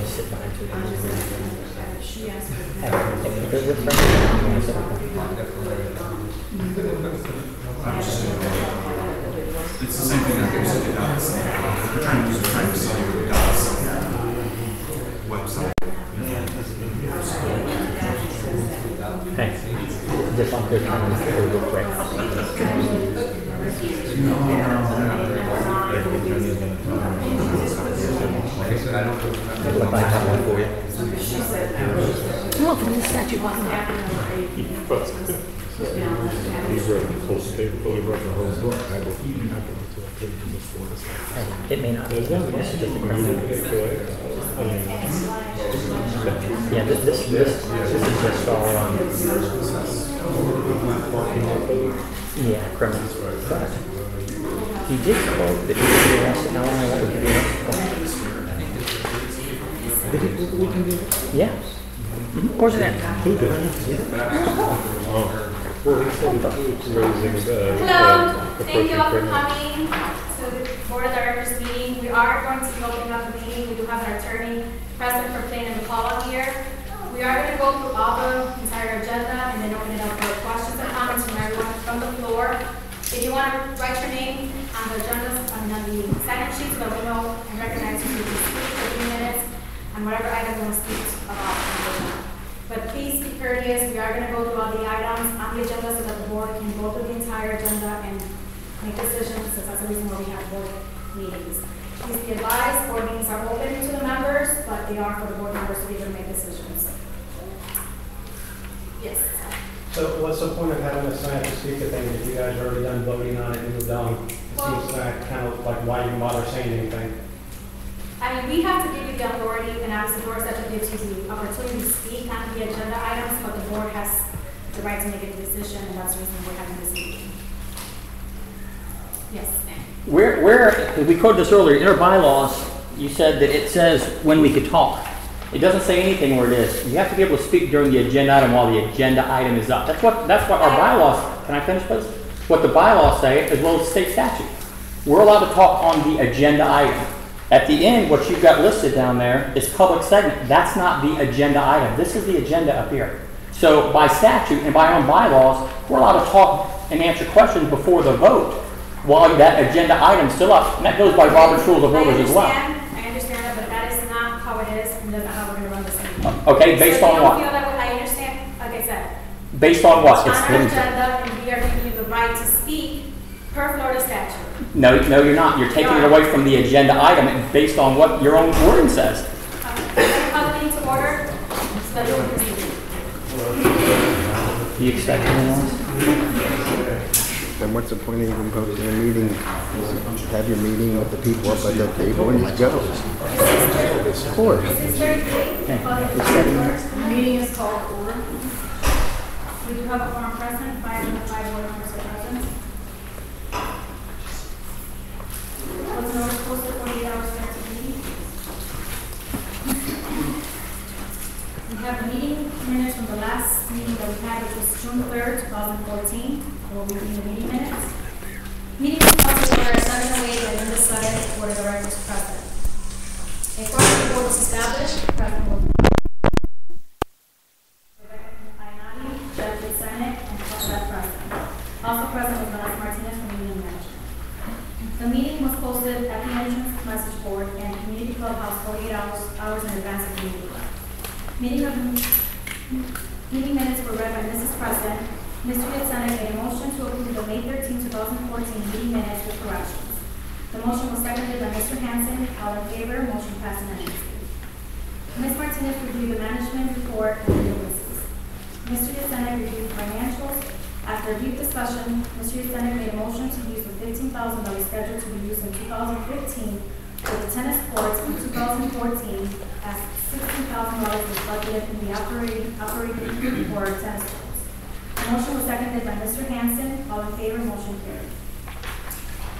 sit behind you. She asked It's the same thing I do with the dots. We're trying to sell you the dots website. Hey, just on good time, real quick. What I have one for you? Well, from the statute. It may not be. This is just a criminal. Yeah, this is just all yeah, criminal. But he did quote that he could be arrested. How long that we could be arrested? We can do it? Yeah. Of course it is. Who did? Hello, thank you all for coming to the Board of Directors meeting. We are going to be opening up the meeting. We do have an attorney present for Plain and McCullough here. We are going to go through all the entire agenda and then open it up for questions and comments from everyone from the floor. If you want to write your name on the agenda, on the sign-in sheet, so that we know and recognize you can speak for 3 minutes on whatever item you want to speak about. But please be courteous. We are going to go through all the items on the agenda so that the board can go through the entire agenda and make decisions, since that's the reason why we have board meetings. Please be advised, board meetings are open to the members, but they are for the board members to be able to make decisions. Yes. So what's the point of having a sign to speak of things if you guys are already done voting on it and moved on? It seems like kind of like why you bother saying anything. I mean, we have to give you the authority, and obviously the board session gives you the opportunity to speak on the agenda items, but the board has the right to make a decision, and that's the reason we're having this meeting. Yes. We quoted this earlier, in our bylaws, you said that it says when we could talk. It doesn't say anything where it is. You have to be able to speak during the agenda item while the agenda item is up. That's what our bylaws, can I finish please? What the bylaws say, as well as state statute. We're allowed to talk on the agenda item. At the end, what you've got listed down there is public segment. That's not the agenda item. This is the agenda up here. So by statute and by our own bylaws, we're allowed to talk and answer questions before the vote while that agenda item's still up. And that goes by Robert's Rules of Orders as well. I understand that, but that is not how it is, and that's not how we're going to run this meeting. Okay, based on what? Feel that way, I understand, like I said. Based on what? On our agenda, and we are giving you the right to speak per Florida statute. No, you're not. You're taking it away from the agenda item based on what your own wording says. Call the meeting to order. So that we can proceed. Do you expect anything else? Then what's the point of even going to a meeting? Have your meeting with the people up at the table and you go. Of course. This is very quick. The meeting is called order. We do have a quorum present. 5 board members are present. Was notice posted 48 hours after the meeting. We have the meeting minutes from the last meeting that we had, which was June 3rd, 2014. We'll be reading the meeting minutes. Meeting was called to order at 7:08 and then decided the board of directors present. A quorum of the board was established. Present was also present was Melissa Martinez from Union Management. The meeting was posted at the entrance message board and community clubhouse 48 hours in advance of the meeting. Meeting minutes were read by Mrs. President. Mr. Yatsana made a motion to approve the May 13, 2014 meeting minutes with corrections. The motion was seconded by Mr. Hansen. All in favor, motion passed unanimously. Ms. Martinez reviewed the management report and the witnesses. Mr. Yatsana reviewed financials. After a brief discussion, Mr. Yatsana made a motion to use the $15,000 schedule to be used in 2015 for the tennis courts in 2014 as $16,000 was budgeted in the operating for tennis courts. The motion was seconded by Mr. Hansen. All in favor, motion carried.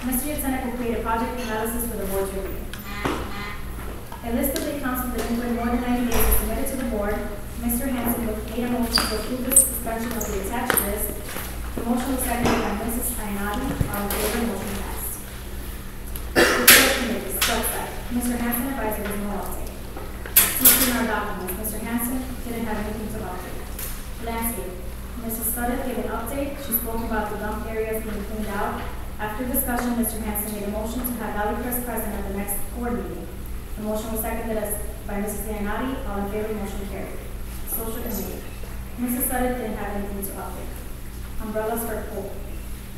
Mr. Yatsana will create a project analysis for the board's review. A list of the accounts for the delinquent more than 90 days is submitted to the board. Mr. Hansen made a motion to approve the suspension of the attached list. The motion was seconded by Mrs. Ainati. All in favor, motion passed. Mr. Hansen advised there is no update. These are our documents. Mr. Hanson didn't have anything to update. Landscape. Mrs. Sutter gave an update. She spoke about the dump areas being cleaned out. After discussion, Mr. Hanson made a motion to have Valley Crest present at the next board meeting. The motion was seconded by Mrs. Leonardi. All in favor, motion carried. Social Committee. Mrs. Sutter didn't have anything to update. Umbrellas for pool.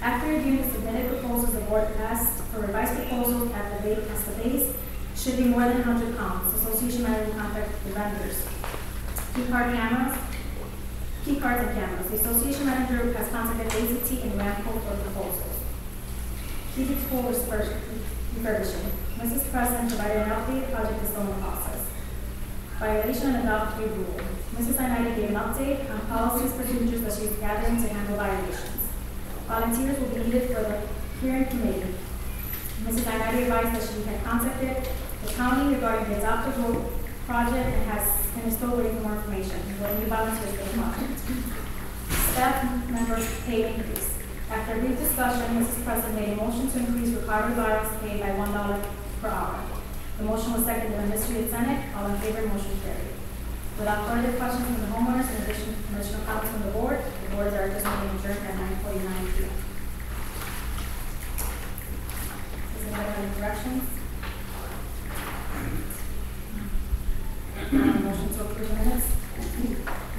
After reviewing the submitted proposals, the board asked for revised proposals at the base, as the base should be more than 100 pounds. Association manager contacted the vendors. Key cards and cameras. The association manager has contacted ACT and Ramco for proposals. Key pool refurbishing. Mrs. President provided an update. Project is still in the process. Violation and adopted rule. Mrs. Anaida gave an update on policies, procedures that she is gathering to handle violations. Volunteers will be needed for the hearing committee. Mrs. Anaida advised that she had contacted the county regarding the adopted rule project and is still waiting for more information. Will need volunteers for the project. Staff members pay increase. After brief discussion, Mrs. President made a motion to increase required balance pay by $1 per hour. The motion was seconded by Mr. Senate. All in favor, motion carried. Without further questions from the homeowners, in addition to commissioner comments from the board of directors meeting adjourned at 9:49 p.m. Does anybody have any directions? Motion to approve the minutes?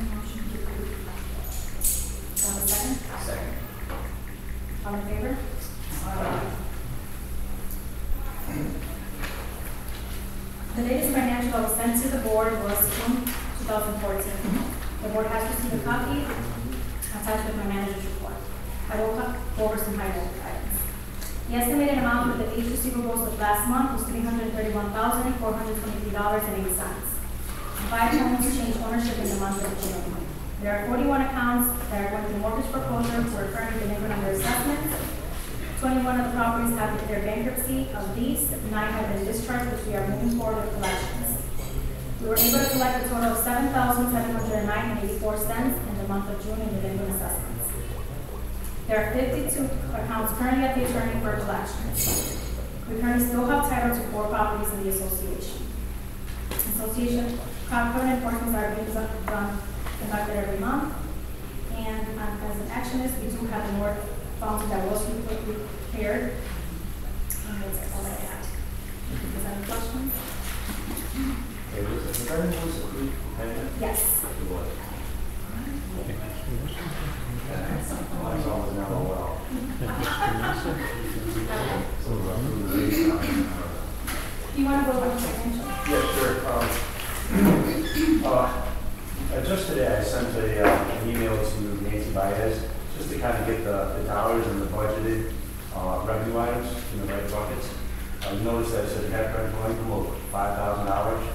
Motion to approve. Have a second? Second. All in favor? The latest financial that was sent to the board was June 2014. The board has received a copy attached with my manager's report. I will go over some high-level items. The estimated amount for the age receivables of last month was $331,423.08. 5 homes changed ownership in the month of June. There are 41 accounts that are going through mortgage foreclosure who are currently delinquent under assessments. 21 of the properties have declared bankruptcy. Of these, 9 have been discharged, which we are moving forward with collections. We were able to collect a total of $7,709.84 in the month of June in delinquent assessments. There are 52 accounts currently at the attorney for collections. We currently still have title to 4 properties in the association. Covenant enforcements are being conducted every month. And as an action is, we do have the north fountain that was repaired. And that's all I have. Is there any questions? Yes. Do you want to go over the financial? Yeah, sure. Just today, I sent an email to Nancy Baez just to kind of get the dollars and the budgeted revenue items in the right buckets. You notice that it says net rental income of $5,000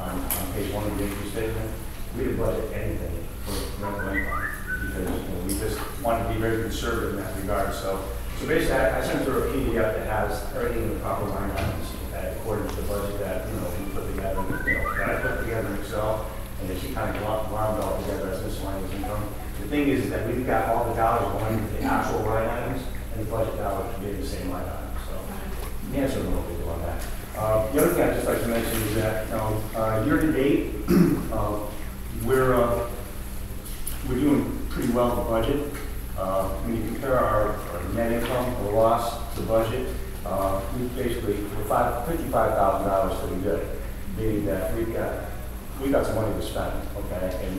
on page 1 of the income statement. We didn't budget anything for rental income because we just wanted to be very conservative in that regard. So basically, I sent her a PDF that has everything in the proper line items according to the budget that we put together. That I put together in Excel, and then she kind of wound all together as miscellaneous income. The thing is that we've got all the dollars going to the actual line items, and the budget dollars should be the same line items. So the answer is no big deal on that. The other thing I'd just like to mention is that year to date, we're doing pretty well with the budget. When you compare our net income or loss to budget, we basically we're $55,000 pretty good, meaning that we've got some money to spend, okay? And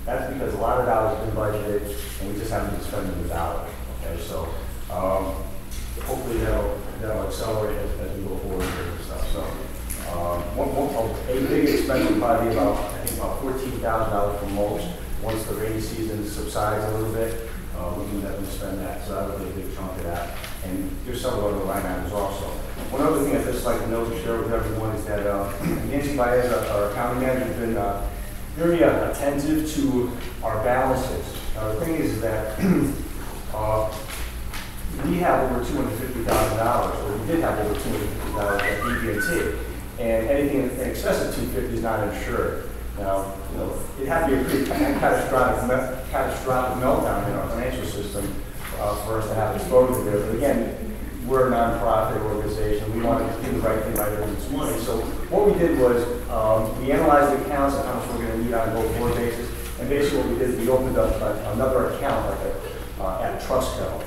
that's because a lot of dollars have been budgeted, and we just haven't been spending the dollars, okay? So hopefully that'll accelerate as we go forward here and stuff. So a big expense will probably be about $14,000 for mulch. Once the rainy season subsides a little bit, we can definitely spend that. So that'll be a big chunk of that. And there's several other line items also. One other thing I'd just like to note and share with everyone is that Nancy Baez, our accounting manager, has been very attentive to our balances. The thing is that we have over $250,000, or we did have over $250,000 at BB&T, and anything in excess of $250,000 is not insured. Now, it'd have to be a pretty catastrophic meltdown in our financial system for us to have exposure there. But again, we're a nonprofit organization. We wanted to do the right thing by earning this money. So what we did was we analyzed the accounts and how much we're going to need on a go-forward basis. And basically what we did is we opened up another account at Trustco.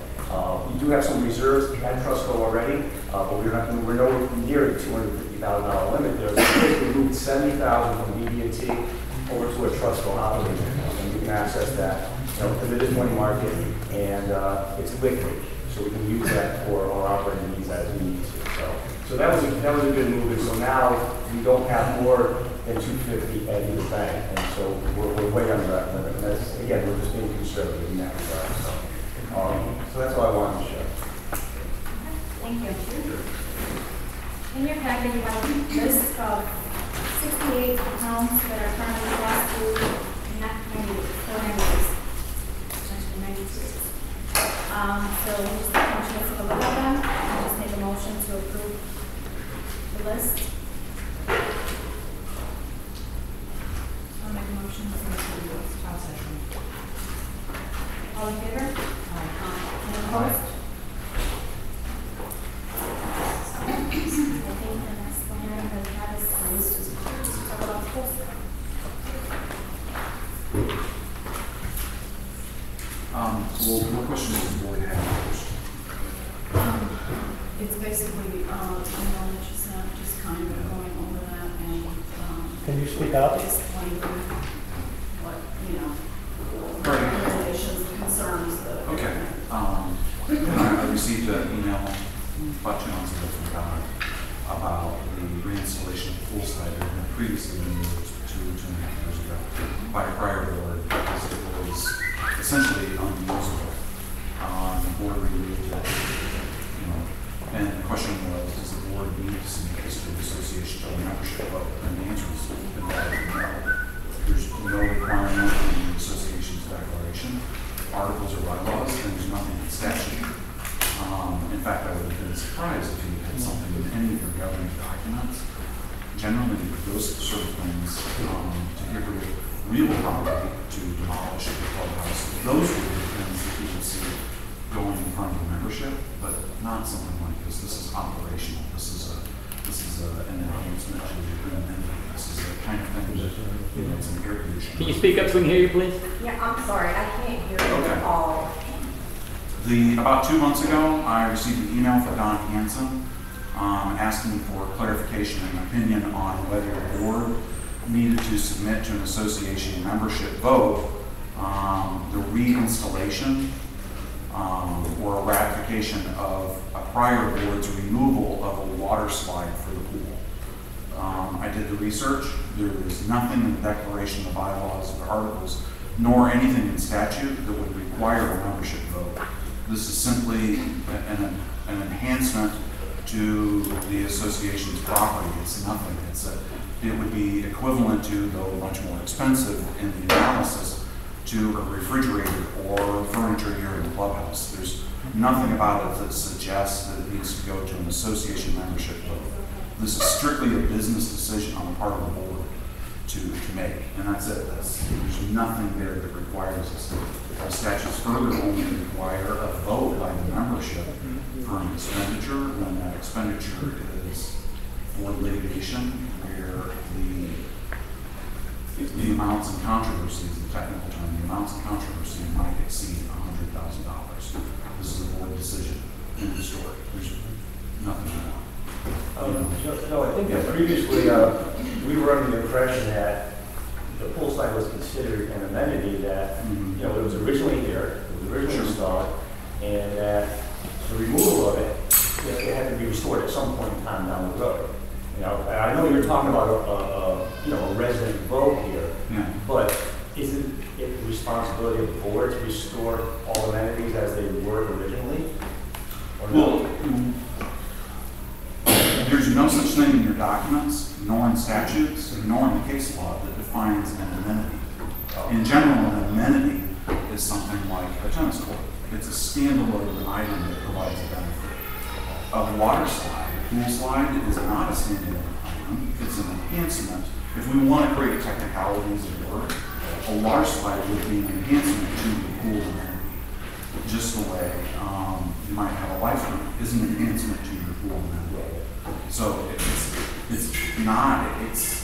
We do have some reserves at Trustco already, but we're nowhere near the $250,000 limit there. So we basically moved $70,000 from BB&T over to a Trustco operating account, and you can access that, because it is money market and it's liquid, so we can use that for our operating needs as we need to. So that was a good move. And so now we don't have more than $250 at either bank, and so we're way under that limit. And that's, again, we're just being conservative in that regard. So that's all I wanted to share. Thank you. In your packet, you have a list of 68 accounts that are currently past due, not 94 days, essentially 92 days. So we'll just take a chance to take a look at them and just make a motion to approve the list. I'll make a motion to approve the list. I'll second. All in favor? Any opposed? I think the next one that has is talk about postal. Well, what question does the board have first? It's basically, email that you sent, just kind of going over that and, Can you speak up? explaining what, recommendations and concerns that. Okay. I received an email about 2 months ago from Don about the reinstallation of the pool slide that had previously been used 2.5 years ago by a prior board because it was essentially unusable. The board removed it, and the question was, does the board need to submit this to the association to a membership vote? And the answer is emphatically no. There's no requirement in the association's declaration, articles or bylaws, and there's nothing in statute. In fact, I would have been surprised if you had something in any of your governing documents. Generally, those sort of things, to get rid of real property, to demolish the clubhouse, those would be things that you would see going in front of the membership, but not something like this. This is operational. This is an enhancement to the amenity. This is the kind of thing that it's an air conditioner. Can you speak up so we can hear you, please? Yeah, I'm sorry, I can't hear you Okay. at all. About 2 months ago, I received an email from Don Hansen asking for clarification and opinion on whether the board needed to submit to an association membership vote the reinstallation or a ratification of a prior board's removal of a water slide for the pool. I did the research. There is nothing in the declaration, the bylaws, the articles, nor anything in statute that would require a membership vote. This is simply an enhancement to the association's property. It's nothing. It would be equivalent to, though much more expensive in the analysis, to a refrigerator or furniture here in the clubhouse. There's nothing about it that suggests that it needs to go to an association membership vote. This is strictly a business decision on the part of the board to make, and that's it. There's nothing there that requires us. Our statutes further only require a vote by the membership for an expenditure when that expenditure is for litigation, where the amounts in controversy is the technical term. The amounts in controversy might exceed $100,000. This is a board decision in the story. There's nothing more. No, I think that previously we were under the impression that the pool slide was considered an amenity that, it was originally here, it was originally installed, and that the removal of it, it had to be restored at some point in time down the road. I know you're talking about a resident vote here, but isn't it the responsibility of the board to restore all amenities as they were originally? Or well, there's no such thing in your documents, nor in statutes, nor in the case law that defines an amenity. In general, an amenity is something like a tennis court. It's a standalone item that provides a benefit. A water slide, a pool slide, is not a standalone item. It's an enhancement. If we want to create technicalities at work, a water slide would be an enhancement to the pool amenity. just the way you might have a lifetime is an enhancement to your pool in that way. So it's not, it's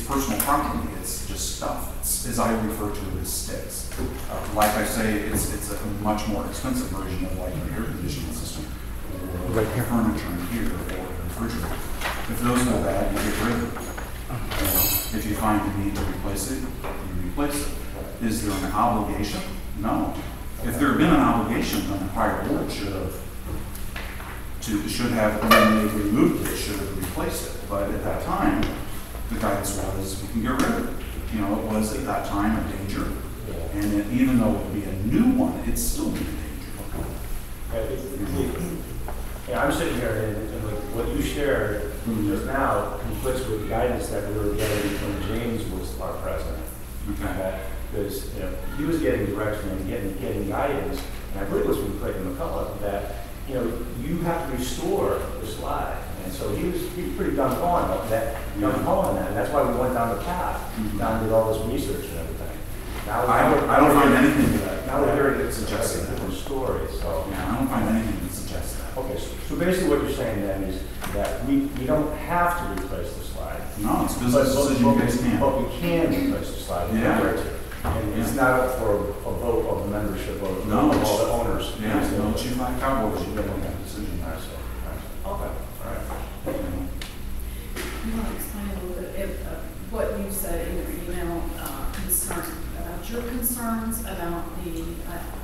personal property, it's just stuff. It's, as I refer to it, as sticks. Like I say, it's a much more expensive version of like an air conditioning system, or furniture in here, or a refrigerator. If those go bad, you get rid of them. If you find the need to replace it, you replace it. Is there an obligation? No. If there had been an obligation, then the prior board should have, when they removed it, should have replaced it. But at that time, the guidance was, we can get rid of it. You know, it was at that time a danger. And even though it would be a new one, it'd still be a danger. Yeah, I'm sitting here and like what you shared just now conflicts with the guidance that we were getting when James was our president. Okay. Because, you know, he was getting direction and getting guidance, and I believe it was from Clayton McCullough, that, you know, you have to restore the slide. And so he was pretty gung ho on that, and that's why we went down the path, down and did all this research and everything. Now I don't find anything that now we're hearing it suggests a different story. So yeah, I don't find anything that suggests that. okay, so basically what you're saying then is that we don't have to replace the slide. No, it's business decision, you guys can. But we can replace the slide if we Yeah. were to. And it's not up for a vote of the membership of No, all the owners. Yeah, no, chief like Cowboys, you don't make that decision. Okay, all right. You want to explain a little bit what you said in your email about your concerns about the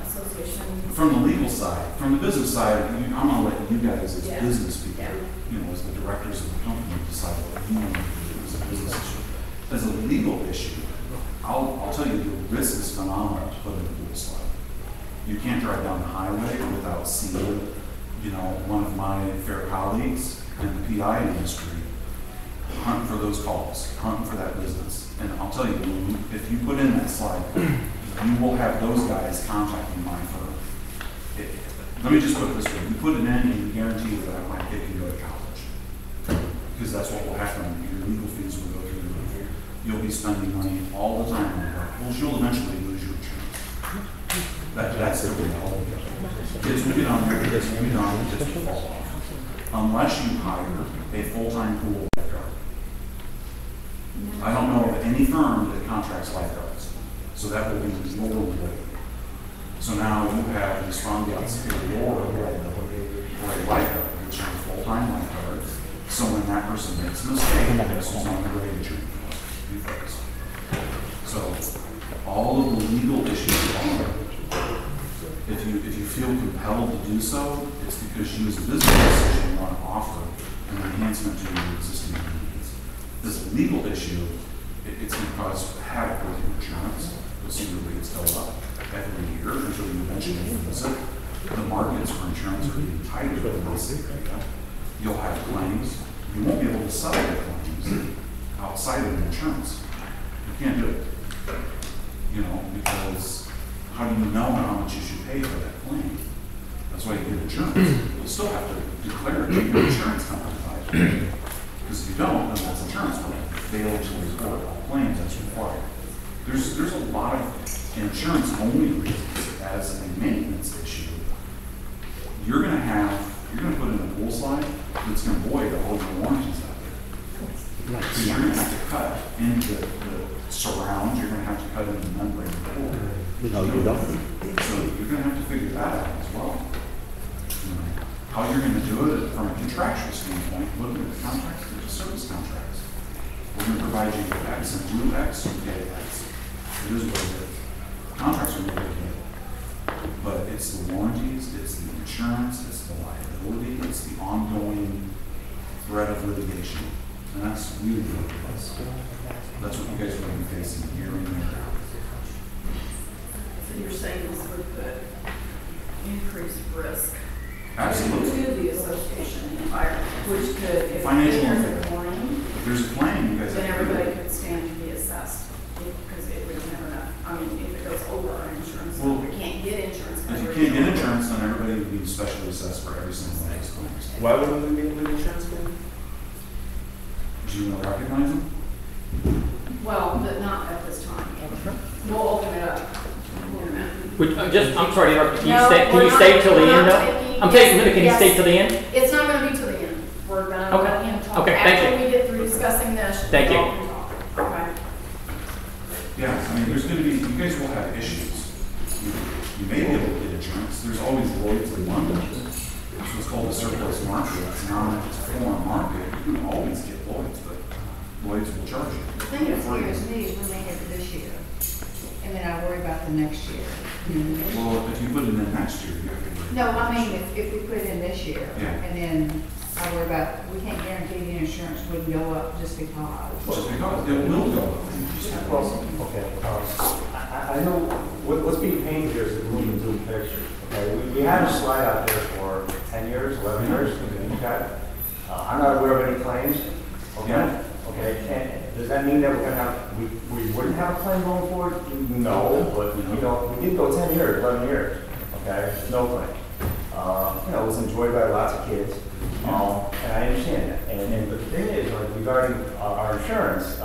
association? From the legal side, from the business side, I'm gonna let you guys as Yeah. business people, Yeah. you know, as the directors of the company, decide what you want to do as a business issue. As a legal issue, I'll tell you, the risk is phenomenal to put in a pool slide. You can't drive down the highway without seeing, you know, one of my fair colleagues in the PI industry hunt for those calls, hunt for that business. And I'll tell you, if you put in that slide, you will have those guys contacting my firm. Let me just put it this way, you put it in and you guarantee that I might get you to go to college. Because that's what will happen, your legal fees will go through the roof. You'll be spending money all the time on that. Well, you'll eventually lose your insurance. That's the reality. Kids will get on there, kids will get on, kids will fall off. Unless you hire a full-time pool lifeguard. I don't know of any firm that contracts lifeguards. So that will be your rate. So now you have responsibility or a lifeguard, which is a full-time lifeguard. So when that person makes a mistake, this is on the grade insurance. So all of the legal issues are, if you feel compelled to do so, it's because you as a business decision want to offer an enhancement to your existing needs. This is a legal issue, it's going to cause havoc with your insurance. You'll see the rates go up every year until you eventually visit. The markets for insurance are getting tighter in this area. You'll have claims. You won't be able to settle the claims outside of insurance. You can't do it. You know, because how do you know how much you should pay for that claim? That's why you get insurance. You'll still have to declare it to your insurance company. Because if you don't, then that's insurance claim. Fail to report all claims that's required. There's a lot of insurance-only reasons as a maintenance issue. You're going to put in a pool slide that's going to void all your warranties out there. So you're going to have to cut into the surround, you're going to have to cut into the membrane of the pool. No, you don't. So you're going to have to figure that out as well. You know, how you're going to do it from a contractual standpoint, look at the contracts, they're just service contracts. We're going to provide you with X and do X, you get X. It is what it is. Contracts are really good. But it's the warranties, it's the insurance, it's the liability, it's the ongoing threat of litigation. And that's really what it is. That's what you guys are going to be facing year in, year out. So you're saying this would put increased risk Absolutely. to the association environment, which could, if Financial there's a impact. claim, If there's a claim, you guys then have to do everybody it. could stand to be assessed, because it would never know. I mean, if it goes over our insurance, Well, we can't get insurance. If you can't get insurance, then everybody would be specially assessed for every single one of those claims. Why wouldn't we be able to insurance claim? Do you want to recognize them? Well, but not at this time. We'll open it up in a minute. I'm sorry to interrupt, can you No, stay, can we're you not- stay till the we're end not though? taking- I'm taking, yes, can you stay yes. till the end? It's not gonna be till the end. We're gonna Okay. let him talk. Okay, thank you. After we get through discussing this. Thank you. y'all can talk. Okay. Yeah, I mean, there's gonna be, you guys will have issues. You may be able to get insurance, there's always Lloyd's in London. It's what's called a surplus market, it's not, it's a foreign market, you can always get Lloyd's, but Lloyd's will charge you. The thing that scares me is we make it this year, and then I worry about the next year. Well, if you put it in next year, you have to worry. No, I mean, if we put it in this year, Yeah. and then I worry about, we can't guarantee the insurance wouldn't go up just because. Just because it will go up. You just have to- Well, okay, I know what's being painted here is the gloom and doom picture. Okay, we had a slide out there for 10 years, 11 years, okay? I'm not aware of any claims, okay? Yeah. Okay, does that mean that we're gonna have, we wouldn't have a claim going forward? No, but, you know, we did go 10 years, 11 years, okay, no claim. You know, it was enjoyed by lots of kids, and I understand that. And the thing is, like, regarding our insurance,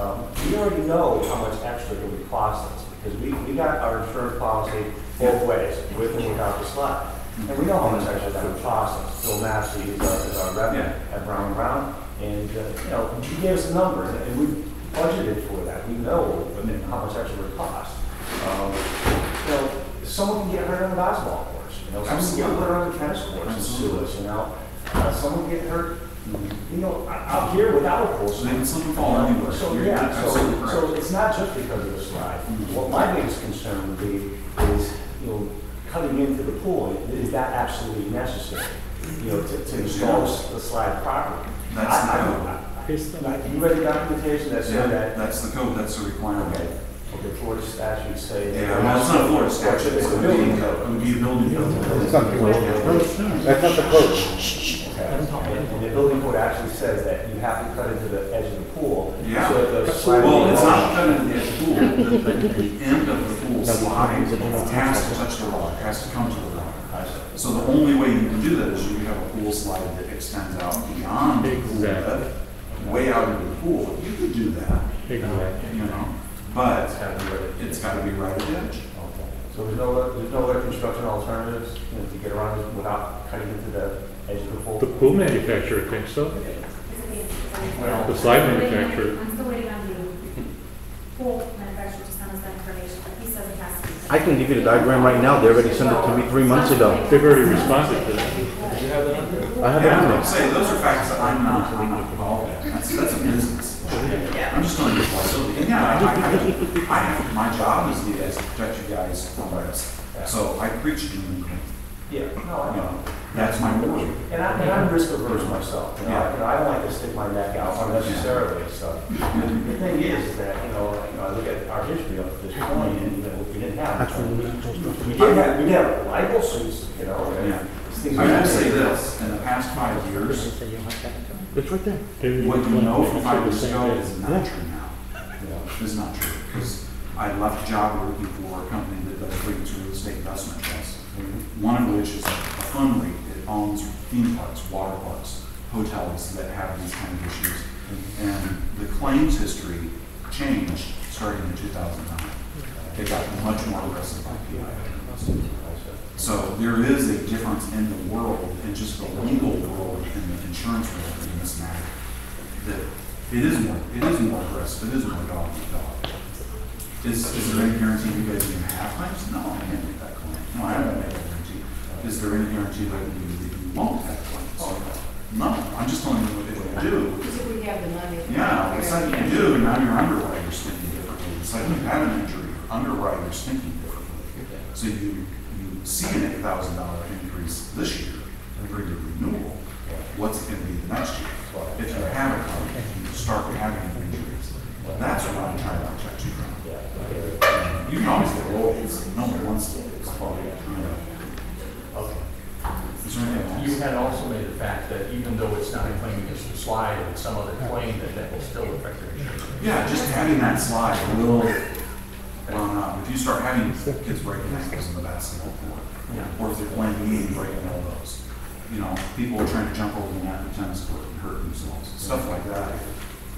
we already know how much extra it would cost us, because we got our insurance policy both ways, with and without the slide. And we know how much extra that would cost us. Bill Massey is our rep at Brown & Brown, and, you know, he gave us a number, and we budgeted for that. We know how much extra it would cost. You know, someone can get hurt on the basketball course, you know, someone can get hurt on the tennis course and sue us, you know. Someone get hurt, you know, out here without a course. So they can slip and fall anywhere. So, You're yeah, absolutely correct. so it's not just because of the slide. What my biggest concern would be is, you know, cutting into the pool, is that absolutely necessary? You know, to install the slide properly. That's the code. You read the documentation that Yeah, said that? that's the code, that's the requirement. Okay, Florida statutes say. Yeah, well, it's not a Florida statute, it's a building code. It would be a building code. It's not the code. That's not the code. And the building code actually says that you have to cut into the edge of the pool. Yeah. So that the slide. Well, it's not cut into the edge of the pool, the end of the pool slide has to touch the rock, has to come to the rock. So the only way you can do that is you have a pool slide that extends out beyond the pool bed, way out into the pool. You could do that, you know, but it's got to be right at the edge. So there's no other construction alternatives, you know, to get around it without cutting into the edge of the pool? The pool manufacturer thinks so. The slide manufacturer. I'm still waiting on the pool manufacturer to send us that information, but he says it has to be. I can give you the diagram right now. They already sent it to me 3 months ago. They've already responded to that. I have it Yeah, on I there. would say those are facts that I'm not involved in. That's a business. I'm just telling you what's so, and yeah, I have, my job is to protect you guys from risk. So I preach to you. Yeah, no, I know. That's my word. And I'm risk averse myself, you know, Yeah. I don't like to stick my neck out unnecessarily, so. The thing is that, I look at our history up to this point, and, you know, we didn't have. We did have libel suits, you know, Yeah. and things. I will say this, in the past 5 years, It's right there. what you know from 5 years ago is not true now. Is not true, because I left a job working for a company that does frequency real estate investment trusts. One of which is a fund REIT that owns theme parks, water parks, hotels that have these kind of issues. And the claims history changed starting in 2009. They got much more aggressive by PI. So there is a difference in the world, in just the legal world and the insurance world in this matter. That it is more aggressive, it is more dog eat dog. Is there any guarantee you guys even have claims? No, I can't make that claim. No, I haven't made that guarantee. Is there any guarantee that you won't have claims? No, I'm just telling you if you do. Because if we have the money. Yeah, it's like you do, and now your underwriter's thinking differently. It's like you have an injury, your underwriter's thinking differently. So you see an $8,000 increase this year for your renewal. What's it going to be the next year? If you have a claim, you start having injuries. That's what I'm trying to protect you from. You can always get lawyers. No one wants lawyers. Okay. Is there anything else? You had also made the fact that even though it's not a claim against the slide, if it's some other claim, that will still affect your insurance. Yeah, just having that slide will, if you start having kids breaking ankles in the basketball court, or if they're playing knee and breaking elbows, people are trying to jump over the net in the tennis court and hurt themselves, stuff like that.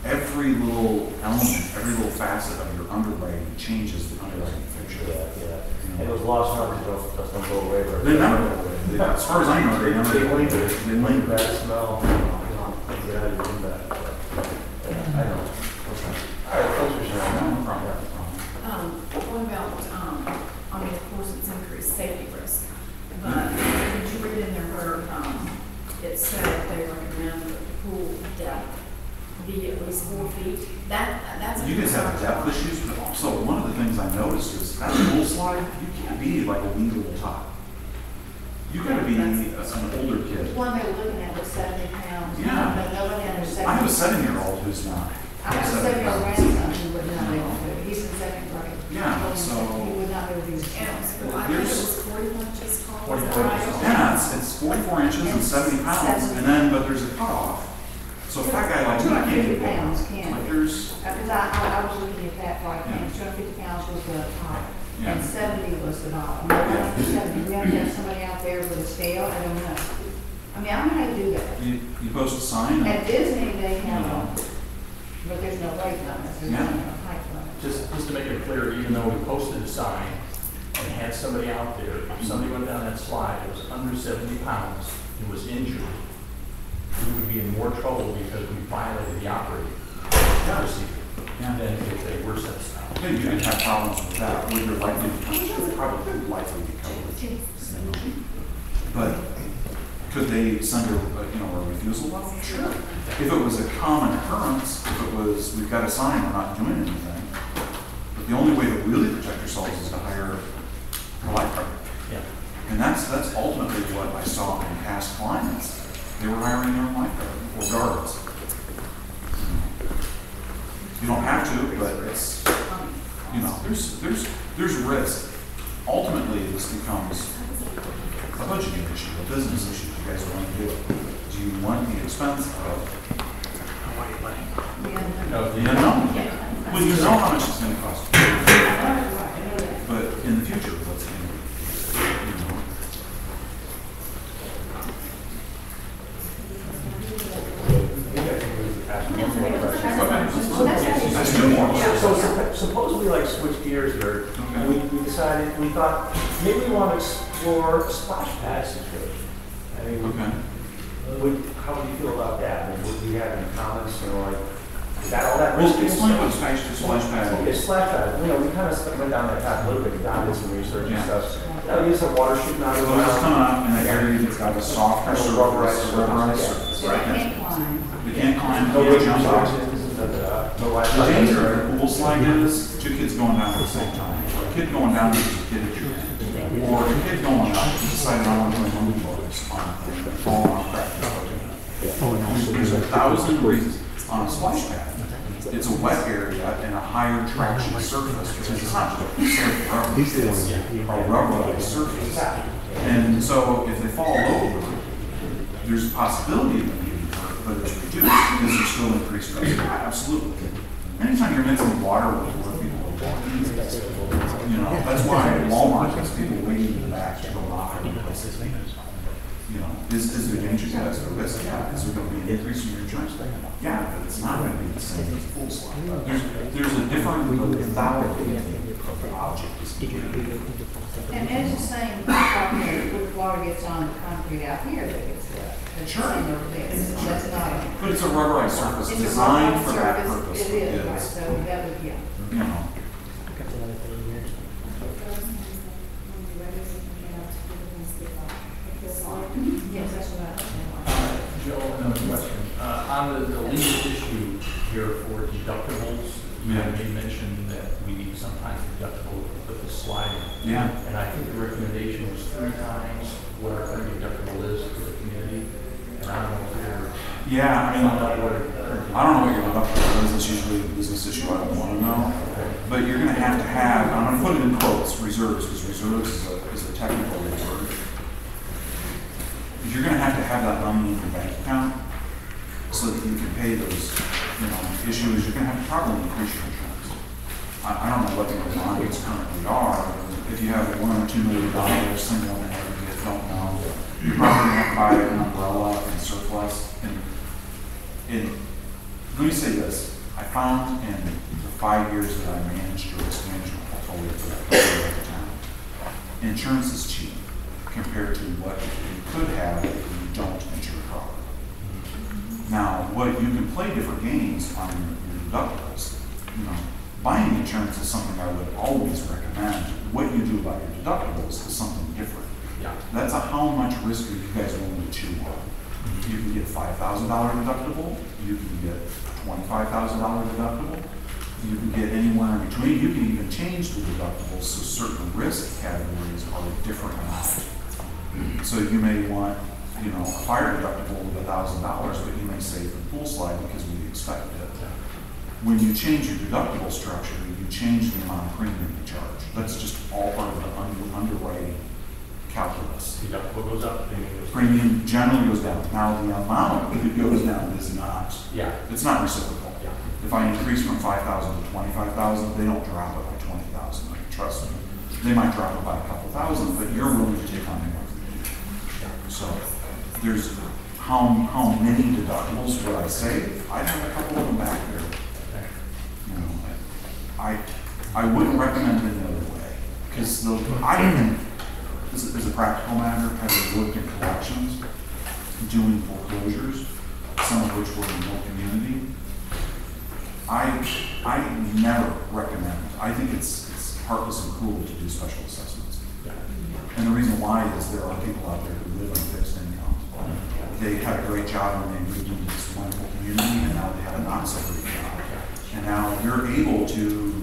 Every every little element, every little facet of your underwriting changes the underwriting picture. Yeah. And those lost numbers don't go away. They never, as far as I know, they never. They linger. They linger. That smell, get out of your window. Yeah, I know. Okay. All right, thanks for sharing. No problem. What about, I mean, of course, it's increased safety risk, but did you read in there where, it said they recommend that the pool depth be at least 4 feet? That's. You guys have depth issues, but also one of the things I noticed is that pool slide, you can't be like a legal top. You gotta be an older kid. One they were looking at was 70 pounds. Yeah. But nobody under 70. I have a 7-year-old who's not. I have a 7-year-old grandson who would not be able to do it. He's in second grade. Yeah, so. He would not be able to do it. I think it was 41 inches tall. 44 inches. Yeah, it's 44 inches and 70 pounds, and then, but there's a cutoff. So a fat guy like you, I can't 250 get pounds that. can. Like there's, Because I was looking at that right now, 250 pounds was the top, Yeah. and 70 was the bottom. Nobody under 70, we have to have somebody out there with a scale, I don't know. I mean, I don't know how to do that. you post a sign, and, At Disney, they you have, know, but there's no weight limit, there's no Yeah. height limit. Just to make it clear, even though we posted a sign and had somebody out there, if somebody went down that slide, it was under 70 pounds, and was injured, we would be in more trouble because we violated the operating procedure Yeah. than if they were set aside. I think you could have problems with that, with your likely to come, probably likely to cover. But could they send a refusal letter? Sure. If it was a common occurrence, if it was, we've got a sign, we're not doing anything. But the only way to really protect yourselves is to hire a lifeguard. Yeah. And that's ultimately what I saw in past clients. They were hiring their own lifeguard or guards. You don't have to, but it's, there's risk. Ultimately, this becomes a budgeting issue, a business issue. You guys want to do it. Do you want the expense of No, the unknown? Well, you know how much it's going to cost. But in the future, what's going to be? That's two more. So suppose we like switch gears here, and we decided, we thought, maybe we want to explore splash pads. I mean, how would you feel about that? I mean, would we have any comments, like, is that all that risky? Well, explain what splash pad Okay, is. splash pad, we kind of went down that path a little bit, Don did some research and Yeah. stuff. You get some water shooting out of So it's just coming the up in an area that's got a softer surface, rubberized surface. So they can't climb. They can't climb, no no jump jump off. boxes, no life. The danger of a pool slide is two kids going down at the same time. A kid going down is a kid at your end. Or a kid going up and deciding I want to play movie bars on a thing, fall on practice. There's 1,000 reasons on a splash pad. It's a wet area and a higher traction surface because it's not just a stiff rubber, it's a rubberized surface. And so if they fall over, there's a possibility of them getting hurt, but it's reduced because there's still increased risk. Absolutely. Anytime you're mixing water with where people are walking, that's why Walmart has people waiting in the back to go lock in places. Is there danger? Yeah, is there risk? Yeah. Is there going to be an increase in your insurance? Yeah, but it's not going to be the same as a full slide. There's a different lethality of the object. And it's the same, with water gets on the concrete out here that gets wet. It's the same over there. That's not. But it's a rubberized surface It's a designed rubberized for that surface. purpose. It is, right, so that would, yeah. Yes, that's what I was Joe, another question. On the legal issue here for deductibles, you made mention that we need sometimes deductible with the slide. Yeah. And I think the recommendation was 3 times what our current deductible is for the community. And I don't know if you're. Yeah, I mean, found out what our current I don't know what your deductible is. It's usually a business issue. I don't want to know. But you're going to have, I'm going to put it in quotes, reserves, because reserves is a technical word. You're going to have that money in your bank account so that you can pay those, issues. You're going to have to probably increase your insurance. I don't know what the lines currently are. If you have $1 or $2 million, single in aggregate, don't know. You're probably going to have to buy an umbrella and surplus. And let me say this. I found in the 5 years that I managed a risk management portfolio for that company at the time, insurance is cheap compared to what you could have if you don't insure properly. Now, what you can play different games on your deductibles. You know, buying insurance is something I would always recommend. What you do about your deductibles is something different. Yeah. That's a how much risk are you guys willing to chew on? You can get $5,000 deductible. You can get $25,000 deductible. You can get anywhere in between. You can even change the deductibles so certain risk categories are a different amount. So you may want, you know, a fire deductible of $1,000, but you may save the pool slide because we expected it. When you change your deductible structure, you change the amount of premium you charge. That's just all part of the underwriting calculus. Deductible goes up, Premium generally goes down. Now the amount that goes down is not. Yeah. It's not reciprocal. Yeah. If I increase from 5,000 to 25,000, they don't drop it by 20,000. Trust me. They might drop it by a couple thousand, but you're willing to take on more. So there's how many deductibles would I save? I have a couple of them back there. You know, I wouldn't recommend it any other way because I think as a practical matter, having worked in collections, doing foreclosures, some of which were in the community, I never recommend. I think it's heartless and cruel to do special assessments. And the reason why is there are people out there who live on fixed income. They had a great job when they moved into this wonderful community, and now they have a not so great job. And now you're able to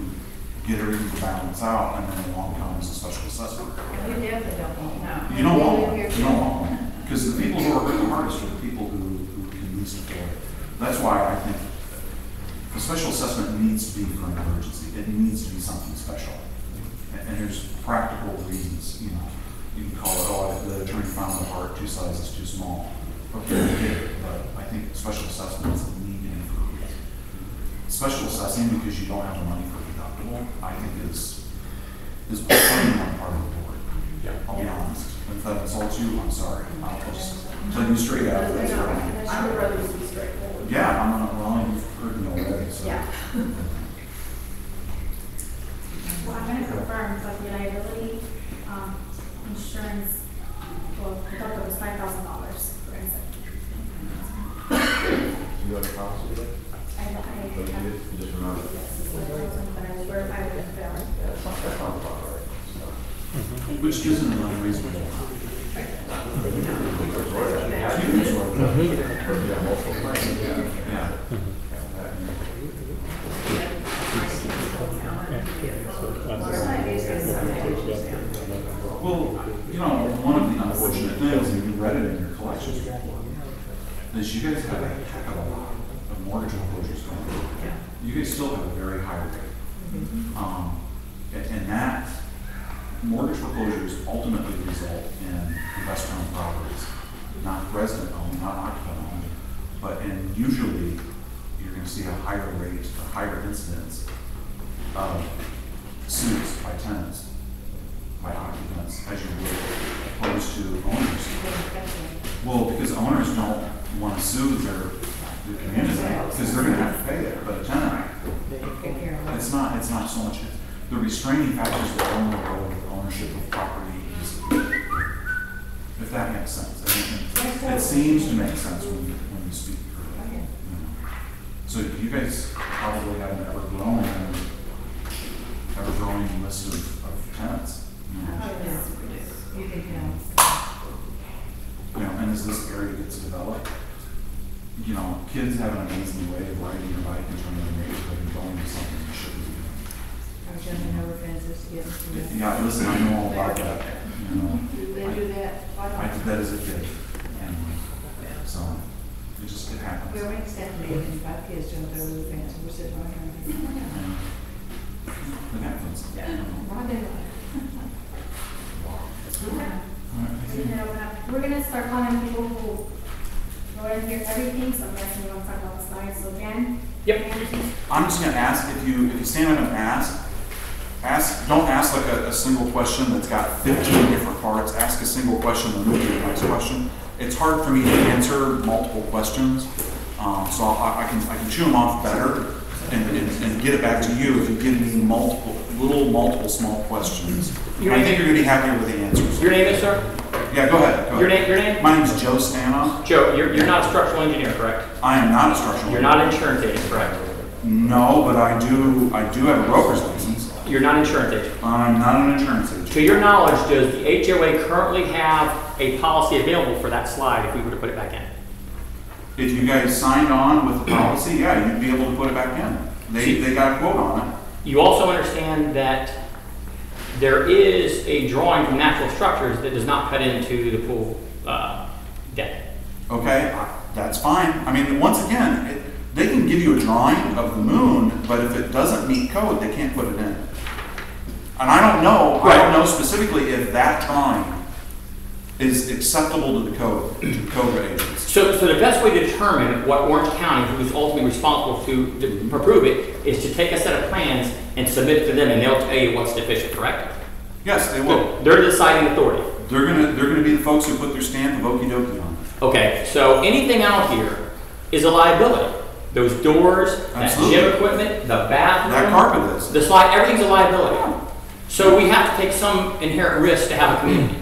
get everything to balance out, and then along comes a special assessment. You definitely don't want that. You don't want one. You don't want one. Because the people who are hurt the hardest are the people who can least afford it. That's why I think the special assessment needs to be for an emergency. It needs to be something special. And there's practical reasons, you know. You can call it, oh, the attorney found the heart 2 sizes too small. Okay, we did it, but I think special assessments need for a reason. Special assessing because you don't have the money for a deductible, I think is playing on part of the board. Yeah. I'll be honest. If that insults you, I'm sorry. I'll just tell you straight out. That's right. I would rather just be straightforward. Yeah, I'm not wrong. You've heard me already. So. Yeah. Well, I'm gonna confirm, but the liability, insurance, well, deductible was $5,000, for instance. You have a policy with it? You just remember. But I will verify with the bill. That's not about right. Which isn't an unreasonable amount. Yeah. Well, you know, one of the unfortunate things, and you read it in your collections report, is you guys have a heck of a lot of mortgage foreclosures going on. You guys still have a very high rate. And that mortgage foreclosures ultimately result in investor-owned properties, not resident-owned, not occupant-owned, but in usually you're going to see a higher rate, a higher incidence of suits by tenants, by occupants, as you would, opposed to owners. Well, because owners don't want to sue their community because they're going to have to pay it, but a tenant, it's not so much. The restraining factors that own the road with ownership of property is, if that makes sense. It seems to make sense when you speak through it. You know. So you guys probably have an ever-growing list of tenants. You know, and as this area gets developed, you know, kids have an amazing way of riding your bike and turning the neighborhood and going to something you shouldn't be doing. I'm jumping over fences to get them. Yeah, listen, I know all about that. You know, Do they do that? I did that as a kid. And so it happens. We were in Stephanie and 5 kids jumped over the fence and we're sitting right here. It happens. Why did We're gonna start calling people who wrote in here everything, so I'm guessing we want to talk about the slides, so Jen? Yep. I'm just going to ask, if you stand up and don't ask like a single question that's got 15 different parts. Ask a single question and move to the next question. It's hard for me to answer multiple questions, so I can chew them off better get it back to you if you give me multiple small questions. Your I name- think you're gonna be happier with the answers. Your name is, sir? Yeah, go ahead. Your name? My name's Joe Stanoff. Joe, you're not a structural engineer, correct? I am not a structural. You're not an insurance agent, correct? No, but I do have a broker's license. You're not an insurance agent. I'm not an insurance agent. To your knowledge, does the HOA currently have a policy available for that slide if we were to put it back in? If you guys signed on with the policy, yeah, you'd be able to put it back in. They got a quote on it. You also understand that there is a drawing from Natural Structures that does not cut into the pool deck. Okay, that's fine. I mean, once again, they can give you a drawing of the moon, but if it doesn't meet code, they can't put it in. And I don't know specifically if that drawing is acceptable to the code agents. So the best way to determine what Orange County, who is ultimately responsible to approve it, is to take a set of plans and submit it to them, and they'll tell you what's deficient, correct? Yes, they will. They're the deciding authority. They're gonna be the folks who put their stamp of okie dokie on it. Okay, so anything out here is a liability. Those doors, that Absolutely. gym equipment, the bathroom. That carpet is. The slide, everything's a liability. So we have to take some inherent risk to have a community.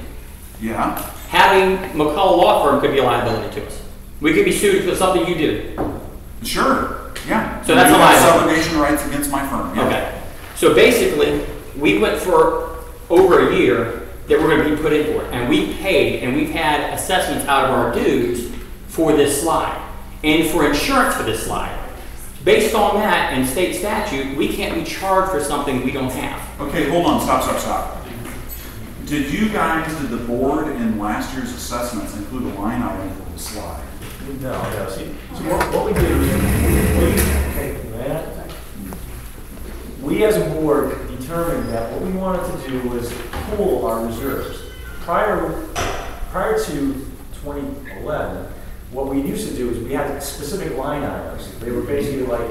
Yeah. Having McCall Law Firm could be a liability to us. We could be sued for something you do. Sure. Yeah. So that's You a have liability. subrogation rights against my firm. Yeah. Okay. So basically, we went for over a year that we're going to be put in for it. And we paid, and we've had assessments out of our dues for this slide. And for insurance for this slide. Based on that and state statute, we can't be charged for something we don't have. Okay, hold on, stop. Did the board in last year's assessments include a line item for the slide? No. See, what we did was, we as a board determined that what we wanted to do was pool our reserves. Prior to 2011, what we used to do is we had specific line items. They were basically like,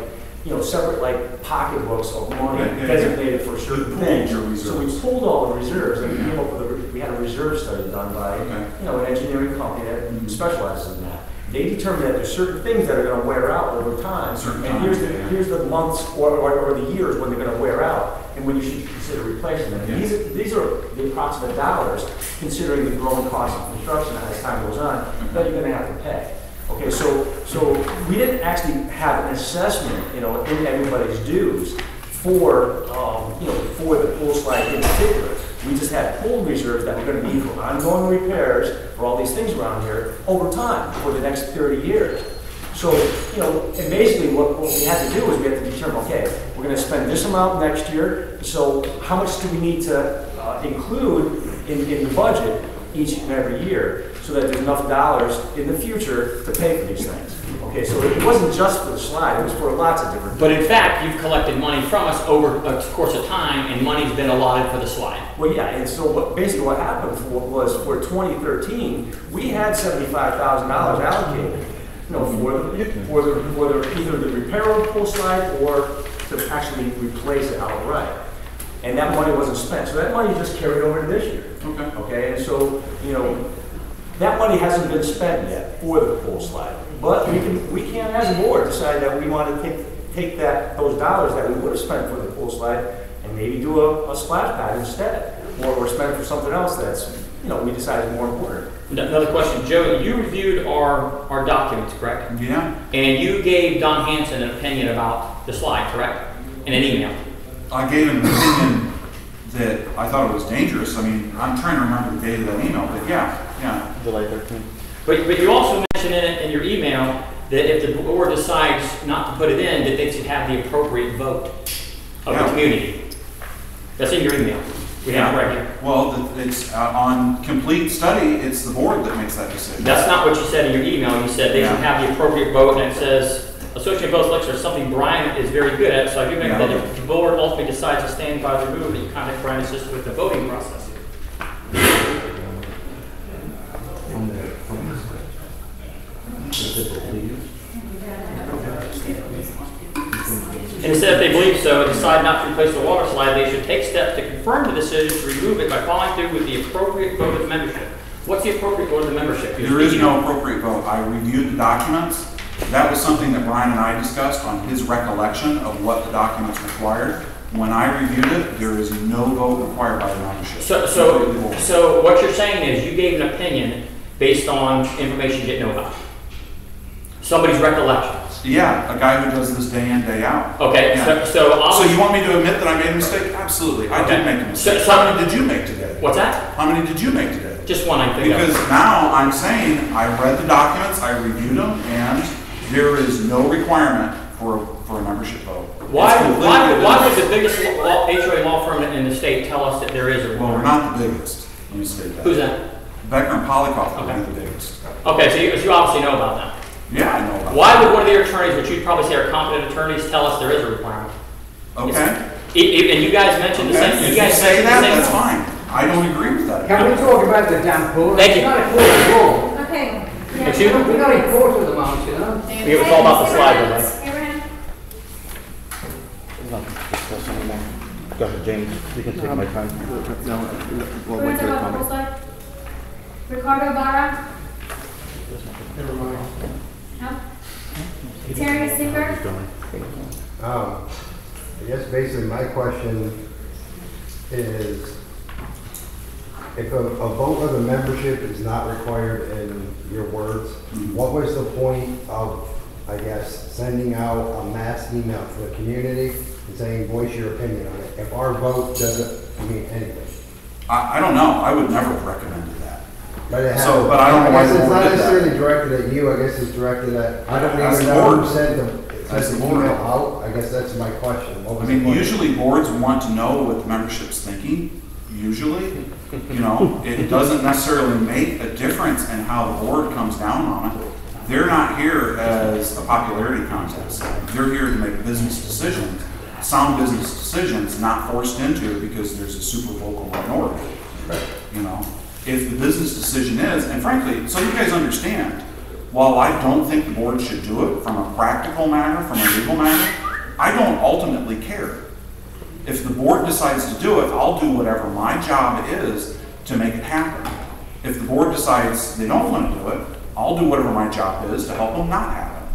separate like pocketbooks of money designated for certain things. So we pulled all the reserves and we came up with we had a reserve study done by, an engineering company that specializes in that. They determined that there's certain things that are going to wear out over time, here's the months or the years when they're going to wear out, and when you should consider replacing them. Yeah. These are the approximate dollars, considering the growing cost of construction as time goes on, that you're going to have to pay. Okay, so we didn't actually have an assessment, in everybody's dues for the pool slide in particular. We just had pool reserves that were going to be for ongoing repairs for all these things around here over time for the next 30 years. So, and basically what we had to do is we had to determine, okay, we're going to spend this amount next year, so how much do we need to include in the budget each and every year so that there's enough dollars in the future to pay for these things. Okay, so it wasn't just for the slide, it was for lots of different things. But in fact, you've collected money from us over a course of time, and money's been allotted for the slide. Well, yeah, and so basically what happened was for 2013, we had $75,000 allocated, for either the repair of the pool slide or to actually replace it outright. And that money wasn't spent, so that money just carried over to this year. Okay, and so, that money hasn't been spent yet for the pool slide. But we can, as a board, decide that we want to take those dollars that we would have spent for the pool slide and maybe do a splash pad instead, or spend it for something else that's, we decide is more important. Another question, Joe, you reviewed our documents, correct? Yeah. And you gave Don Hanson an opinion about the slide, correct? In an email. I gave him an opinion that I thought it was dangerous. I mean, I'm trying to remember the date of that email, but yeah. July 13th. But you also mentioned in your email that if the board decides not to put it in, that they should have the appropriate vote of the community. That's in your email. We have it right here. Well, it's on complete study, it's the board that makes that decision. That's not what you said in your email. You said they should have the appropriate vote, and it says, associate vote selection is something Brian is very good at, so I do make that if the board ultimately decides to stand by the move, that you contact Brian and assist with the voting process. And it said if they believe so and decide not to replace the water slide, they should take steps to confirm the decision to remove it by following through with the appropriate vote of membership. What's the appropriate vote of the membership? There is no appropriate vote. I reviewed the documents, that was something that Brian and I discussed on his recollection of what the documents required. When I reviewed it, there is no vote required by the membership. So what you're saying is you gave an opinion based on information you didn't know about. Somebody's recollection. Yeah, a guy who does this day in, day out. Okay, Yeah. So you want me to admit that I made a mistake? Absolutely, I did make a mistake. How many did you make today? What's that? How many did you make today? Just one, I think. Because now I'm saying, I read the documents, I reviewed them, and there is no requirement for a membership vote. Why would the biggest HOA law firm in the state tell us that there is a Well, we're requirement? not the biggest, let me state that. Who's that? Becker and Polikoff Okay. are the biggest. Okay, so you obviously know about that. Yeah, I know about Why that. would one of your attorneys, which you'd probably say are competent attorneys, tell us there is a requirement? Okay. And you guys mentioned the same. If you guys say mentioned that, the same. that's fine. I don't agree with that. Can we talk about the damn pool? Thank you. It's not a court of law. Okay. Excuse me? We're not in court at the moment, you know? It was all about the slide, right? Abraham? Go ahead, James. You can take my time. No, we'll wait for the comment. Ricardo Ibarra? Never mind. No? Terry Singer? I guess basically my question is, if a vote of the membership is not required in your words, what was the point of, I guess, sending out a mass email to the community and saying, voice your opinion on it, if our vote doesn't mean anything? I don't know, I would never have recommended that. But it So, but I don't know why guess the it's board not did that. necessarily directed at you, I guess it's directed at, I don't That's even the know board. who sent That's the the board. email out, I guess that's my question. What I was the mean, point? usually boards want to know what the membership's thinking, usually. You know, it doesn't necessarily make a difference in how the board comes down on it. They're not here as a popularity contest. They're here to make business decisions, sound business decisions, not forced into because there's a super vocal minority. You know, if the business decision is, and frankly, so you guys understand, while I don't think the board should do it from a practical matter, from a legal matter, I don't ultimately care. If the board decides to do it, I'll do whatever my job is to make it happen. If the board decides they don't want to do it, I'll do whatever my job is to help them not happen.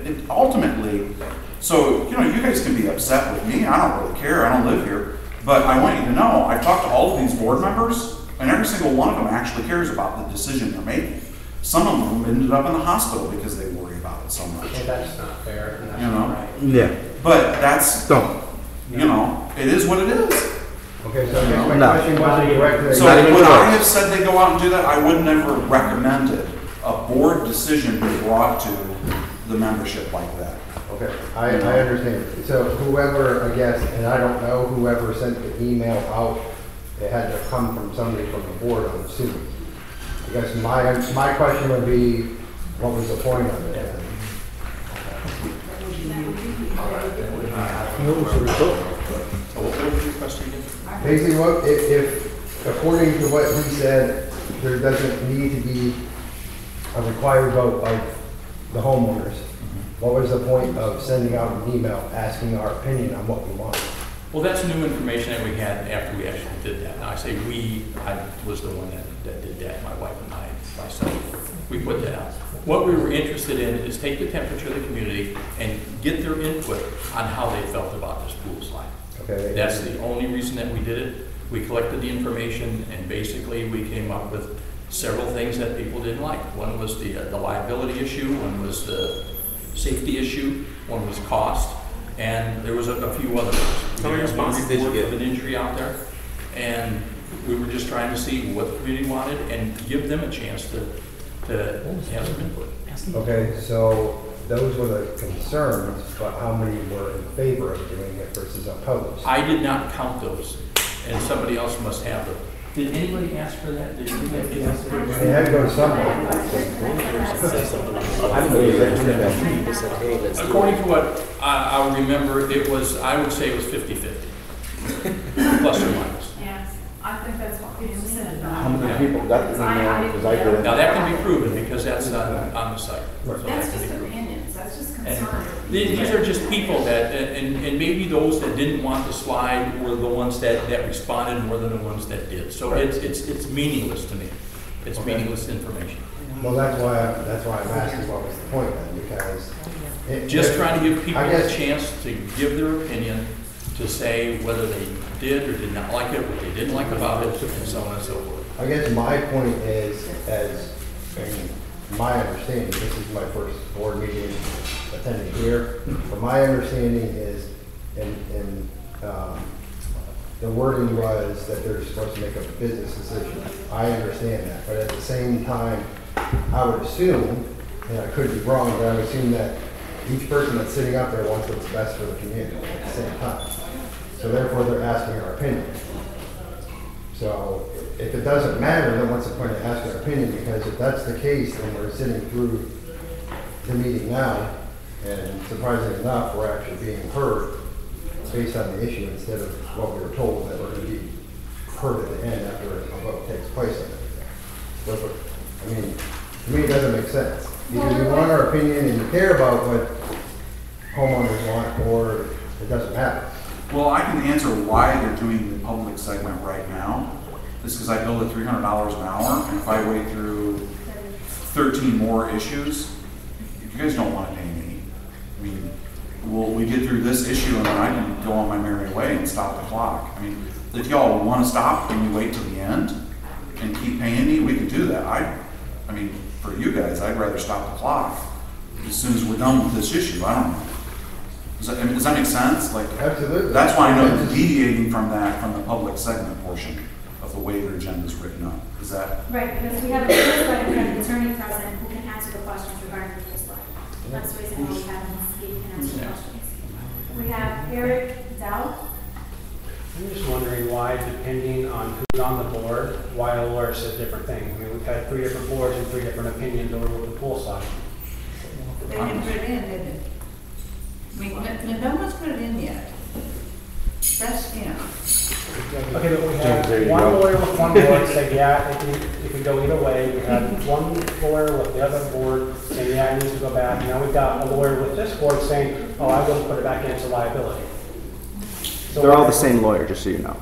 It ultimately, so, you know, you guys can be upset with me, I don't really care, I don't live here, but I want you to know, I've talked to all of these board members, and every single one of them actually cares about the decision they're making. Some of them ended up in the hospital because they worry about it so much. Well, that's not fair. And that's You know? not right. Yeah. But that's, you know, it is what it is. Okay, so I guess my No. question wasn't directed at So would I have said they go out and do that? I would never have recommended a board decision be brought to the membership like that. Okay, I understand. So whoever, I guess, and I don't know, whoever sent the email out, it had to come from somebody from the board, I'm assuming. I guess my question would be, what was the point of it? Basically, what, if, according to what he said, there doesn't need to be a required vote of the homeowners, what was the point of sending out an email asking our opinion on what we want? Well, that's new information that we had after we actually did that. Now, I say we, I was the one that did that, my wife and I, myself. We put that out. What we were interested in is take the temperature of the community and get their input on how they felt about this pool slide. Okay. That's the only reason that we did it. We collected the information and basically we came up with several things that people didn't like. One was the liability issue, one was the safety issue, one was cost, and there was a few others. How many responses did you get? Of an injury out there, and we were just trying to see what the community wanted and give them a chance to have some input. Okay, so those were the concerns, but how many were in favor of doing it versus opposed? I did not count those, and somebody else must have them. Did anybody ask for that? Did anybody ask for They had to go to somebody. According to what I remember, it was, I would say it was 50-50, plus or minus. Yes, I think that's what people said. How many people got the email? Because I did. Now, that can be proven because that's on the site. So that That's can just be proven. opinions, that's just And concern. these are just people that, and maybe those that didn't want the slide were the ones that responded more than the ones that did. So it's meaningless to me. It's meaningless information. Well, that's why I'm asking what was the point then, because. Just trying to give people I a guess- chance to give their opinion, to say whether they did or did not like it, what they didn't like about it, and so on and so forth. I guess my point is, in my understanding, this is my first board meeting attending here, but my understanding is, the wording was that they're supposed to make a business decision. I understand that, but at the same time, I would assume, and I could be wrong, but I would assume that each person that's sitting up there wants what's best for the community at the same time. So therefore, they're asking our opinion. So if it doesn't matter, then what's the point of asking our opinion? Because if that's the case, then we're sitting through the meeting now, and surprisingly enough, we're actually being heard based on the issue instead of what we were told that we're going to be heard at the end after a vote takes place on it. So, I mean, to me, it doesn't make sense. Either you want our opinion and you care about what homeowners want, or it doesn't matter. Well, I can answer why they're doing the public segment right now. It's because I bill at $300 an hour, and if I wait through 13 more issues, you guys don't want to pay me. I mean, we get through this issue, and then I can go on my merry way and stop the clock. I mean, if y'all want to stop and you wait till the end and keep paying me, we can do that. I mean, for you guys, I'd rather stop the clock as soon as we're done with this issue. I don't know. Does that make sense? Like, Absolutely. That's why I know they're deviating from the public segment portion of the way their agenda is written up. Is that? Right, because we have a first slide, we have an attorney present who can answer the questions regarding the first slide. That's the reason why we have him speak and answer the questions. We have Eric Dow. I'm just wondering why, depending on who's on the board, why a lawyer says different things. I mean, we've had 3 different boards and 3 different opinions over the pool side. They didn't put it in, did they? I mean, no one's put it in yet. That's, you know. Okay, but we There had you one go. lawyer with one board say, yeah, it could go either way. We had one lawyer with the other board saying, yeah, it needs to go back. Now we've got a lawyer with this board saying, oh, I wouldn't put it back in, it's a liability. So They're all the same lawyer, just so you know.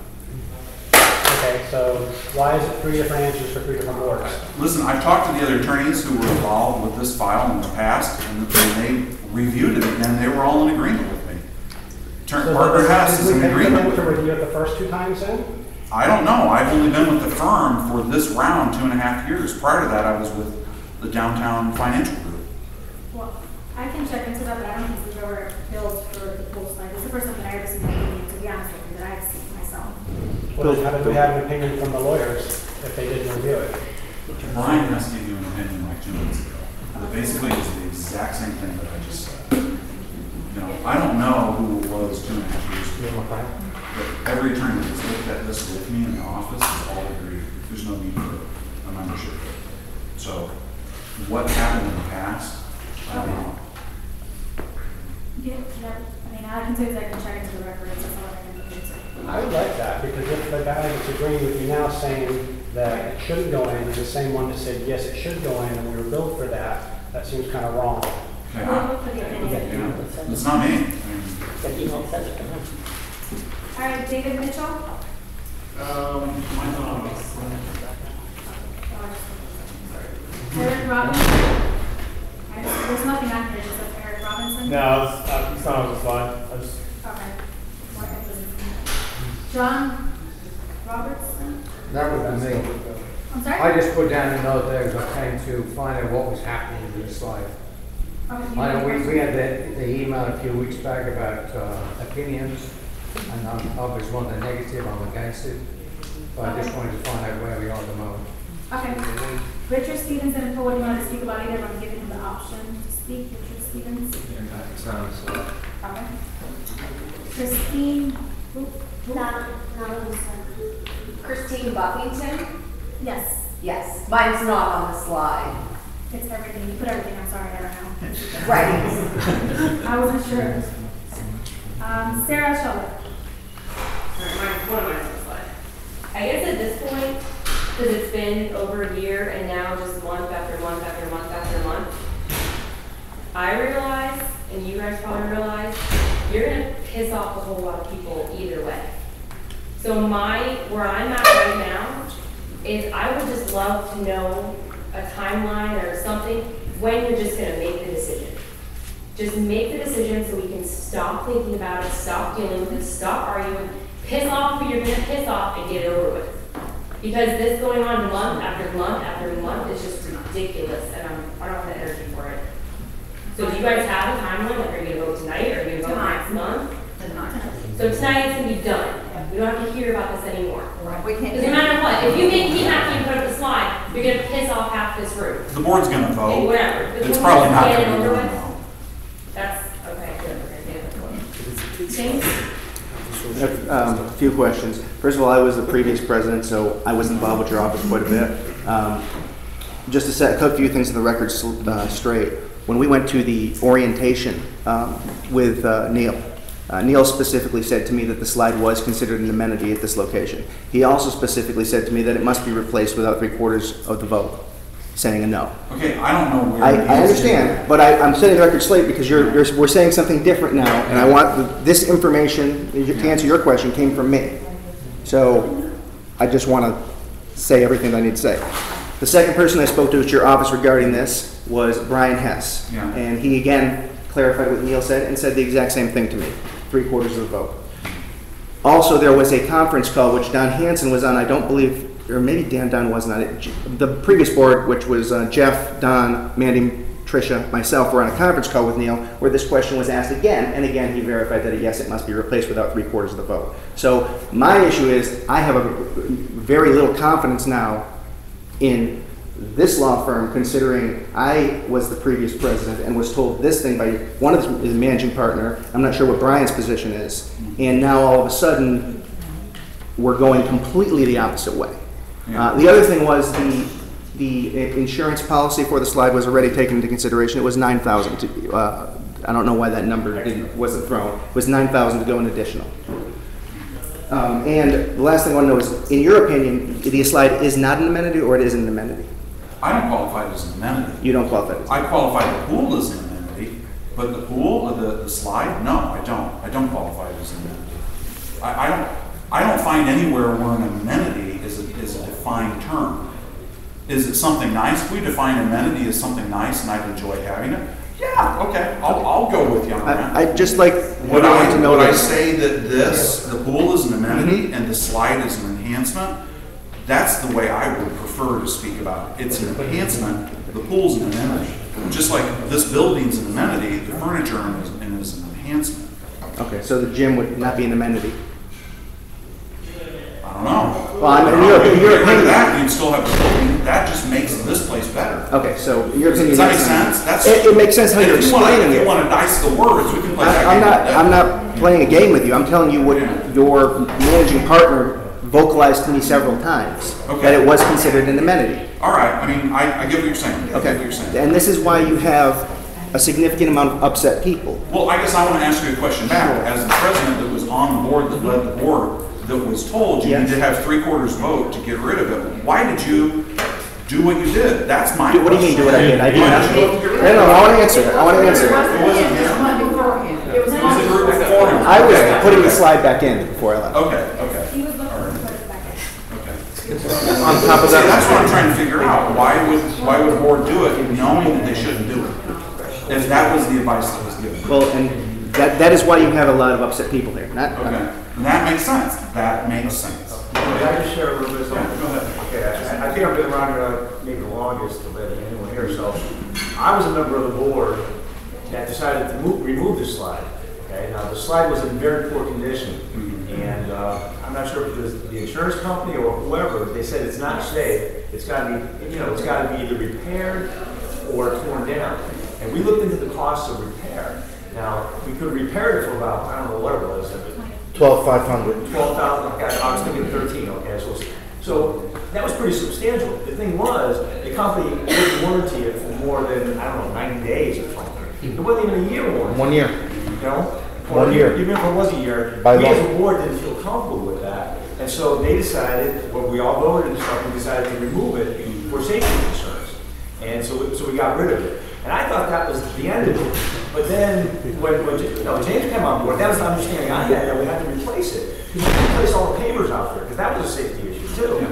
Okay, so why is it 3 different answers for 3 different boards? Listen, I've talked to the other attorneys who were involved with this file in the past, and when they reviewed it again, they were all in agreement with me. Partner Hess is in agreement with Did we me. review it the first 2 times then? I don't know. I've only been with the firm for this round 2.5 years. Prior to that, I was with the Downtown Financial Group. Well, I can check into that, but I don't think we've ever billed for the pool slide. This is the first time that I ever seen that opinion, to be honest with you, that I've seen myself. Well, then how did we have an opinion from the lawyers if they didn't review it? Brian has gave you an opinion like 2 minutes ago. That basically is the exact same thing that I just said. You know, I don't know who it was 2.5 years ago. But every attorney that's looked at this with me in the office has all agreed. There's no need for a membership. So what happened in the past, I don't know. Yeah, I mean, I can say that I can check into the records, that's all I can do. I would like that, because if the guy that's agreeing with you now saying that it shouldn't go in is the same one that said, yes, it should go in, and we were billed for that, that seems kind of wrong. Okay, We'll look for the opinion. yeah, it's not me. I mean, All right, David Mitchell? Mine's on. Eric Robinson? There's nothing on here, just like Eric Robinson? No, it's not on the slide. I just, Okay. What is it? John Robertson? That would be me. I'm sorry? I just put down a note there because I came to find out what was happening with the slide. Okay, you I know know we had the email a few weeks back about opinions, and I'm obviously one of the negative, I'm against it. But I just wanted to find out where we are at the moment. Okay. Richard Stevens and Paul, you want to speak about either? I'm giving him the option to speak. Richard Stevens? Okay. Christine? Christine Buffington? Yes. Yes, mine's not on the slide. It's everything. You put everything. I'm sorry. I don't know. Right. I wasn't sure. Sarah Shelby. I guess at this point, because it's been over a year and now just month after month after month after month, I realize, and you guys probably realize, you're gonna piss off a whole lot of people either way. So where I'm at right now is I would just love to know a timeline or something when you're just gonna make the decision. Just make the decision so we can stop thinking about it, stop dealing with it, stop arguing, piss off who you're gonna piss off and get it over with. Because this going on month after month after month is just ridiculous, and I don't have the energy for it. So do you guys have a timeline, like are you gonna vote tonight, or are you gonna vote next month? So tonight it's gonna be done. We don't have to hear about this anymore. We can't. Because no matter what, if you make me happy and put up the slide, you're gonna piss off half this room. The board's gonna Okay, vote. whatever. But It's when probably we not get it gonna be over done with, though. that's, okay, good, we're gonna do it. James? A few questions. First of all, I was the previous president, so I was involved with your office quite a bit. Just to set a few things to the record straight, when we went to the orientation with Neil, Neil specifically said to me that the slide was considered an amenity at this location. He also specifically said to me that it must be replaced without 3/4 of the vote, saying a no. Okay, I don't know where. I understand, but I'm setting the record straight because we're saying something different now, and I want this information, to answer your question, came from me. So I just want to say everything I need to say. The second person I spoke to at your office regarding this was Brian Hess. Yeah. And he again clarified what Neil said and said the exact same thing to me, 3/4 of the vote. Also, there was a conference call which Don Hansen was on, I don't believe, or maybe Dan Dunn wasn't on it. The previous board, which was Jeff, Don, Mandy, Tricia, myself, were on a conference call with Neil where this question was asked again, and again he verified that yes, it must be replaced without 3/4 of the vote. So my issue is I have a very little confidence now in this law firm, considering I was the previous president and was told this thing by one of his managing partner. I'm not sure what Brian's position is, and now all of a sudden we're going completely the opposite way. The other thing was the insurance policy for the slide was already taken into consideration. It was $9,000. I don't know why that number wasn't thrown. It was $9,000 to go in additional. And the last thing I want to know is, in your opinion, the slide is not an amenity or it is an amenity? I don't qualify it as an amenity. You don't qualify it as I qualify the pool as an amenity, but the pool, the slide, no, I don't. I don't qualify it as an amenity. I don't find anywhere where an amenity is a defined term. Is it something nice? If we define amenity as something nice and I'd enjoy having it, yeah, okay, I'll go with you on that. I just like Would I, to know would I that- say that the pool is an amenity and the slide is an enhancement? That's the way I would prefer to speak about it. It's an enhancement, the pool's an amenity. Just like this building's an amenity, the furniture is an enhancement. Okay, so the gym would not be an amenity. I don't know. Well, in If you your get rid of opinion. that, you'd still have the building. That just makes this place better. Okay, so your opinion. Does that make sense? That's, It makes sense how you're if you wanna- explaining If it. you want to dice the words, we can play that game. I'm not playing a game with you. I'm telling you what your managing partner vocalized to me several times, Okay. that it was considered an amenity. All right, I mean, I get what you're saying. I get Okay, what you're saying. and this is why you have a significant amount of upset people. Well, I guess I want to ask you a question back. As the president that was on the board, that led the board, that was told you Yes. need to have 3/4 vote to get rid of it, why did you do what you did? That's my question. What do you mean, do what I did? I did Why not. did you vote to get rid of No, it? no, I want to answer it. I want to answer it. It wasn't him. It was beforehand. It was It was a group before him. I was putting the slide back in before I left. Okay, okay. He was looking to put it back in. Okay. On top of See, that's that, what I'm trying to figure out. Why would the board do it knowing that they shouldn't do it? If that was the advice that was given. well, and that is why you have a lot of upset people here. Not, Okay, and that makes sense. That makes sense. May I just share a little bit? Yeah, go ahead. Okay, I think I've been around here maybe the longest of anyone here, so I was a member of the board that decided to remove this slide. Okay, now the slide was in very poor condition, and I'm not sure if it was the insurance company or whoever, they said it's not safe. It's got to be, it's got to be either repaired or torn down. And we looked into the cost of repair. Now, we could have repaired it for about, I don't know what it was, $12,500. 12,000, okay, I was thinking 13, okay, so that was pretty substantial. The thing was, the company wouldn't warranty it for more than, I don't know, 90 days or something. It wasn't even a year warranty. 1 year. You know? 1 year. Even if it was a year, By we law. as a board didn't feel comfortable with that. And so they decided, well, we all voted and stuff, we decided to remove it for safety concerns. And so we got rid of it. And I thought that was the end of it. But then, when James came on board, that was the understanding I had, that we had to replace it. We had to replace all the pavers out there, because that was a safety issue too.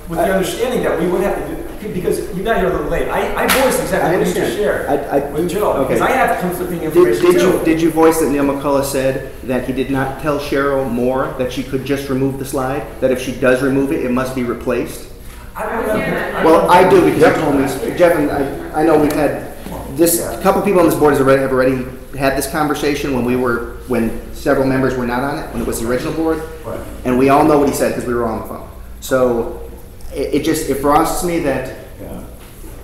With the understanding that we would have to do, because you got here a little late. I voiced exactly what you just shared with Joe, okay. because I have conflicting information too. Did you voice that Neil McCullough said that he did not tell Cheryl Moore that she could just remove the slide? That if she does remove it, it must be replaced? Well, I do because you told me, Jeff, and I know we've had this, a couple people on this board have already had this conversation when several members were not on it, when it was the original board. Right. And we all know what he said because we were on the phone. So it frosts me that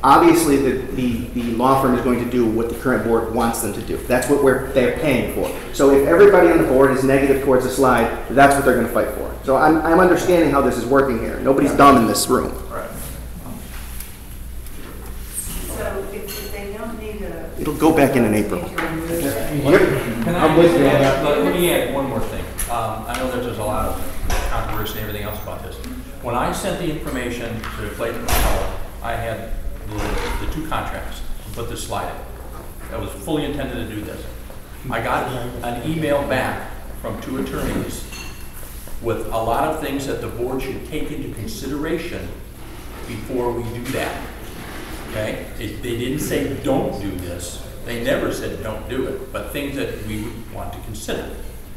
obviously the law firm is going to do what the current board wants them to do. That's what they're paying for. So if everybody on the board is negative towards the slide, that's what they're going to fight for. So I'm understanding how this is working here. Nobody's dumb in this room. Right. So if they don't need a. It'll go back in April. Can I let me add one more thing. I know that there's a lot of controversy and everything else about this. When I sent the information to Clayton McCullough, I had the two contracts to put this slide in. I was fully intended to do this. I got an email back from two attorneys with a lot of things that the board should take into consideration before we do that. Okay? They didn't say don't do this. They never said don't do it, but things that we would want to consider.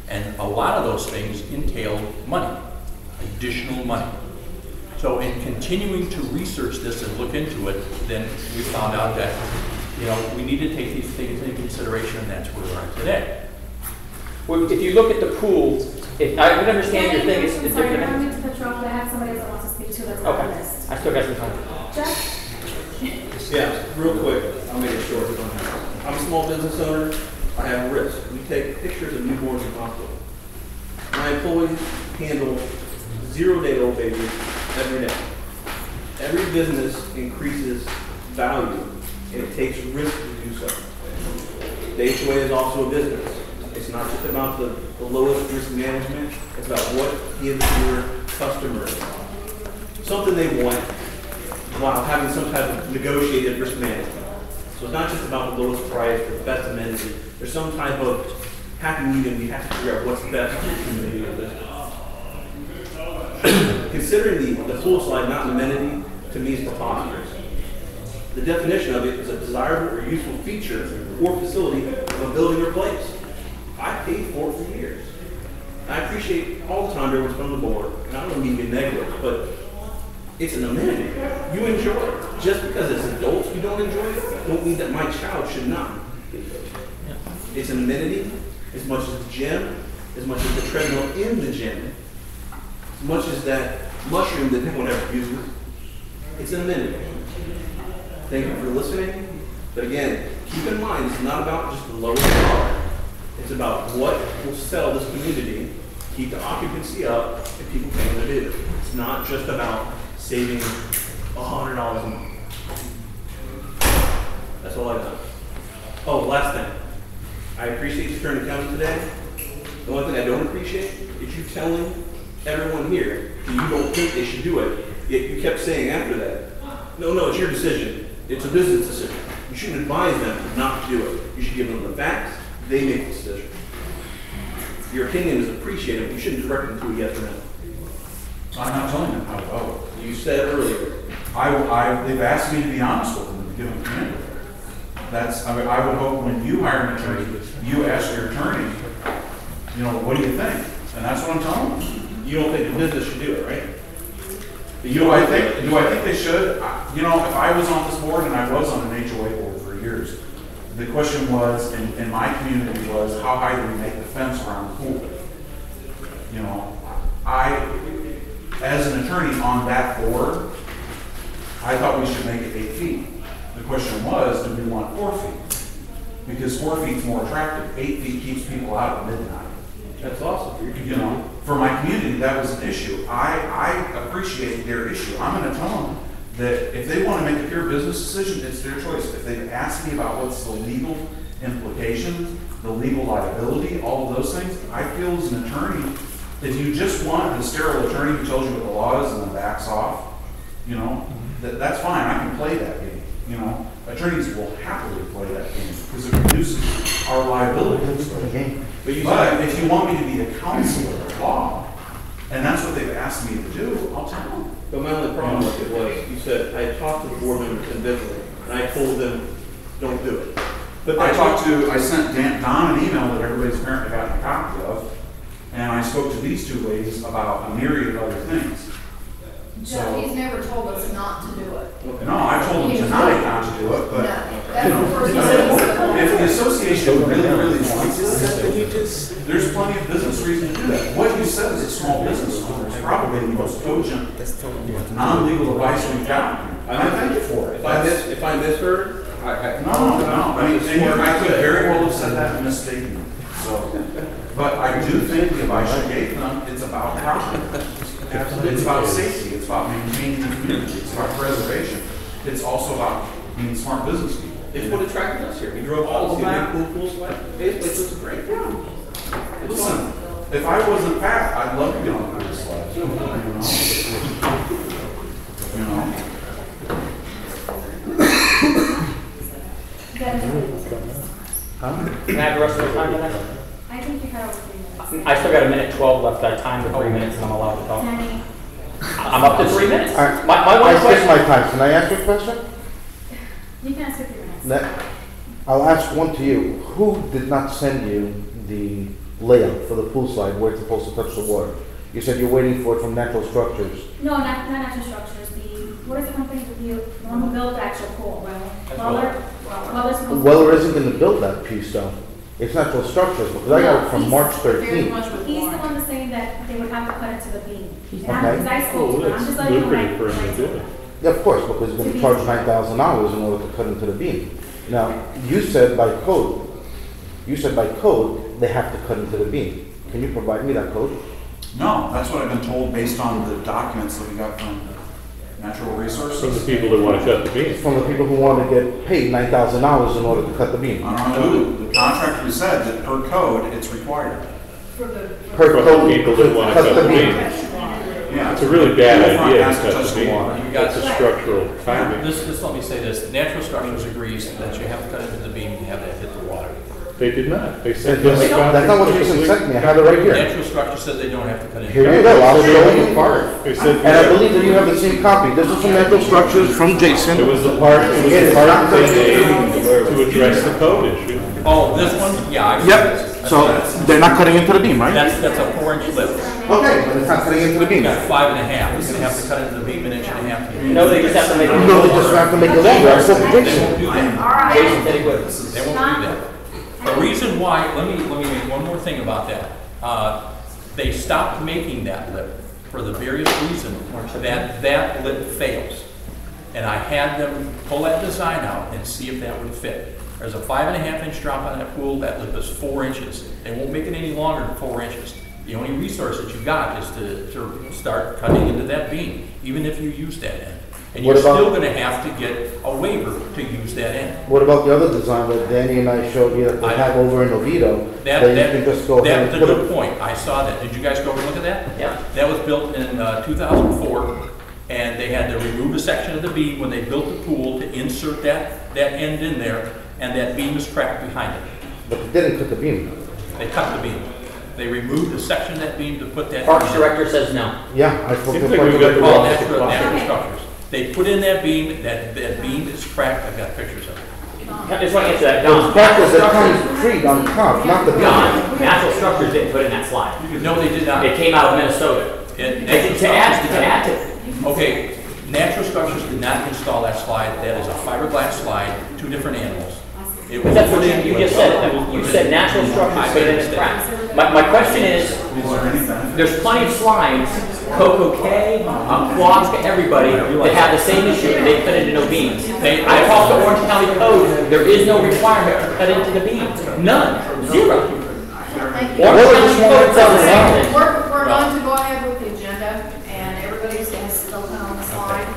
And a lot of those things entail money, additional money. So in continuing to research this and look into it, then we found out that, we need to take these things into consideration, and that's where we are today. Well, if you look at the pool, I would understand your thing is I'm the sorry, different. I don't mean to cut you off, but I have somebody else that wants to speak to that's on the Okay, list. I still got some time. Jeff? Yeah, real quick, I'll make it short. I'm a small business owner. I have a risk. We take pictures of newborns in hospital. My employees handle 0-day-old babies every day. Every business increases value, and it takes risk to do so. The HOA is also a business. It's not just about the lowest risk management. It's about what gives your customers something they want while having some type of negotiated risk management. So it's not just about the lowest price or the best amenity. There's some type of happy medium. We have to figure out what's best for the community of business. Considering the pool slide not an amenity, to me, is preposterous. The definition of it is a desirable or useful feature or facility of a building or place. I paid for it for years. I appreciate all the time everyone's from the board, and I don't mean to be negative, but it's an amenity. You enjoy it. Just because as adults you don't enjoy it, don't mean that my child should not. It's an amenity as much as the gym, as much as the treadmill in the gym, as much as that mushroom that no one ever uses. It's an amenity. Thank you for listening. But again, keep in mind, it's not about just the lowest bar. It's about what will sell this community, keep the occupancy up, and people paying their dues. It's not just about saving $100 a month. That's all I got. Oh, last thing. I appreciate you turning coming today. The one thing I don't appreciate is you telling everyone here that you don't think they should do it, yet you kept saying after that, no, it's your decision. It's a business decision. You shouldn't advise them not to do it. You should give them the facts. They make the decision. Your opinion is appreciated, but you shouldn't direct them to a yes or no. I'm not telling them how to vote. You said earlier. They've asked me to be honest with them, to give them commitment. I would hope when you hire an attorney, you ask your attorney, what do you think? And that's what I'm telling them. You don't think the business should do it, right? Do I think they should? If I was on this board, and I was on an HOA board for years, the question was, in my community was, how high do we make the fence around the pool? As an attorney on that board, I thought we should make it 8 feet. The question was, do we want 4 feet? Because 4 feet is more attractive. 8 feet keeps people out at midnight. That's awesome. For my community, that was an issue. I appreciate their issue. I'm going to tell them that if they want to make a pure business decision, it's their choice. If they've asked me about what's the legal implications, the legal liability, all of those things, I feel as an attorney, if you just want a sterile attorney who tells you what the law is and then backs off, that's fine. I can play that game. Attorneys will happily play that game because it reduces our liability. But if you want me to be a counselor of law, and that's what they've asked me to do, I'll tell them. But my only problem with it was, you said, I talked to the board members individually, and I told them, don't do it. But I sent Don an email that everybody's apparently gotten a copy of, and I spoke to these two ladies about a myriad of other things. Joe, he's never told us not to do it. No, I told them tonight not to do it, but, That's you the know, first time. if the association really wants it, there's plenty of business reason to do that. What you said is a small business owner is probably the most cogent, non-legal advice we've got. And I thank you for it. if I misheard, No, I mean, and I could very well have said that and mistaken you. So, but I do think the advice you gave them, it's about property. It's about safety, it's about maintaining the community, it's about preservation. It's also about being smart business people. it's what attracted us here. We drove all the way, pool slide. Hey, this place looks great. Listen, if I wasn't fat, I'd love to get on the pool slide. You know? Can I have the rest of the time tonight? I think you had over 3 minutes. I still got a minute 12 left. I timed the 3 minutes and I'm allowed to talk. Danny, I'm up to 3 minutes. All right. My one I skipped my question. time. Can I ask you a question? you can ask your 3 minutes. I'll ask one to you. Who did not send you the layout for the pool slide where it's supposed to touch the water? You said you're waiting for it from Natural Structures. No, not natural structures. What is the company the one who built the actual pool? Weller's supposed to- Weller isn't going to build that piece though. It's Natural Structures because I got it from March 13th. He's the one that's saying that they would have to cut it to the beam. Okay. Because I spoke to him, I'm just letting you know. lucrative for him to do it. Yeah, of course, because he's going to charge $9,000 in order to cut into the beam. Now, you said by code, they have to cut into the beam. Can you provide me that code? No, that's what I've been told based on the documents that we got from Natural Resources. From the people that want to cut the beam. From the people who want to get paid $9,000 in order to cut the beam. I don't know who, the contractor said that per code, it's required. For the. Per From code, the people that want to cut the beam. Yeah. It's a really bad idea to Has to cut touch the the beam. water. That's a structural finding. Let me say this, Natural Structures agrees that you have to cut into the beam to have that hit the water. They did not. They said. That's not what Jason sent me. I have it right here. Natural Structure said they don't have to cut into. Here you go. I'll show you. They said. And I believe that you have the same copy. This is from Natural Structures from Jason. It was the part that they made to address the code issue. Oh, this one? Yeah. Yep. So they're not cutting into the beam, right? That's a 4-inch lip. Okay, but it's not cutting into the beam. Got 5.5, you're gonna have to cut into the beam 1.5 inches. No, they just have to make it. No, they just have to make it longer. I spoke to They Jason. won't do that. All right. Jason said he would. They won't do that. The reason why, let me make one more thing about that. They stopped making that lip for the various reason that lip fails. And I had them pull that design out and see if that would fit. There's a 5.5 inch drop on that pool, that lip is 4 inches. They won't make it any longer than 4 inches. The only resource that you got is to start cutting into that beam, even if you use that end. And you're still gonna have to get a waiver to use that end. What about the other design that Danny and I showed you that they have over in Oviedo? That you can just go ahead That's and a put good it. point. I saw that. Did you guys go over and look at that? Yeah. That was built in 2004, and they had to remove a section of the beam when they built the pool to insert that end in there, and that beam is cracked behind it. But they didn't cut the beam. They cut the beam. They removed a section of that beam to put that. Parks director says no. Yeah, I spoke to Seems the like we've got the Called wrong natural supplier. structures. They put in that beam, that beam is cracked. I've got pictures of it. I just want to answer that. Those crackers that comes tree on top, not the beam. Don, Natural Structures didn't put in that slide. No, they did not. It came out of Minnesota. To add to. Okay, Natural Structures did not install that slide. That is a fiberglass slide, 2 different animals. It was That's what put in you with- just said. You said Natural Structures, but then it's cracked. My question is, there's plenty of slides, Coco K, Quaska, everybody, that have the same issue, and they cut into no beams. I talked to Orange County Code, there is no requirement to cut into the beams. None. Zero. Orange County Code does the same thing. We're going to go ahead with the agenda, and everybody's going to still come on the slide,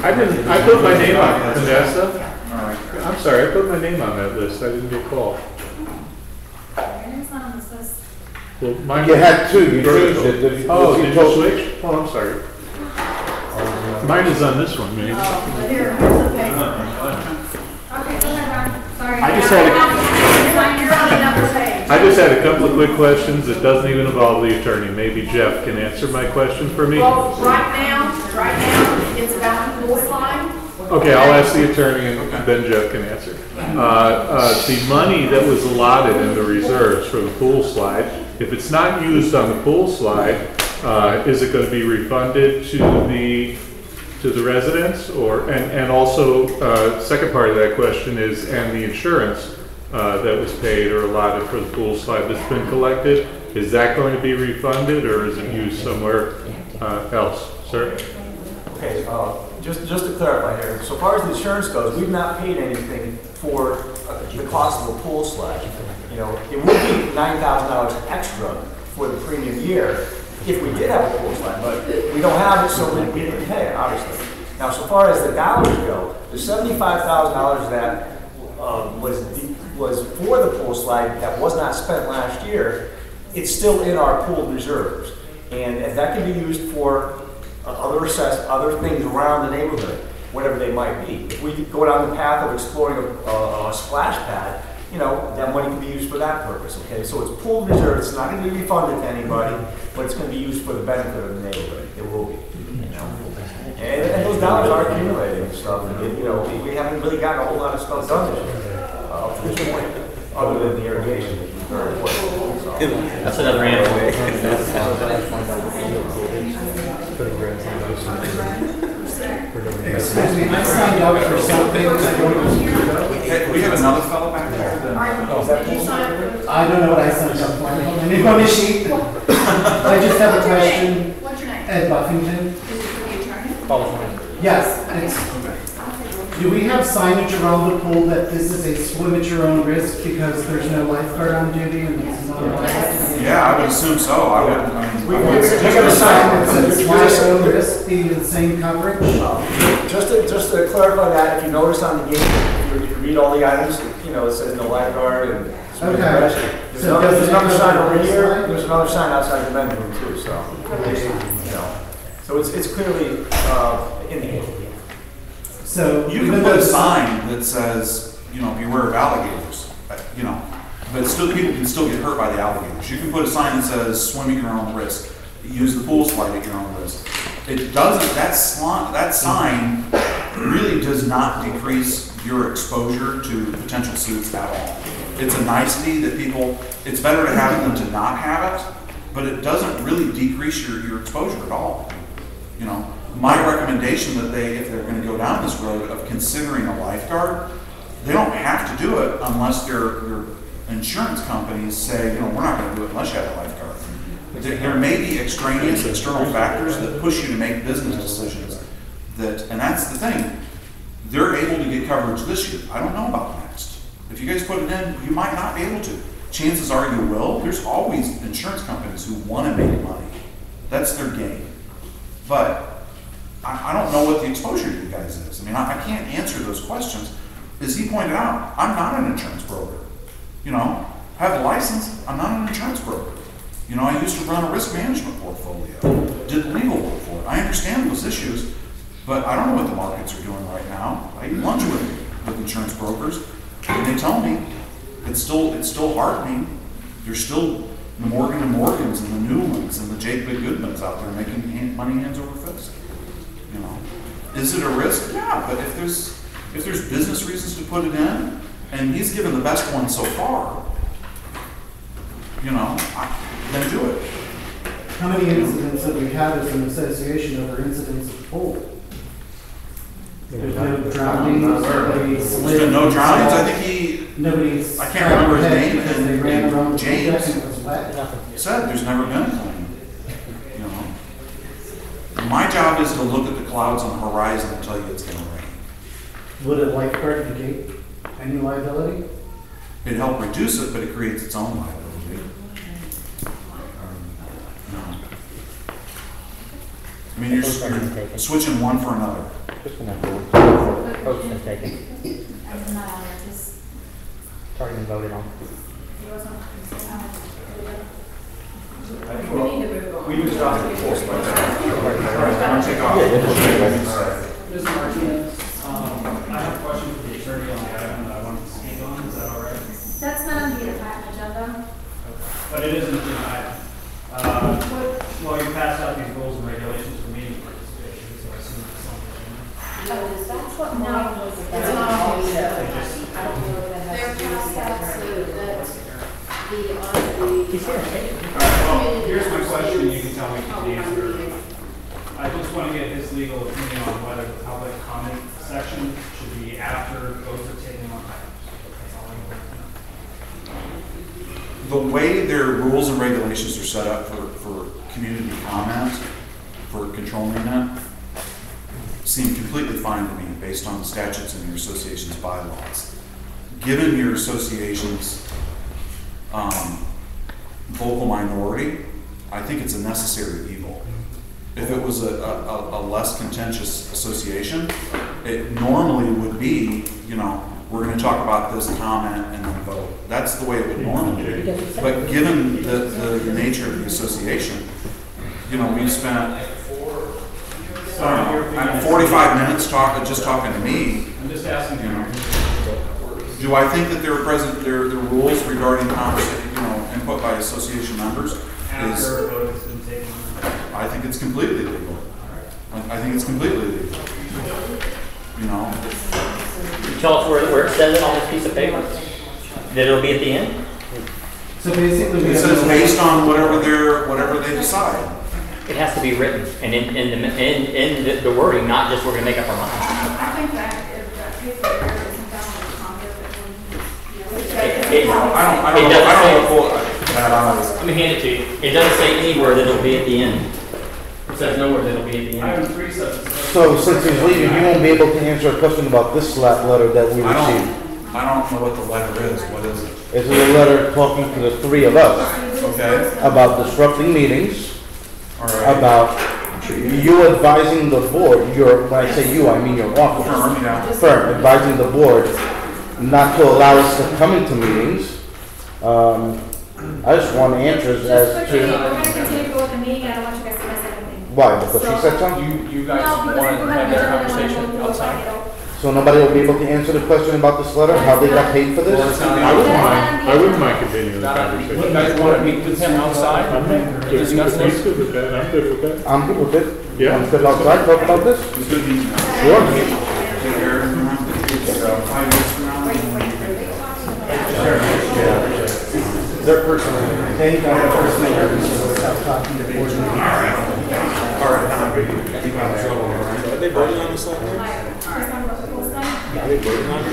and I put my name on it, Vanessa. I'm sorry, I put my name on that list. I didn't get called. It's not on this list. Well, mine. You had 2, you changed it. Oh, did you switch? Oh, I'm sorry. Mine is on this one, maybe. oh, here, here's the paper. Okay, go ahead, Ron. Sorry. I just had You're on another page. I just had a couple of quick questions. It doesn't even involve the attorney. Maybe Jeff can answer my question for me. Well, right now, it's about the pool slide. Okay, I'll ask the attorney and then Jeff can answer. The money that was allotted in the reserves for the pool slide, if it's not used on the pool slide, is it going to be refunded to the residents? Or, and also, second part of that question is, and the insurance that was paid or allotted for the pool slide that's been collected, is that going to be refunded or is it used somewhere else? Sir? Okay, just to clarify here, so far as the insurance goes, we've not paid anything for the cost of a pool slide. You know, it would be $9,000 extra for the premium year if we did have a pool slide, but we don't have it, so we didn't pay it, obviously. Now, so far as the dollars go, the $75,000 that was for the pool slide that was not spent last year, it's still in our pooled reserves, and that can be used for other things around the neighborhood, whatever they might be. If we go down the path of exploring a splash pad, you know, that money can be used for that purpose, okay? So it's pooled reserves, it's not going to be refunded to anybody, but it's going to be used for the benefit of the neighborhood. It will be, you know? And those dollars are accumulating and stuff, and, you know, we haven't really gotten a whole lot of stuff done this year, up to this point, other than the irrigation, which is very important. So. That's another answer. Excuse me, I signed up for something. Hey, we have another fellow back there. I don't know what I signed up for. And it's on the sheet. I just have a question. What's your name? Ed Buffington. Is it for the attorney? Yes, do we have signage around the pool that this is a swim at your own risk because there's no lifeguard on duty and it's not a lifeguard? Yeah, I would assume so. I would. We got a sign that says it's my own risk, being the same coverage. Just to clarify that, if you notice on the gate, if you read all the items, you know, it says no lifeguard and. Okay. There's another sign over here. There's another sign outside the men's room too. So, you know, so it's clearly indicated. So you can put a sign that says, you know, beware of alligators. You know, but still, people can still get hurt by the alligators. You can put a sign that says swim at your own risk. Use the pool slide at your own risk. It doesn't. That sign really does not decrease your exposure to potential suits at all. It's a nicety that people. It's better to have it than to not have it, but it doesn't really decrease your exposure at all. You know, my recommendation that if they're going to go down this road of considering a lifeguard, they don't have to do it unless their insurance companies say, you know, we're not going to do it unless you have a lifeguard. There may be extraneous external factors that push you to make business decisions and that's the thing. They're able to get coverage this year. I don't know about next. If you guys put it in, you might not be able to. Chances are you will. There's always insurance companies who want to make money. That's their game. But I don't know what the exposure to you guys is. I mean, I can't answer those questions. As he pointed out, I'm not an insurance broker. You know, I have a license. I'm not an insurance broker. You know, I used to run a risk management portfolio, did legal work for it. I understand those issues, but I don't know what the markets are doing right now. I eat lunch with insurance brokers, and they tell me it's still heartening. There's still the Morgan & Morgans and the Newlands and the Jake Goodmans out there making money hands over fist. You know, is it a risk? Yeah, but if there's business reasons to put it in, and he's given the best one so far, you know, then do it. How many incidents have we had as an association over incidents of pool? There's no drownings, nobody slid. There's been no drownings. I think I can't remember his name, and James said there's never been a claim. You know, my job is to look at the clouds on the horizon and tell you it's going to rain. Would a lifeguard negate any liability? It helped reduce it, but it creates its own liability. No. I mean, you're switching one for another. Vote's been taken. I'm not on it, just. It's already been voted on. It wasn't. We need to move on. We moved on to the pool slide. Mr. Martinez, I have a question for the attorney on the item that I wanted to speak on. Is that all right? That's not on the agenda. but it is an agenda item. Well, you passed out these rules and regulations for meeting participation, so I assume it's on the agenda. That's what mine was. It's not on the agenda. I don't know if that has to do with the Well, here's my question, you can tell me the answer. I just want to get his legal opinion on whether the public comment section should be after votes are taken on items. That's all I want to know. The way their rules and regulations are set up for community comment, for controlling that, seem completely fine to me based on the statutes and your association's bylaws. Given your association's vocal minority, I think it's a necessary evil. If it was a less contentious association, it normally would be, you know, we're going to talk about this comment and then vote. That's the way it would normally be. But given the nature of the association, you know, we've spent 45 minutes just talking to me. I'm just asking you. Do I think that there are rules regarding conversation, you know, input by association members? After a vote has been taken. I think it's completely legal. I think it's completely legal. You know. Tell us where it says it on this piece of paper. That it'll be at the end. So basically, it says based on whatever they decide. It has to be written and in the wording, not just we're going to make up our mind. I think that if that paper there isn't down in the comment Let me hand it to you. It doesn't say anywhere that it'll be at the end. It says nowhere that it'll be at the end. Item 3 says. So since he's leaving, you won't be able to answer a question about this letter that we received. I don't know what the letter is. What is it? This is a letter talking to the three of us. Okay. About disrupting meetings. All right. About you advising the board, when I say you, I mean your office. Firm, yeah. Firm, advising the board not to allow us to come into meetings. I just want answers as We're to going to continue to go with the meeting, I don't want you guys to miss anything. why, because she said something? You guys No, because wanted we're to have going that to conversation outside? So nobody will be able to answer the question about this letter, how they got paid for this? I wouldn't mind continuing the conversation. You guys want to meet with him outside? I'm good with that. I'm good with that. I'm good with it. Yeah. I'm good outside, talk about this? Sure. Their personal, they got a personal reference without talking to the board. Are they voting on this letter? Are they voting on it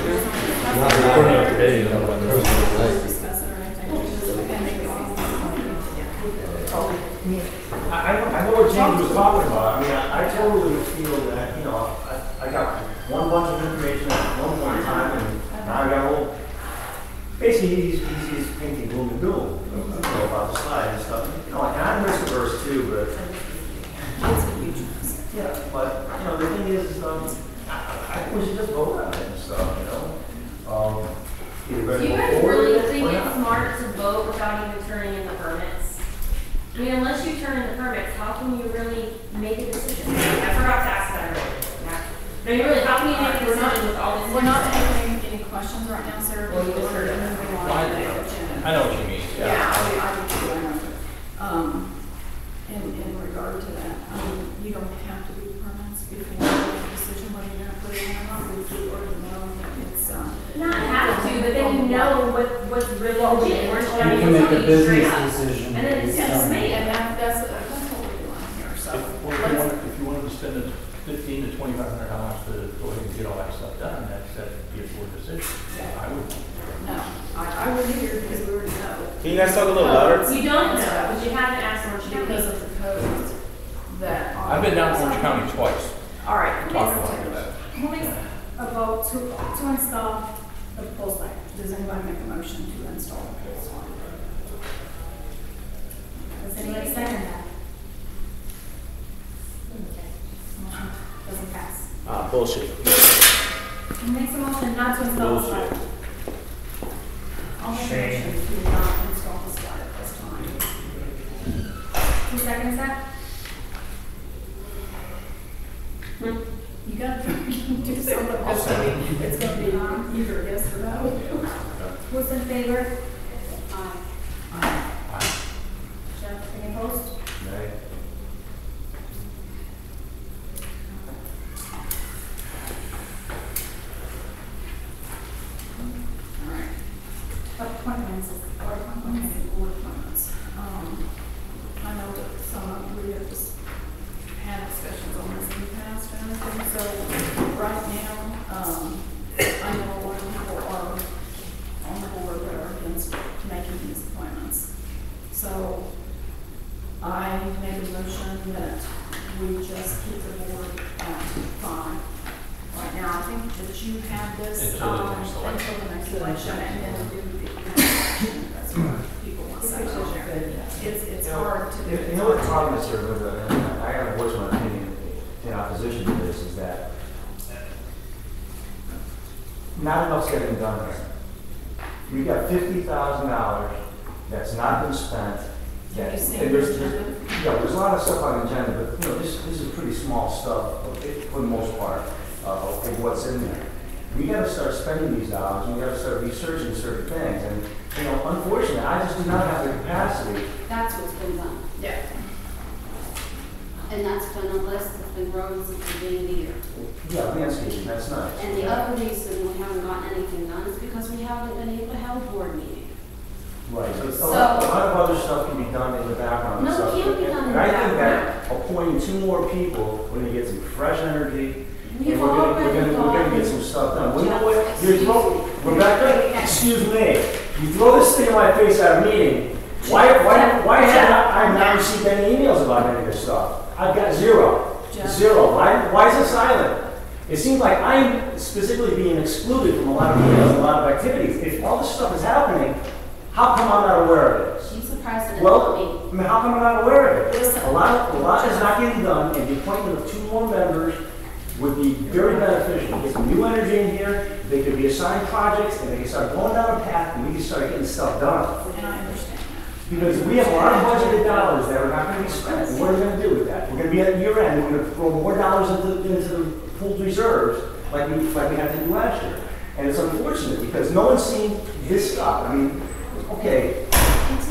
I know what James was talking about. I mean, I totally feel that, you know, I got one bunch of information at one point in time, and now I got a whole. Basically, he's painting gloom and doom, you know, about the slide and stuff. You know, and I'm risk averse too, but yeah. But you know, the thing is, I think we should just vote on it and stuff. You know. Do you guys really think it's smart to vote without even turning in the permits? I mean, unless you turn in the permits, how can you really make a decision? I forgot to ask that earlier. I mean, really, how can you make a decision with all this? We're not taking any questions right now, Sarah. Well, you just heard it. I know what you mean. Yeah, I do too, I know. In regard to that, you don't have to do permits before you make a decision whether you're gonna put it in or not. We already know that it's, Not have to, but then you know what's really legit. We're just You can make a business decision. And then it's just made. and that's what we're doing here, so. If you wanted to spend $1,500 to $2,500 to go ahead and get all that stuff done, that'd be a poor decision. I would. No, I wouldn't hear because we already know. Can you guys talk a little louder? You don't know, but you haven't asked them what you do. Because of the codes that are. I've been down to Orange County twice. All right. Talking about that. Who is about to install the post light? Does anybody make a motion to install the pole sign? Does anybody second that? Motion doesn't pass. Bullshit. Who makes a motion not to install the slide? I'll make a motion to not install the slide at this time. Who seconds that? You gotta do something. It's gonna be either yes or no. Who's in favor? Aye. So I made a motion that we just keep the board at 5. Right now, I think that you have this Until the next election. until the next election, and then do the election. That's what people want to say on there. It's hard to do. You know what the problem is here, Linda, and I gotta voice my opinion in opposition to this, is that not enough's getting done here. We've got $50,000 that's not been spent. Have you seen And the there's agenda? a lot of stuff on the agenda, but, you know, this is pretty small stuff, for the most part, of what's in there. We gotta start spending these dollars, and we gotta start researching certain things, and, you know, unfortunately, I just do not have the capacity. That's what's been done. Yeah. And that's been a list that's been growing since the beginning of the year. Yeah, landscaping, that's nice. And the other reason we haven't gotten anything done is because we haven't been able to have a board meeting. Right, so a lot of other stuff can be done in the background. and No, it stuff. can't be done in And the I think background. that appointing 2 more people, we're gonna get some fresh energy, and We've we're already gonna get some stuff done. Well, you know what? Excuse You throw, me. Rebecca, excuse me, you throw this thing in my face at a meeting, why have I not received any emails about any of this stuff? I've got 0. Jeff. 0. Why is it silent? It seems like I'm specifically being excluded from a lot of emails and a lot of activities. If all this stuff is happening, how come I'm not aware of this? She's the president of Well, the meeting. I mean, how come I'm not aware of it? Listen. A lot is not getting done, and the appointment of 2 more members would be very beneficial. Get some new energy in here, they could be assigned projects, and they can start going down a path, and we can start getting stuff done. And I understand. Because we have a lot of budgeted dollars that are not gonna be spent, and what are we gonna do with that? We're gonna be at year end, we're gonna throw more dollars into the pooled reserves, like we had to do last year. And it's unfortunate, because no one's seen this stuff. I mean, okay,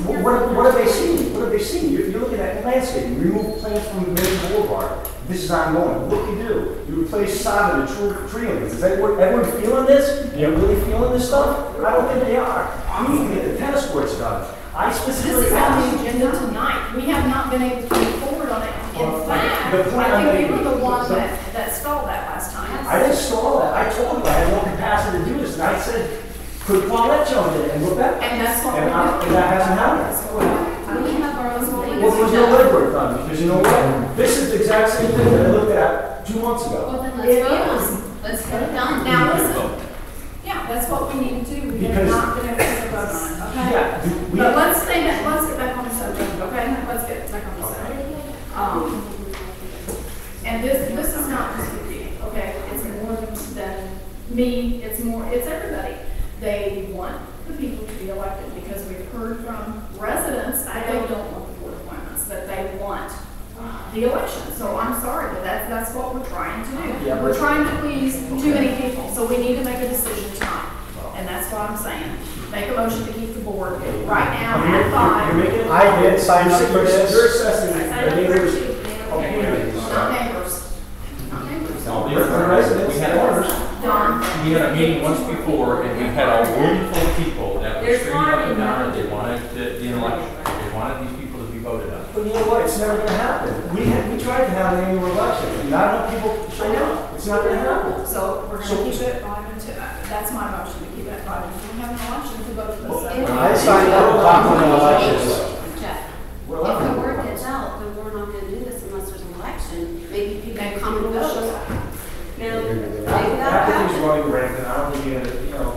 what have they seen? What have they seen? You're looking at landscaping, you remove plants from the main boulevard. This is ongoing. What do? You replace sod and tree limbs. Is everyone feeling this? Are you really feeling this stuff? I don't think they are. We need to get the tennis courts done. I specifically This is on asked. the agenda tonight. We have not been able to move forward on it. In fact, the point I I'm think you were making- the one that stalled that last time. I didn't stall that. I told you I had no capacity to do this, and I said, could Paulette jump in and Rebecca? And that's what And we're doing. and that hasn't happened. We have our own meeting. Well, there's no legwork done, because you know what? This is the exact same thing that I looked at 2 months ago. Well, then It let's vote is. on it. Let's get it done. Now, listen. Yeah, that's what we need to do. We have Because- not been able to vote on it, okay? Yeah, But let's get back on the subject, okay? Let's get back on the subject. And this is not just for you, okay? It's more than me, it's everybody. They want the people to be elected because we've heard from residents, they don't want the board appointments, but they want the election. So I'm sorry, but that's what we're trying to do. Yeah, We're trying to please too many people, so we need to make a decision tonight. And that's what I'm saying. Make a motion to keep the board right now at 5. I did sign up for this. You're assessing the neighbors' opinions. Not neighbors. Not neighbors. They're residents, We had owners. Don. We had a meeting once before, and we had a room full of people that were There's screaming up harm and in down, that. and they wanted the election. They wanted these people to be voted on. But you know what? It's never gonna happen. We tried to have an annual election, and not enough people showed up. It's not gonna happen. So we're gonna keep it at 5 and 2. That's my motion, to keep it at 5 and 2. We have an election to vote for this. I signed up to talk on the elections. Jeff, We're if allowed the to. word gets out, then we're not gonna do this unless there's an election. Maybe people Maybe come and people will show vote. up. Now, maybe that Everything's happens. running rampant. I don't think you're gonna, you know,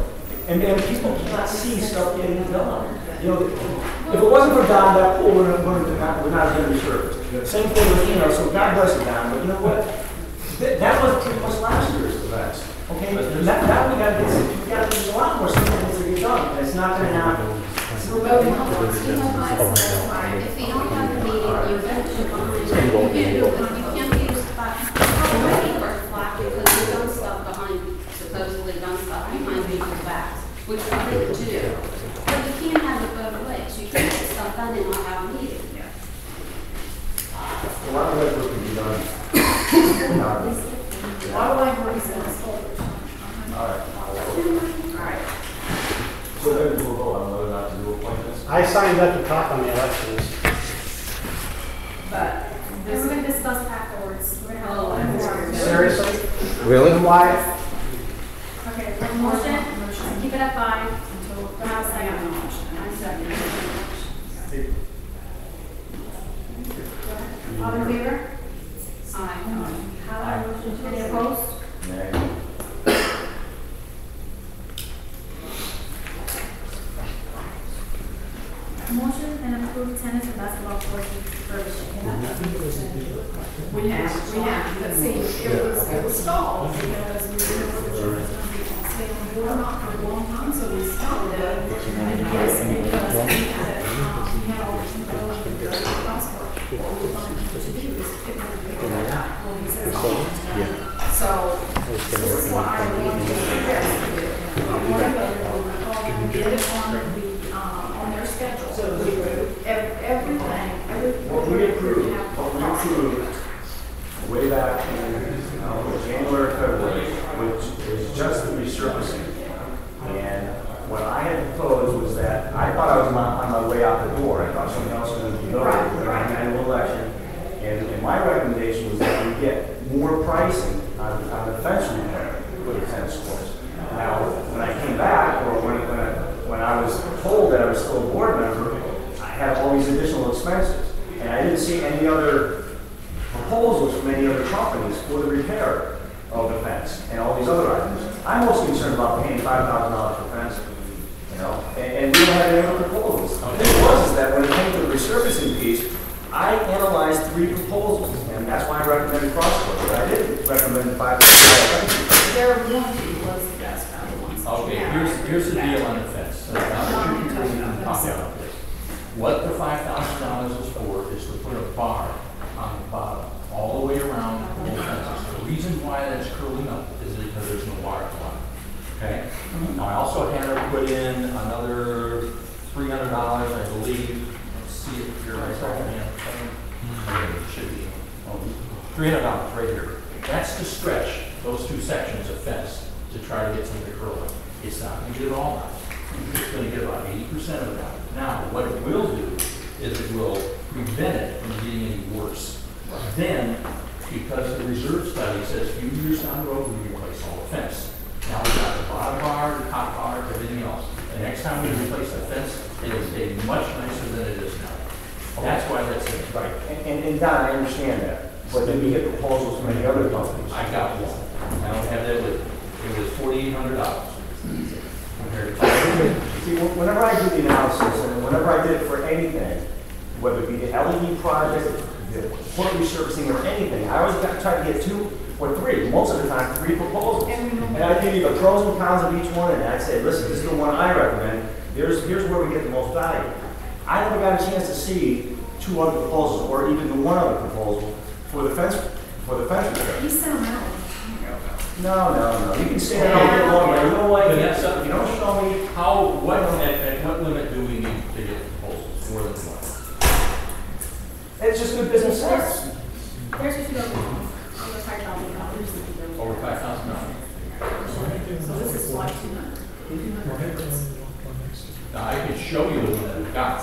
and people cannot see stuff getting done. You know, if it wasn't for Don, that pool would not have been reserved. Same thing with, you know, so God bless it, Don, but you know what? That was pretty much last year's events. Okay, now we gotta get, there's a lot more stuff that needs to get done, and it's not gonna happen. We're voting on it. If you don't have a meeting, you vote to behind. You can't be already work flat because you've done stuff behind, supposedly done stuff behind people's backs, which we need to do. But you can't have it both ways. You can't get stuff done and not have a meeting. A lot of legwork can be done. Why would I work this? All right. All right. So then we'll vote on whether or not to do appointments. I signed up to talk on the elections. But We're gonna discuss afterwards. We're gonna have a lot more. Seriously? Really? Why? Okay, one motion, keep it at 5 until the house I got second. no motion. I second. All in favor? Aye. Aye. Any opposed? Motion and approve tennis and basketball courts refurbishing. We have, but see, it was stalled, because we didn't know what the church was going to be stay on board or not for a long time, so we stopped it. And yes, because we had all this info and the crosswalk, what we wanted to do is pick that up when he says. So, this is what I want to suggest. Get it on their schedule. So everything. What we approved way back in January, February, which is just the resurfacing. And what I had proposed was that I thought I was on my way out the door. I thought something else was going to be going on the annual election. And my recommendation was that we get more pricing on the fence repair for the tennis courts. Now, when I came back, or when I was told that I was still a board member, I had all these additional expenses. And I didn't see any other proposals from any other companies for the repair of the fence and all these other items. I'm most concerned about paying $5,000 for fencing, you know, and we don't have any other proposals. The thing was is that when it came to the resurfacing piece, I analyzed 3 proposals, and that's why I recommended crosswalk, but I didn't recommend $5,000. Their warranty was the best out of the ones. Okay, here's the deal on the fence. So now that you're talking about this, what the $5,000 is for is to put a bar on the bottom, all the way around the whole fences. The reason why that's curling up is because there's no water flow. Okay? Now I also had her put in another $300, I believe. Let's see it here right now. It should be. $300 right here. That's to stretch those 2 sections of fence to try to get some of the curling. It's not going to get it all out. It's going to get about 80% of it out. Now, what it will do is it will prevent it from getting any worse. Then, because the reserve study says a few years down the road, we replace all the fence. Now we've got the bottom bar, the top bar, everything else. The next time we replace the fence, it'll stay much nicer than it is now. That's why that's it. Right, and Don, I understand that, but then we get proposals from any other companies. I got one. I don't have that with, it was $4,800 compared to. See, whenever I do the analysis, and whenever I did it for anything, whether it be the LED project, the court resurfacing, or anything, I always try to get 2 or 3, most of the time 3 proposals. And I give you the pros and cons of each one, and I say, listen, this is the one I recommend. Here's where we get the most value. I never got a chance to see 2 other proposals, or even the 1 other proposal for the fence repair. You sent them out. No. You can say that all day long, but you don't like it. You don't show me How, at what limit do we need to get proposals? More than 1? It's just good business sense. There's $2 over $5,000. Over $5,000. So this is like 200. Now, I can show you the one that we've got.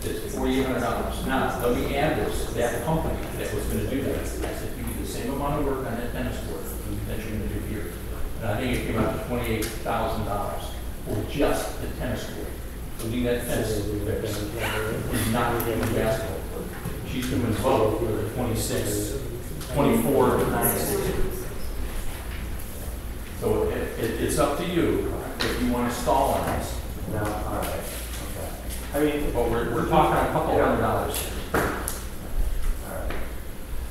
It's $4,800. Now, let me add this, that company that was going to do that, I said, you do the same amount of work on that tennis court that you're going to do here. And I think it came out to $28,000 for just the tennis court. So leave that fence fixed. It's not doing the basketball court. She's doing both for the 24 to 96. So it's up to you if you want to stall on this. No, all right. Okay. I mean, But we're talking a couple $100. all right.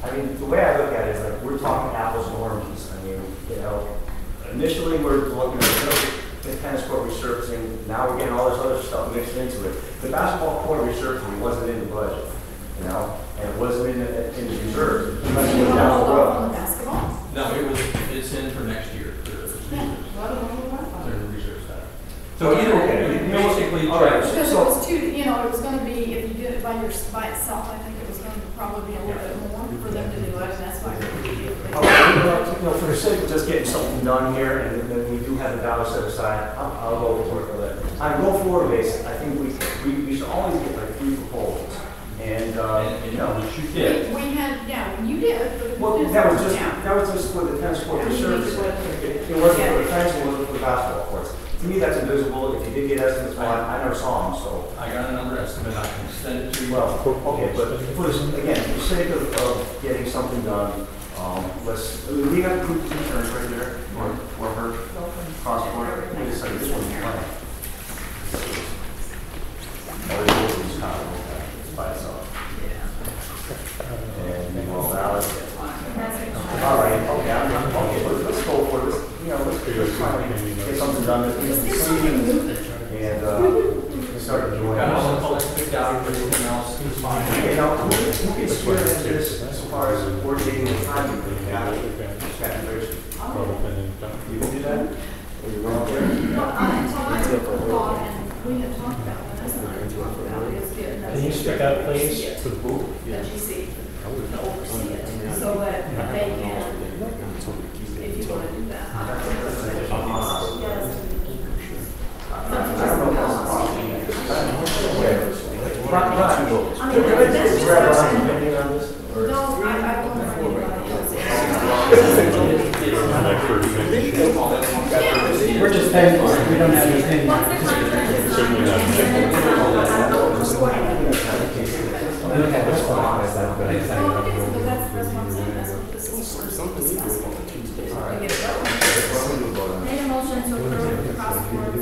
I mean, the way I look at it is like we're talking apples and oranges. I mean, you know, initially we're looking at the tennis court resurfacing. Now we're getting all this other stuff mixed into it. The basketball court resurfacing wasn't in the budget, you know, and it wasn't in the reserves. It went down the road. On the basketball? No, it's in for next year. So either way, basically, all right. Because it was too, you know, it was going to be, if you did it by itself, I think it was going to probably be a little bit more for them to do it, and that's why. For the sake of just getting something done here, and then we do have the dollar set aside, I'll go forward for that. On a go-forward basis, I think we should always get like 3 proposals. And you know, which you did. We had, when you did. Well, that was just for the tennis court resurfacing. It wasn't for the fence, it wasn't for the basketball courts. To me, that's invisible. If you did get estimates, I never saw them, so. I got another estimate, I can send it to pretty well. Okay, but for this, again, for the sake of getting something done, we have proof of insurance right there, or her passport. We decided this wasn't planned. Or it was by itself. And all valid. All right, okay, let's go for this. You know, let's try to get something done this evening and start enjoying And all the colors picked out, everything else is fine. Okay, now, who can steer this as far as coordinating the timing for the calculation? You can do that? Or you're wrong there? We had talked about when I started talking about it, is getting Can you speak up, please? To the board? That you see, to oversee it, so that they can, if you want to do that. We're just paying for it, we don't have anything. Make a motion to approve the cross-board.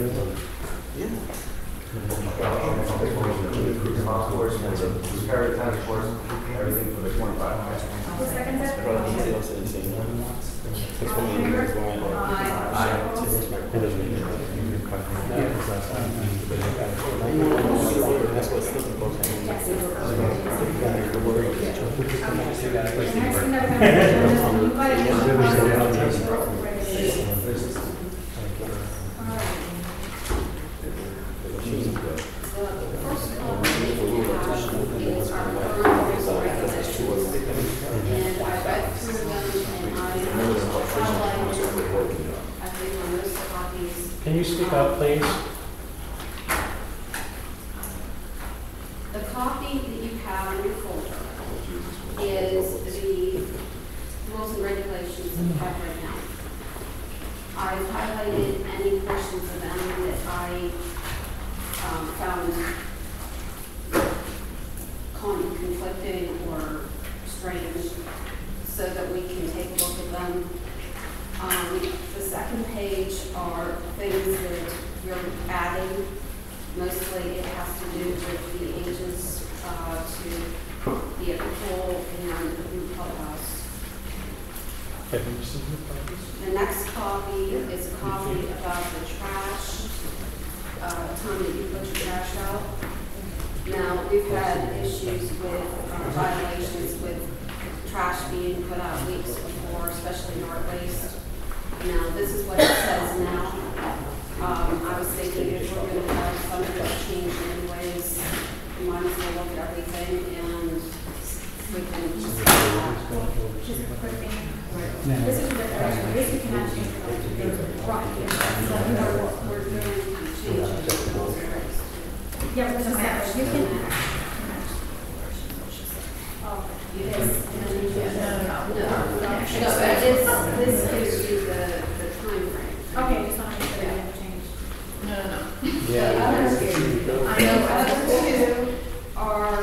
Everything for the 25. Second that? Can you speak up, please? The copy that you have in your folder is the rules and regulations that you have right now. I've highlighted any portions of them that I found conflicting or strange, so that we can take a look at them. The second page are things that you're adding. Mostly it has to do with the ages to be at the pool and the new clubhouse. The next copy is a copy about the trash, time that you put your trash out. Now, we've had issues with violations with trash being put out weeks before, especially yard waste. Now, this is what it says now. I was thinking if we're going to have some of this change anyways, we might as well look at everything and we can just. Just a quick thing. This is the correction. This you cannot change the rocket. So We're going to change it. yeah, but doesn't matter. You can. This gives you the time frame. Okay, just want to make sure that never changed. The other two are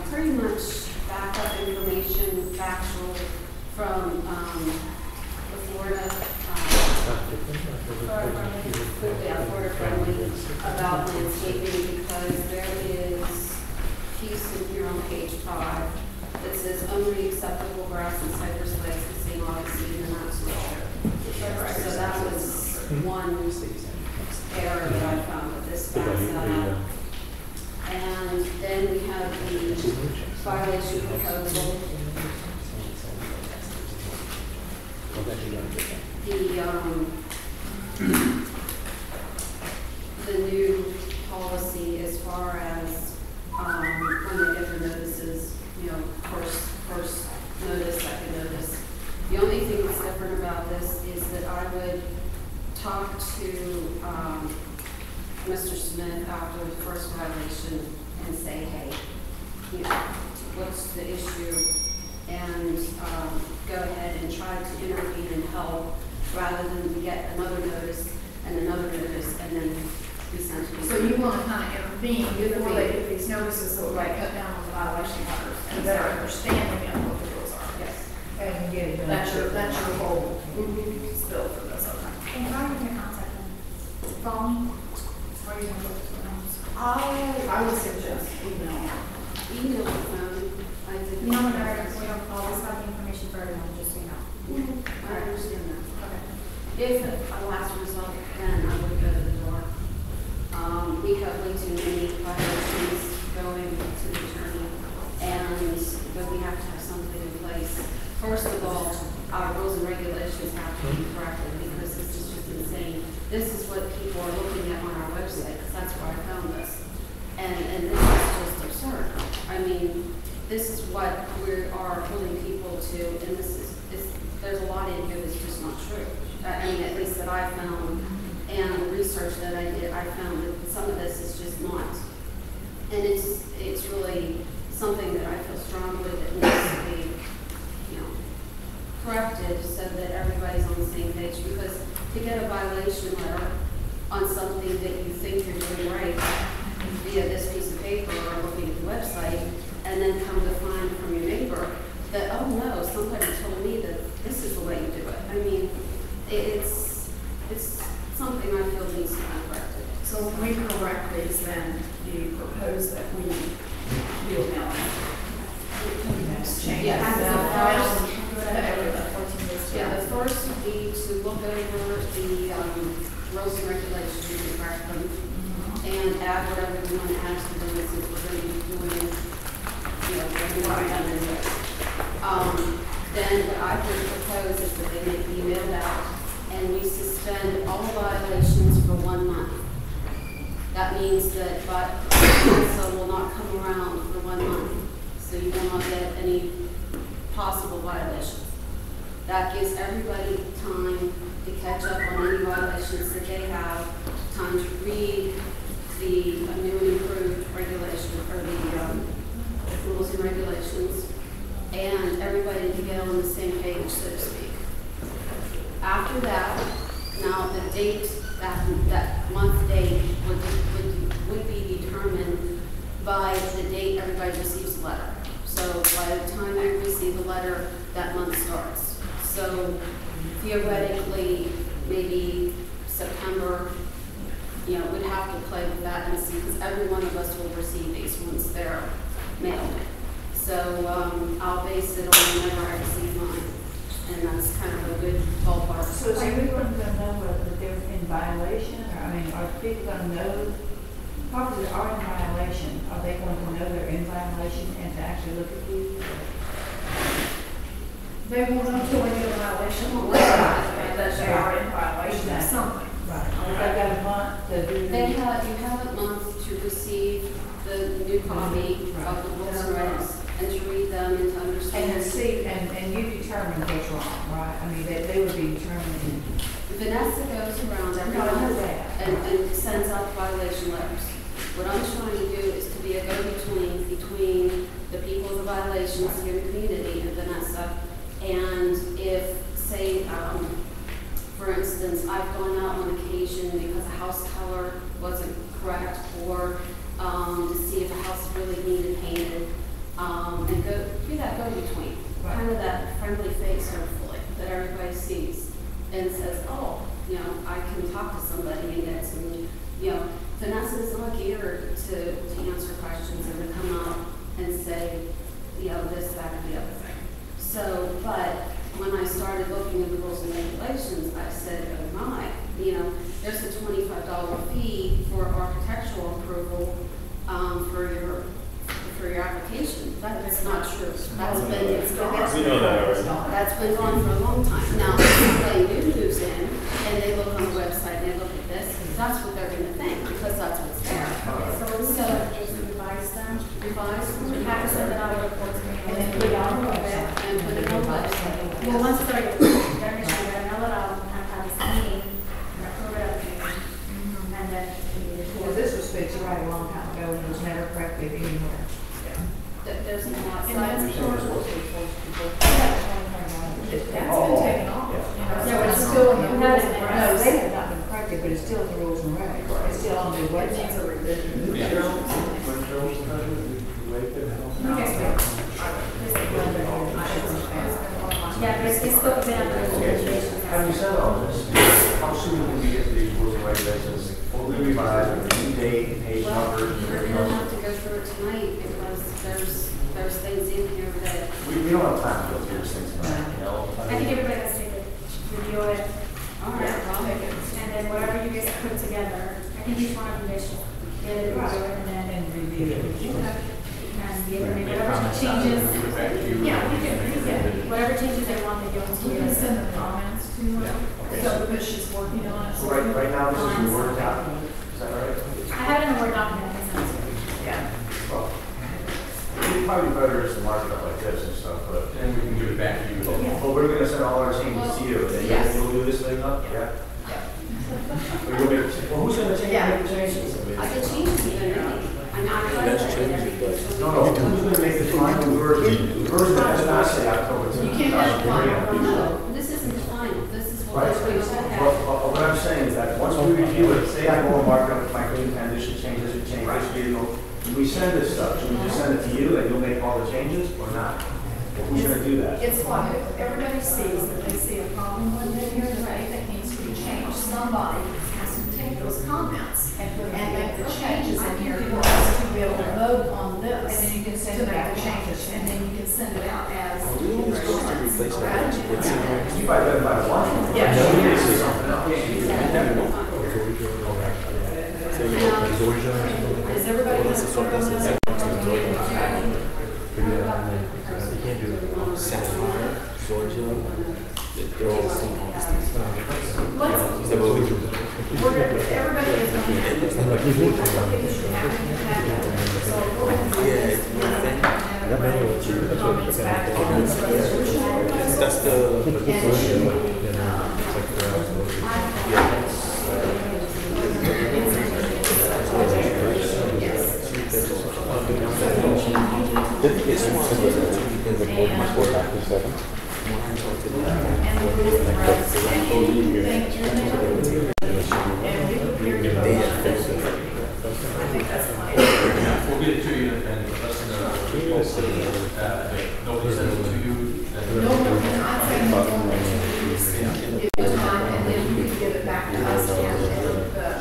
pretty much backup information, factual from the Florida, Florida friendly about landscaping, because there is a piece in here on page 5 that says only acceptable grass and cypress legs in St. Augustine, and that's not true. So that was one error that I found with this backs that up. And then we have the violation proposal. The new policy as far as when they get their notices, you know, first notice, second notice. The only thing that's different about this is that I would talk to Mr. Smith after the first violation and say, hey, you know, what's the issue? And go ahead and try to intervene and help, rather than get another notice and then be sent to me. So you want to kind of intervene before they do these these notices so like cut down on the violation letters and better understanding of what the rules are. Yes. And get it done. That's your whole spill for this, okay? And how are you gonna contact them? Phone? Or are you gonna look for them? I would suggest email. Email or phone, I think. You know, we don't always have the information for everyone, just so you know. I understand that. Okay. If a last result, then I would go to the door. We have way too many violations going to the attorney, but we have to have something in place. First of all, our rules and regulations have to be corrected because this is just insane. This is what people are looking at on our website, because that's where I found this. And this is just absurd. I mean, this is what we are holding people to, and there's a lot in here that's just not true. I mean, at least that I found, and the research that I did, I found that some of this is just not. And it's really something that I feel strongly that needs to be, corrected so that everybody's on the same page. Because to get a violation letter on something that you think you're doing right via this piece of paper or looking at the website, and then come to find from your neighbor that, oh no, somebody told me that this is the way you do it. I mean, it's something I feel needs to be corrected. So when we correct these, then you propose that we do a mailing. Change Yes. Yeah, The first would be to look over the rules and regulations and correct them, and add whatever you want to add to them since we're going to be doing, what we want done anyway. Then what I would propose is that they make emailed out, and we suspend all violations for 1 month. That means that council will not come around for 1 month, so you will not get any possible violations. That gives everybody time to catch up on any violations that they have, time to read the new and improved regulation, or the rules and regulations, and everybody to get on the same page, so to speak. After that, now the date, that month date would be determined by the date everybody receives the letter. So by the time they receive the letter, that month starts. So theoretically, maybe September, we'd have to play with that and see, because every one of us will receive these once they're mailed. So I'll base it on whenever I receive mine, and that's kind of a good ballpark. So is everyone going to know whether they're in violation, or, are people going to know, properties that are in violation, are they going to know they're in violation and to actually look at these? They won't know until we get a violation on the website that they are in violation of something. Right. They've got a month to do. You have a month to receive the new copy of the rules and regs, and to read them and to understand. And to see, and you determine what's wrong, right? They would be determining. Vanessa goes around every month and sends out violation letters. What I'm trying to do is to be a go-between between the people of the violations here in the community and Vanessa. And if, say, for instance, I've gone out on occasion because a house color wasn't correct, or to see if a house really needed painted, and do that go-between. Right. Kind of that friendly face, hopefully, that everybody sees and says, oh, I can talk to somebody and get some, Vanessa's not here to answer questions and to come out and say, this, that, or the other thing. So, but when I started looking at the rules and regulations, I said, oh my, there's a $25 fee for architectural approval for your application. That's not true. That's been gone for a long time. Now, if somebody new moves in and they look on the website and they look at this, that's what they're going to think, because that's what's there. So is revise them. We have to send it out a report to me and then put it on the website. And put it on the website. Well, once it's already, they're going to mail it out and have this meeting, and approve it up here, and then. Because this was fixed right a long time ago and it was never corrected anywhere. There's no outside. That's been taken off. Yeah, but it's still in the rules and regs. No, they have not been corrected, but it's still in the rules and regs. It's still on the website. Yeah, but it's still been up to the regulations. Having said all this, how soon can we get these rules and regulations fully revised, with new date, page numbers, and We're everything gonna else? have to go through it tonight because there's things in here that. We don't have time to go through these things tonight, you know? I think everybody has to review it. All right, well, I'll make it. And then whatever you guys put together, I think each one of you guys should get it, review it, and then review it. and be able to make whatever changes. Yeah, whatever changes they want, they go into We you. can send the comments to her, so because she's working on it. So right now, this is your Word document, is that right? I have it in a Word document, I can send it to you. Yeah. Well, it'd probably be better just to mark it up like this and stuff, but. And we can give it back to you. Well, we're gonna send all our changes to you, and Yes. you'll do this thing up, yeah? Or you'll make, well, who's gonna change, Yeah. make the changes? I can change it even, I'm not. No, who's gonna make the final version? The version that does not say October You can't have a final. No, this isn't final, this is what Right, we're going to have. but what I'm saying is that once we review it, say I go and mark up my green pen, this should change, this should change, this vehicle, when we send this stuff, should we just send it to you and you'll make all the changes, or not? Who's gonna do that? It's like everybody sees that they see a problem one day here today that needs to be changed. Somebody has to take those comments and make the changes in here for us to be able to vote on this. And then you can send to it make back the to changes, and then you can send it out as. You probably better buy one. Yeah. Is everybody going to work on this? Everybody is going We'll get it to you and less than nobody sends it to you.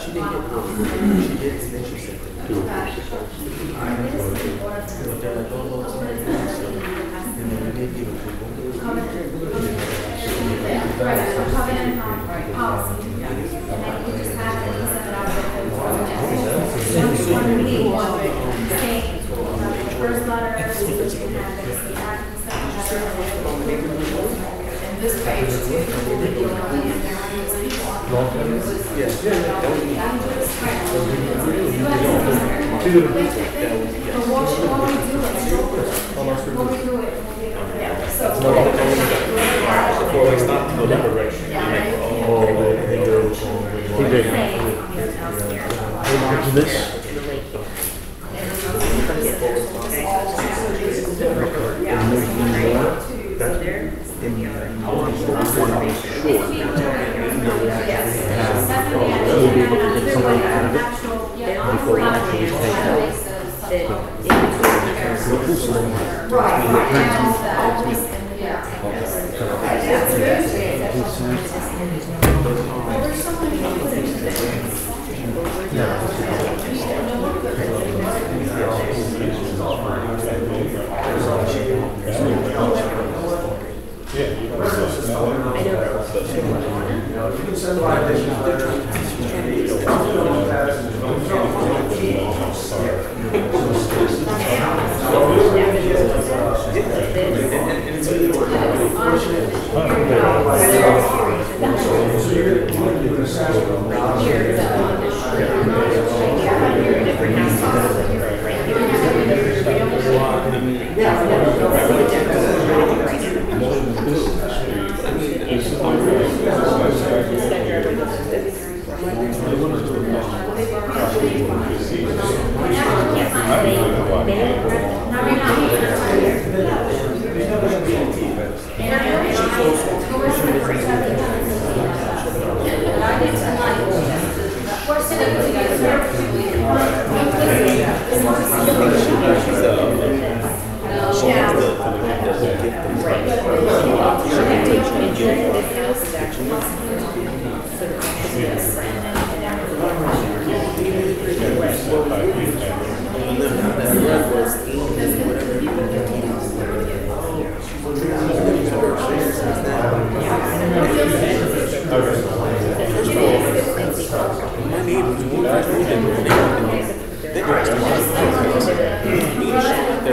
She didn't get it. She did, and then she sent it. Policy, and then we just have it, send it out the first letter, we can have this, the act and stuff. And this page too, will be on in there. It's not November, right?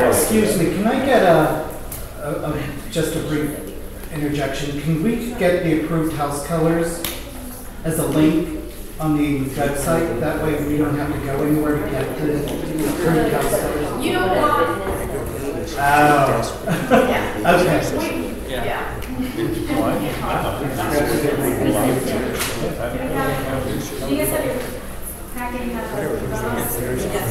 Excuse me, can I get just a brief interjection? Can we get the approved house colors as a link on the website? That way we don't have to go anywhere to get the approved house colors. You know what? Oh. Okay. Yeah. Do you guys have your packet? You have the Yes.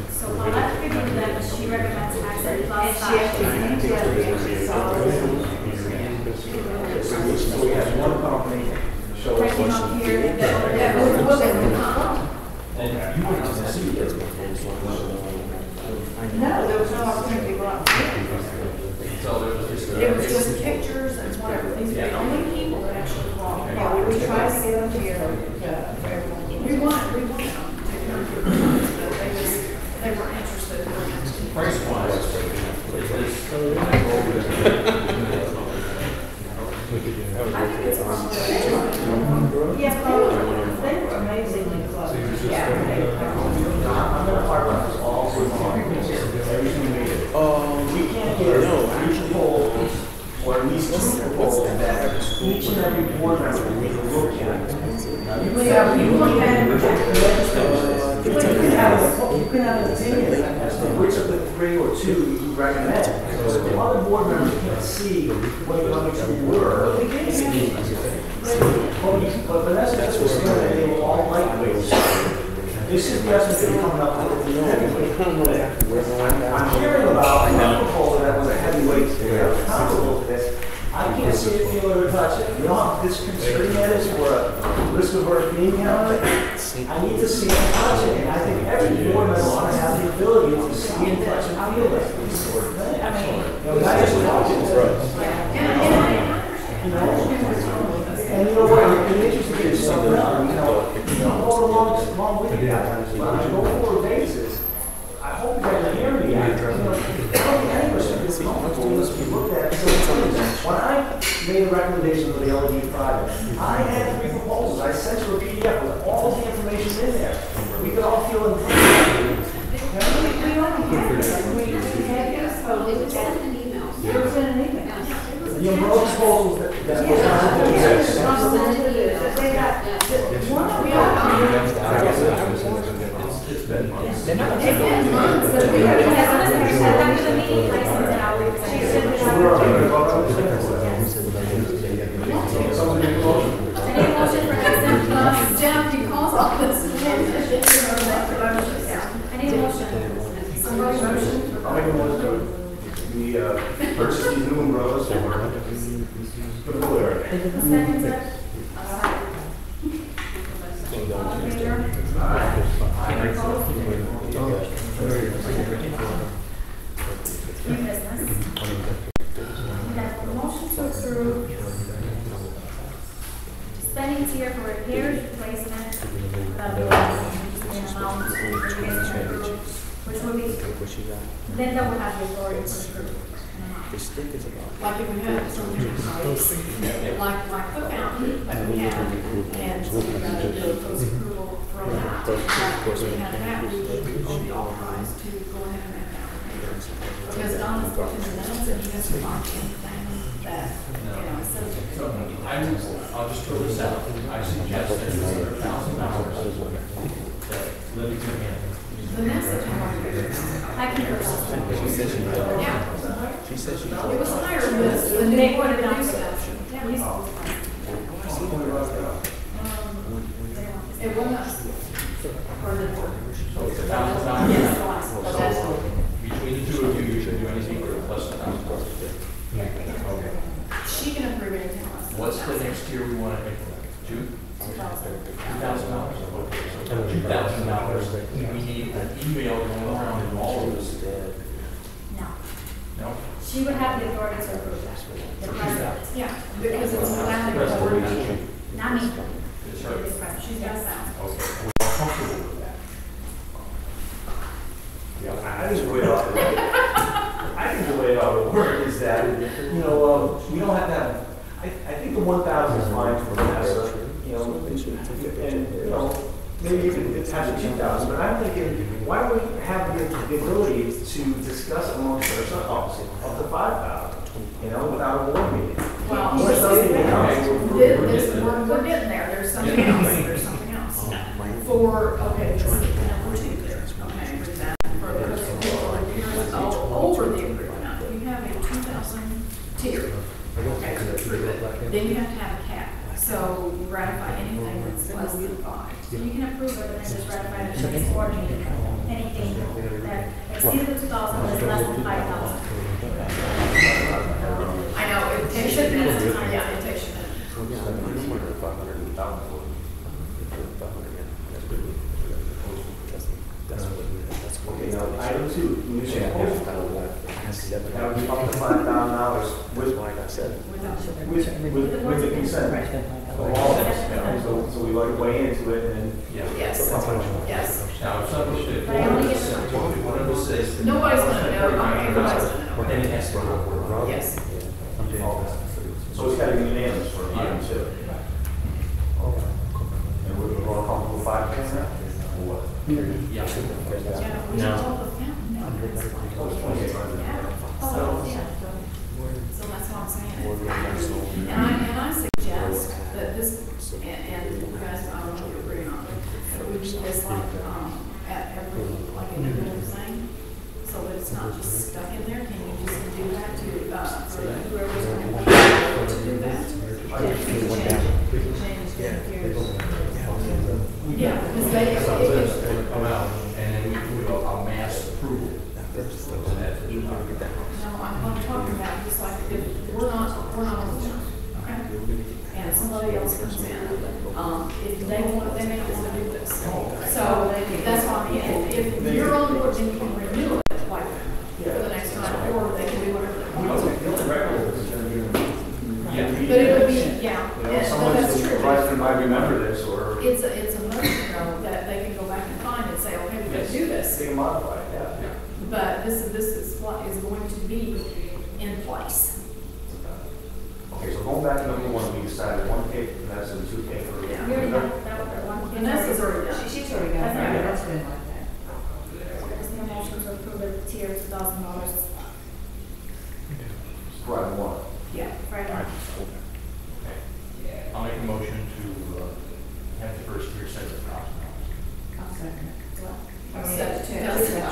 So Paulette figured that she recommends accent plus size. We had one company show us Checking what up she here. did. No, there was no opportunity to go out and It was just pictures and whatever. These are the only people that actually walk. yeah, we tried to get them together for everyone. We wanted them. But they weren't interested. Price wise, is this? I think it's probably. Yeah, they were amazingly close. Yeah. I'm gonna talk about this all week long. Everything we did. We can't get each poll, or at least two polls, that each and every board member can take a look at. You can have an opinion as to which of the three or two you recommend. So the other board members can't see what the other two were. But Vanessa just was saying that they were all lightweights. This is the essence they're coming up with. I'm hearing about a proposal that was a heavyweight, comparable to this. I can't see it, feel it, or touch it. You know how disconcerting that is for a risk averse being counted? I need to see and touch it, and I think every board member ought to have the ability to see and touch and feel that. Not just watch it. And you know what, I'm interested in something else, I'm going along with you guys, but on a go-forward basis, I hope you guys hear me. I don't think any of us should be comfortable unless we look at it. When I made a recommendation for the LED project, I had 3 proposals. I sent you a PDF with all the information in there. We could all feel encouraged. It was in an email. The umbrella proposals that was not in They got, one of Jeff, you call all this. I need a motion. Somebody motion? I'll make a motion. We purchase these new umbrellas for the pool area. Second, sir. All in favor? Any opposed? New business. We have a motion to approve spending tier for repairs, replacement, which will be, then that will have the authority to approve. Like if we had something like the fountain that we have, and something got to do post approval from that. But if we had that, we would be authorized to go ahead and make that repair. Because Don's working the notes and he has to mark anything that, says. So I'll just throw this out. I suggest that it's $1,000 that Libby can handle. Vanessa can work it. I can hear that. Yeah. She said she. It was higher than this, and they wanted to do stuff. It was us. Or the board. So it's $1,000. Yes, the last. So between the two of you, you should do anything for plus $1,000. Okay. She can approve anything else. What's the next tier we want to implement? $2,000. Okay, so $2,000. We need an email going around in all of this. No. No? She would have the authority to approve that. The president. Yeah, because it's allowed to board meeting. Not me. It's her. The president. She's got a sound. Okay, we're all comfortable with that. I think the way it ought to, I think the way it ought to work is that, we don't have to have, I think the 1,000 is fine for Vanessa, and, maybe you can attach the 2,000, but I'm thinking, why don't we have the ability to discuss amongst ourselves up to 5,000, without a board meeting? Well, We're we're getting there, there's something else, there's something else. For, okay, this is number 2 there, okay, with that, for the over the agreement, we have a 2,000 tier. Okay, then you have to have a cap, so you ratify anything that's less than 5. So you can approve it and then just ratify it to the board meeting. Anything that exceeds the 2,000 is less than 5,000. I know, it takes a minute, yeah, it takes a minute. Okay, now, item 2, you say that would be up to $5,000 with the consent of all of us, so we like weigh into it and then. Yes, yes. Now, if somebody should, But I only get the one of us says. Nobody's gonna know, okay, nobody's gonna know. Then it has to go. Yes. So it's gotta be unanimous for item 2. And we're all comfortable with 5 now? Or what? Yeah. Yeah, we should hold the fountain, no, that's fine. So, yeah, so that's what I'm saying. And I suggest that this, and you guys, I don't know if you agree or not, that we do this like, at every, like in the middle thing, so that it's not just stuck in there. Can you just do that to, for whoever's going to do that? Yeah, because they, Come out, and then we can do a mass approval. no, I'm talking about just like if we're not on the job, okay? And somebody else comes in, if they may not want to do this. So that's why, if you're on board, then you can renew it, like, for the next time, or they can do whatever they want to. But it would be, yeah, Someone that's true. might remember this, or It's a motion, though, that they can go back and find and say, okay, we can do this. they can modify it, yeah. But this is what is going to be in place. Okay, so going back to number 1, we decided 1K for Vanessa and 2K for. We already got that one. Vanessa's already done. She's already got That's that, right. that's been like that. Just need a motion to approve the tier $2,000. For item 1. Yeah, right now. I'll make a motion to have the first tier set at $1,000. I'll second it. Yeah, I was like,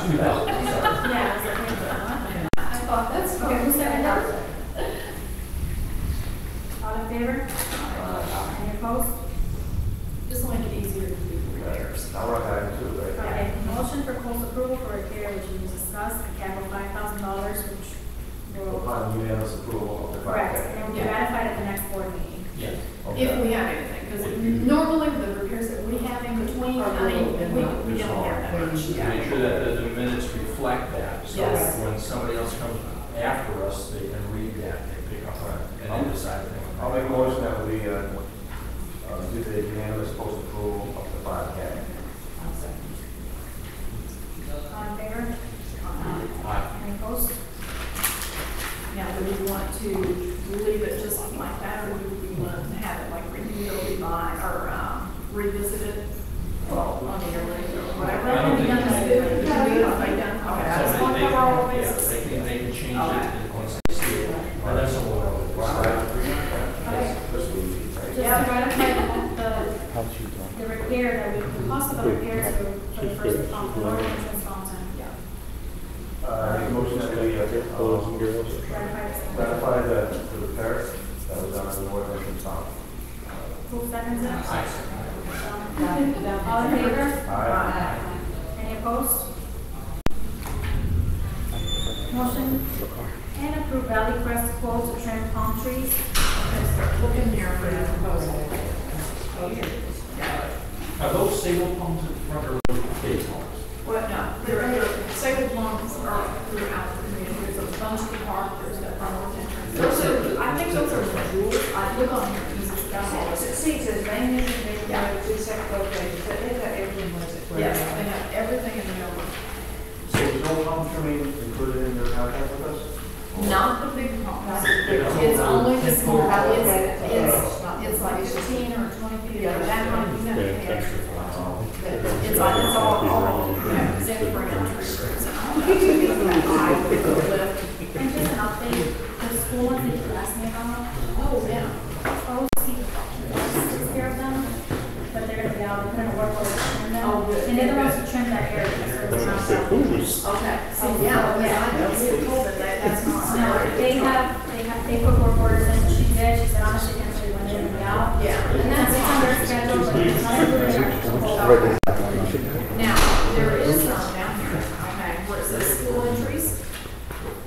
I thought that's, okay, who seconded that? All in favor? Any opposed? Just to make it easier to do repairs. I'll write item 2, right? Okay, motion for close approval for repair, which we discussed, a cap of $5,000, which will. Upon unanimous approval of the 5K. Correct, and it will be ratified at the next board meeting. Yes. If we have anything, because normally the repairs that we have in between, I mean, we don't have that much. Make sure that the minutes reflect that, so Yes. that when somebody else comes after us, they can read that and pick up on it, and then decide if they want. I'll make a motion that we due to the unanimous post-approval of the 5K. All in favor? Aye. Any opposed? Now, do we want to leave it just like that, or do we want to have it like renewed by, or revisited on the yearly, or whatever? I don't think Have they done? Okay, I just want to cover all the Yeah, bases. they can change Okay. it once they see it. But that's all. Just to ratify the repair that we, the cost of the repairs for the first north entrance fountain. Make a motion that we ratify the repair that was done on the north entrance fountain. Who seconds it? All in favor? Aye. Any opposed? Motion and approve Valley Crest quote to trim palm trees. Look in here for that proposal. Are those single palms in front or big palms? Well, no, they're sacred palms are throughout the community. There's a bunch of the park, there's that front north entrance. Those are, I think those are jewels. I look on here, because it's got all this. See, it says main entrance, they have two separate locations, but they've got everything was it? Yes, they have everything in the middle. So there's no palm trimming included in your contract with us? Not the big palms. It's only the small, it's like 15 or 20 feet, or that might be that pay extra for it. It's like, it's all, because they have to bring out tree roots and all that. So it's that high with the lift. And just an update, the school ones that you asked me about, Oh, yeah. OC takes care of them, but they're gonna be out, they're gonna work with them. Oh, good. And they're the ones who trim that area, so it's not that. Okay, so yeah, I know, we were told that that's not. No, they put work orders in, she did, she said honestly, can't say when they're gonna be out. Yeah. And that's on their schedule, but it's not included in our schedule. Now, there is some down here, okay, where it says school entries.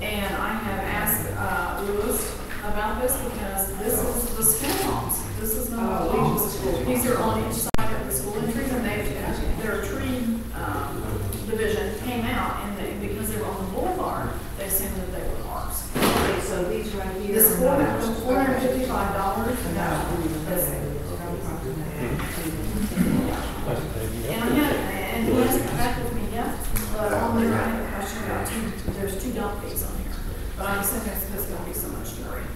And I have asked Lewis about this because this is the school homes. This is not the school. These are on each side of the school entries, and their tree division came out, and because they were on the boulevard, they assumed that they were ours. Okay, so these right here. This $455, no, and I had, and he hasn't come back with me yet, but on there I have a question about there's two dump fees on here. But I'm assuming it's because there'll be so much debris.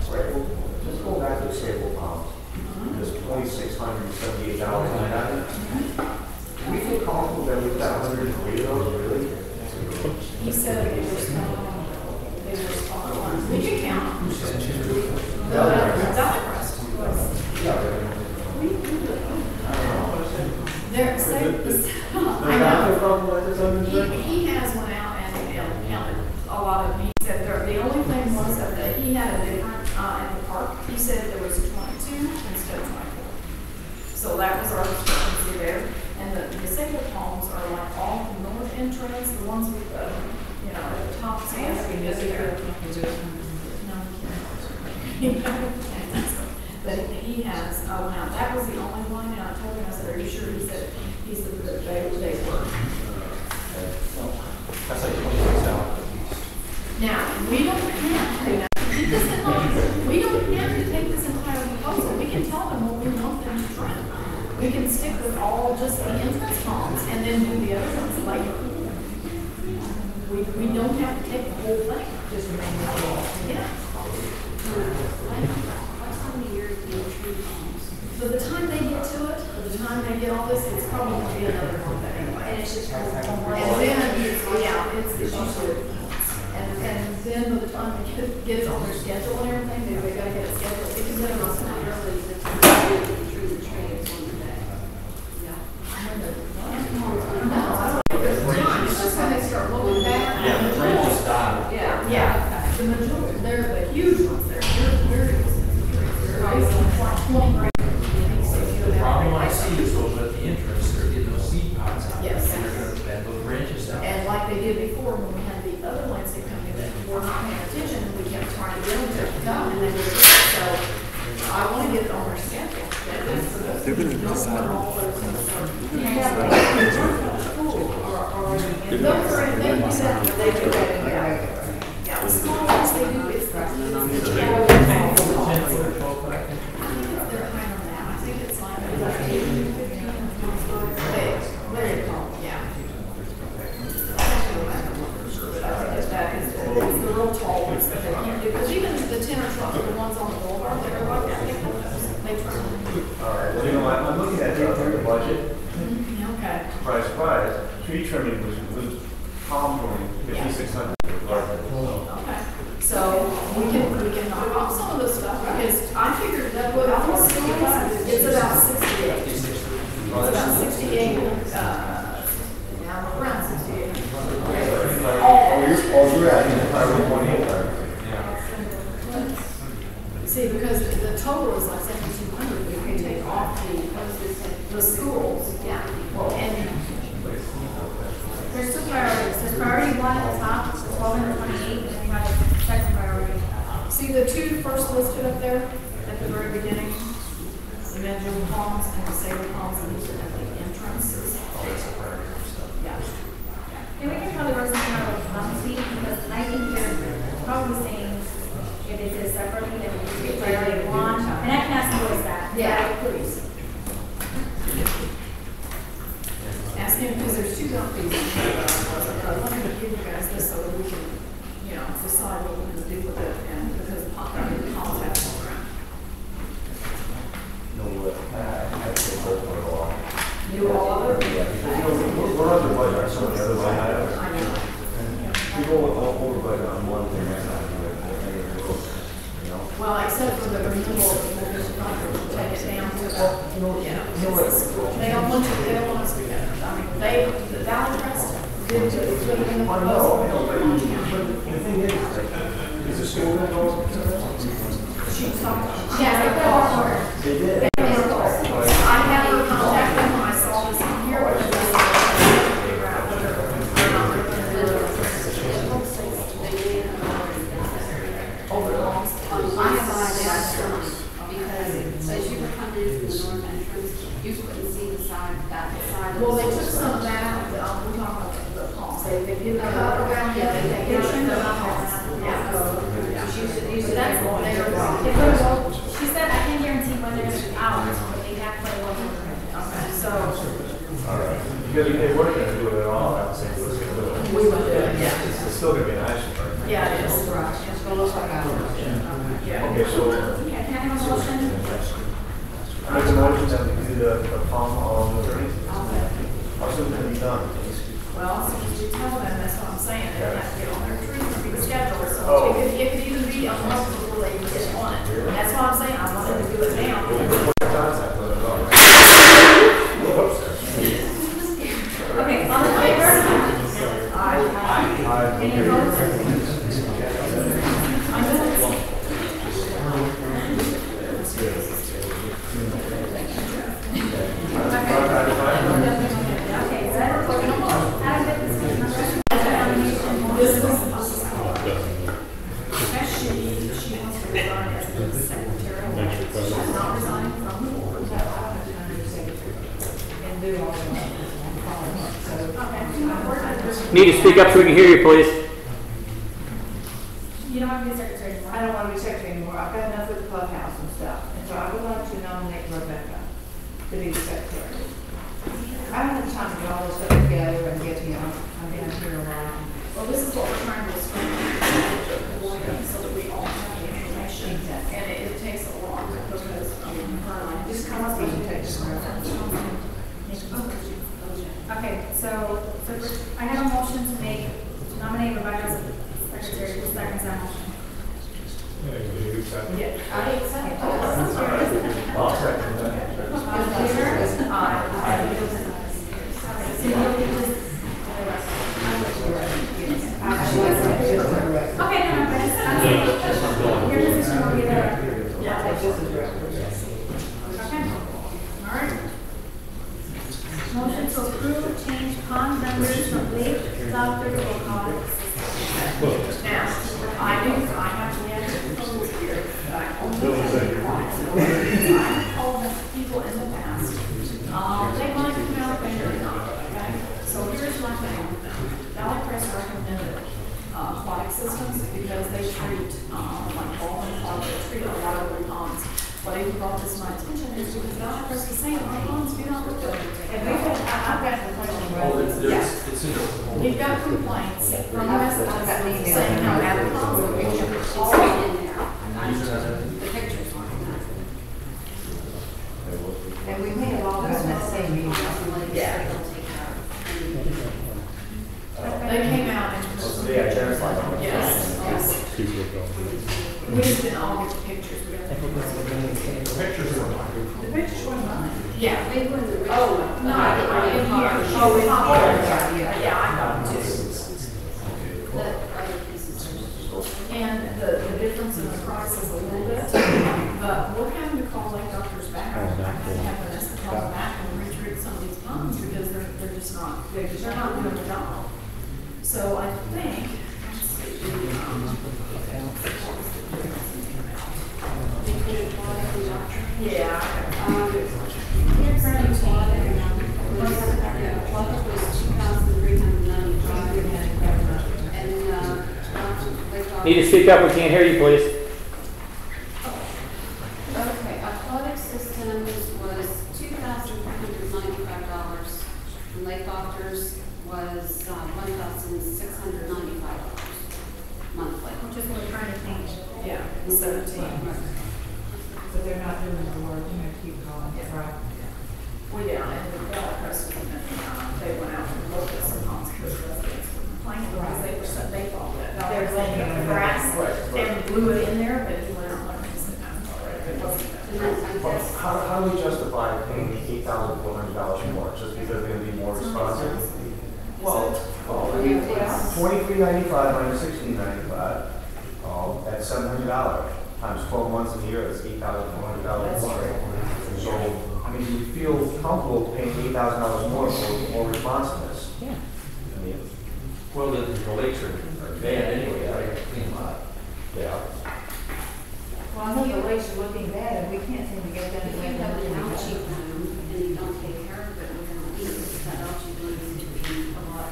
Right, well, just go back to the stable palms. There's $2,678 in that. We feel comfortable that we've got 103 of those, really? He said they were small ones. We can count them. The Valley Crest was. They're, I know. He has went out and counted a lot of them. He said the only thing was that he had a different, in the park, he said there was 22 instead of 24. So that was our discrepancy there. And the sacred palms are like all the north entrance, the ones with the, at the top stands. But he has, now that was the only one, and I told him, I said, are you sure? He said, they were. That's like $26. Now, we don't have to, keep this in mind, we don't have to take this entire proposal. We can tell them what we want them to trim. We can stick with all just the entrance palms and then do the other ones later. We don't have to take the whole thing. Just remain the whole. Yeah. What's how many years do you tree palms? By the time they get to it, by the time they get all this, it's probably going to be another month anyway. And it's just. And then, it's usually. And then by the time they get it on their schedule and everything, they gotta get it scheduled. It can get us not early. It's just when they start looking back. Yeah, the branches die. Yeah. The majority, they're the huge ones. They're very expensive trees. They're always like 20 grand. The problem I see is those at the entrance, they're getting those seed pods out. Yes. And they're gonna bend those branches down. And like they did before, when we had the other landscape company that were not paying attention, we kept trying to get them to come, and they did. So I want to get it on their schedule. They're going to decide. Those are, they do that, they do that, yeah, the small ones, they do, it's. You know, I'm looking at the budget. Okay. Surprise, surprise. Tree trimming was palm pruning, 5,600. Okay. So we can knock off some of this stuff because I figured that what I was seeing it's about 68. It's about 68, yeah, around 68. See, because the total is like 7,200, we can take off the schools. Yeah. And There's two priorities. There's priority one at the top, 1,228, and then we have a second priority. see the two first listed up there at the very beginning? The Mandeville Palms and the Salem Palms, and these are at the entrances. Yeah. And we can probably work something out with monthly, because I think they're probably saying if it is separately, then we can get priority one, and I can ask you what's that. Yeah, please. Ask him, because there's two dump fees. Let me give you guys this so that we can, decide what we're gonna do with it, and because the palms have to go around. You all of it? We're under budget on some of the other line items. I know. We go over budget on one thing, that's not good. Well, except for the renewal, we'll take it down to about, they don't want us to, the Valley Crest did put it in the proposal. The thing is the school going to go? Yeah, They did. I have her contact them when I saw this in here. Because as you were coming in from the north entrance, you couldn't see the side, that side of the. Well, they took some of that out, we're talking about the palms, they did the cut around it, they trimmed the palms. Yeah. That's what they were. She said, I can't guarantee whether it's hours, but they have put a little bit. Okay, so. All right. Because they weren't going to do it at all, I would say. We would do it, yeah. It's still going to be an action. Yeah, it is. Right, it's gonna look like ours. Yeah. Okay, so Okay, can I have a motion? I make a motion that we do the palm on the 30th. How soon can it be done? Well, as soon as you tell them, that's what I'm saying, they have to get on their tree and be scheduled, so Oh. it could even be a month before they even get on it. That's why I'm saying, I wanted to do it now. Okay, all in favor? Aye. Any opposed? Okay, so how to get this nomination? She wants to resign as the secretary. She's not resigning from the board. And do all the. Need to speak up so we can hear you, please. You don't want to be secretary anymore. I don't want to be secretary anymore. I've got enough with the clubhouse and stuff. And so I would like to nominate Rebecca to be the secretary. I don't have time to get all this stuff together and get, I'm down here a lot. Well, this is what we're trying to explain so that we all have the information. And it takes a lot because, Just come up and take some. Okay, so I have a motion to nominate Rebecca as secretary. Who seconds that motion? yeah, I accept I'll second that. Okay, no, but it's your decision will be there. Okay. All right. Motion to approve change pond numbers from lake doctor to pond. Now, I have to add the proposals here, but I I've told people in the past, they want to come out there or not, okay? So here's my thing, Valley Crest recommended aquatic systems because they treat, like all in park, they treat a lot of the ponds. What even brought this to my attention is because Valley Crest is saying our ponds do not look good. And I've got complaints on roads. Yes. We've got complaints from residents saying how bad the ponds are. All in there. The pictures on that. And and we may have all gotten that same email. Yeah. They came out and. So they identified them. Yes, yes. We just didn't all get the pictures. We got the pictures. The pictures were mine. The pictures were mine. Yeah. They were in the Oh, original. no, I didn't hear. Oh, it's Oh, here. yeah, I got it too. The other pieces are. And the difference in the price is a little bit, but we're having to call late doctors back. I have to have Vanessa call them back and retreat some of these funds because they're just not, they're not doing the job. So I think, let's see, yeah. Here's the water, water was 2,395. And, Need to speak up, we can't hear you, please. okay, aquatic systems was $2,395. And Lake Doctors was $1,695 monthly. Which is what we're trying to change. Yeah, 17. But they're not doing the work, you know, keep going, right? Well, yeah, and the ballot press was, they went out and looked at some hospitals residents were complaining because they were so, they thought that they were laying up the grass and blew it in there, but he went out and said, it wasn't that. But how do we justify paying $8,400 more, just because they're gonna be more responsive? Well, $23.95 minus $16.95, that's $700. Times 12 months a year, that's $8,400 more. So, I mean, do we feel comfortable paying $8,000 more for more responsiveness? Yeah. I mean, Well, the lakes are bad anyway, I gotta clean them up. yeah. Well, I think the lakes are looking bad, and we can't seem to get them If to you make have an them. algae bloom and you don't take care of it within a week, that algae bloom is going to be a lot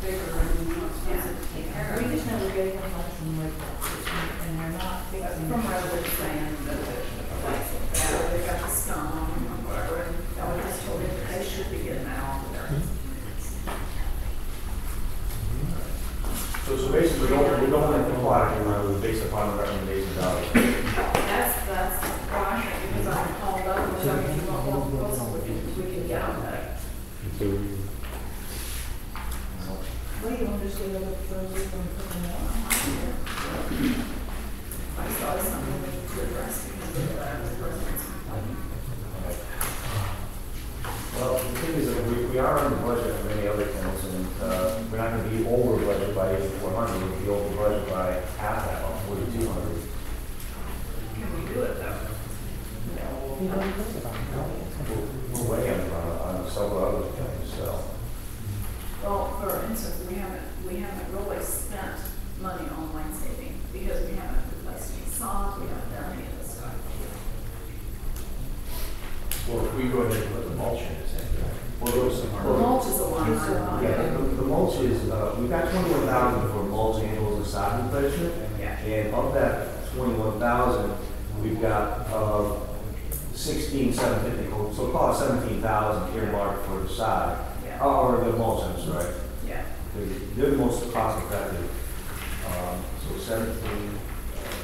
bigger and more expensive to take care of. We just never get them like some like that, and they're not fixing. From residents saying that they've got the scum on them or whatever, and I was just told them that they should be getting that off of there. So basically, we don't have to apply it, based upon the recommendations out. That's why, because I called up and said, if you want more proposal, we can get on that. What do you want to just give it for a week and put them on? I saw something we need to address because of that, the residents complaining. Well, the thing is that we are on the budget for many other things, and we're not going to be over budget by 8,400, we'll be over budget by half that, or 4,200. Can we do it though? We're way on several other things, so. Well, for instance, we haven't really spent money on landscaping because we haven't replaced any sod, we haven't done any of this stuff. Well, if we go ahead and put the mulch in, it's Well, those The mulch is a line item. Yeah, the mulch is, we've got 21,000 for mulch handles and sod replacement. Yeah. And of that 21,000, we've got 16,750, so call it 17,000 earmarked for the sod. Yeah. Or the mulch, I'm sorry. Yeah. They're the most cost effective. So 17,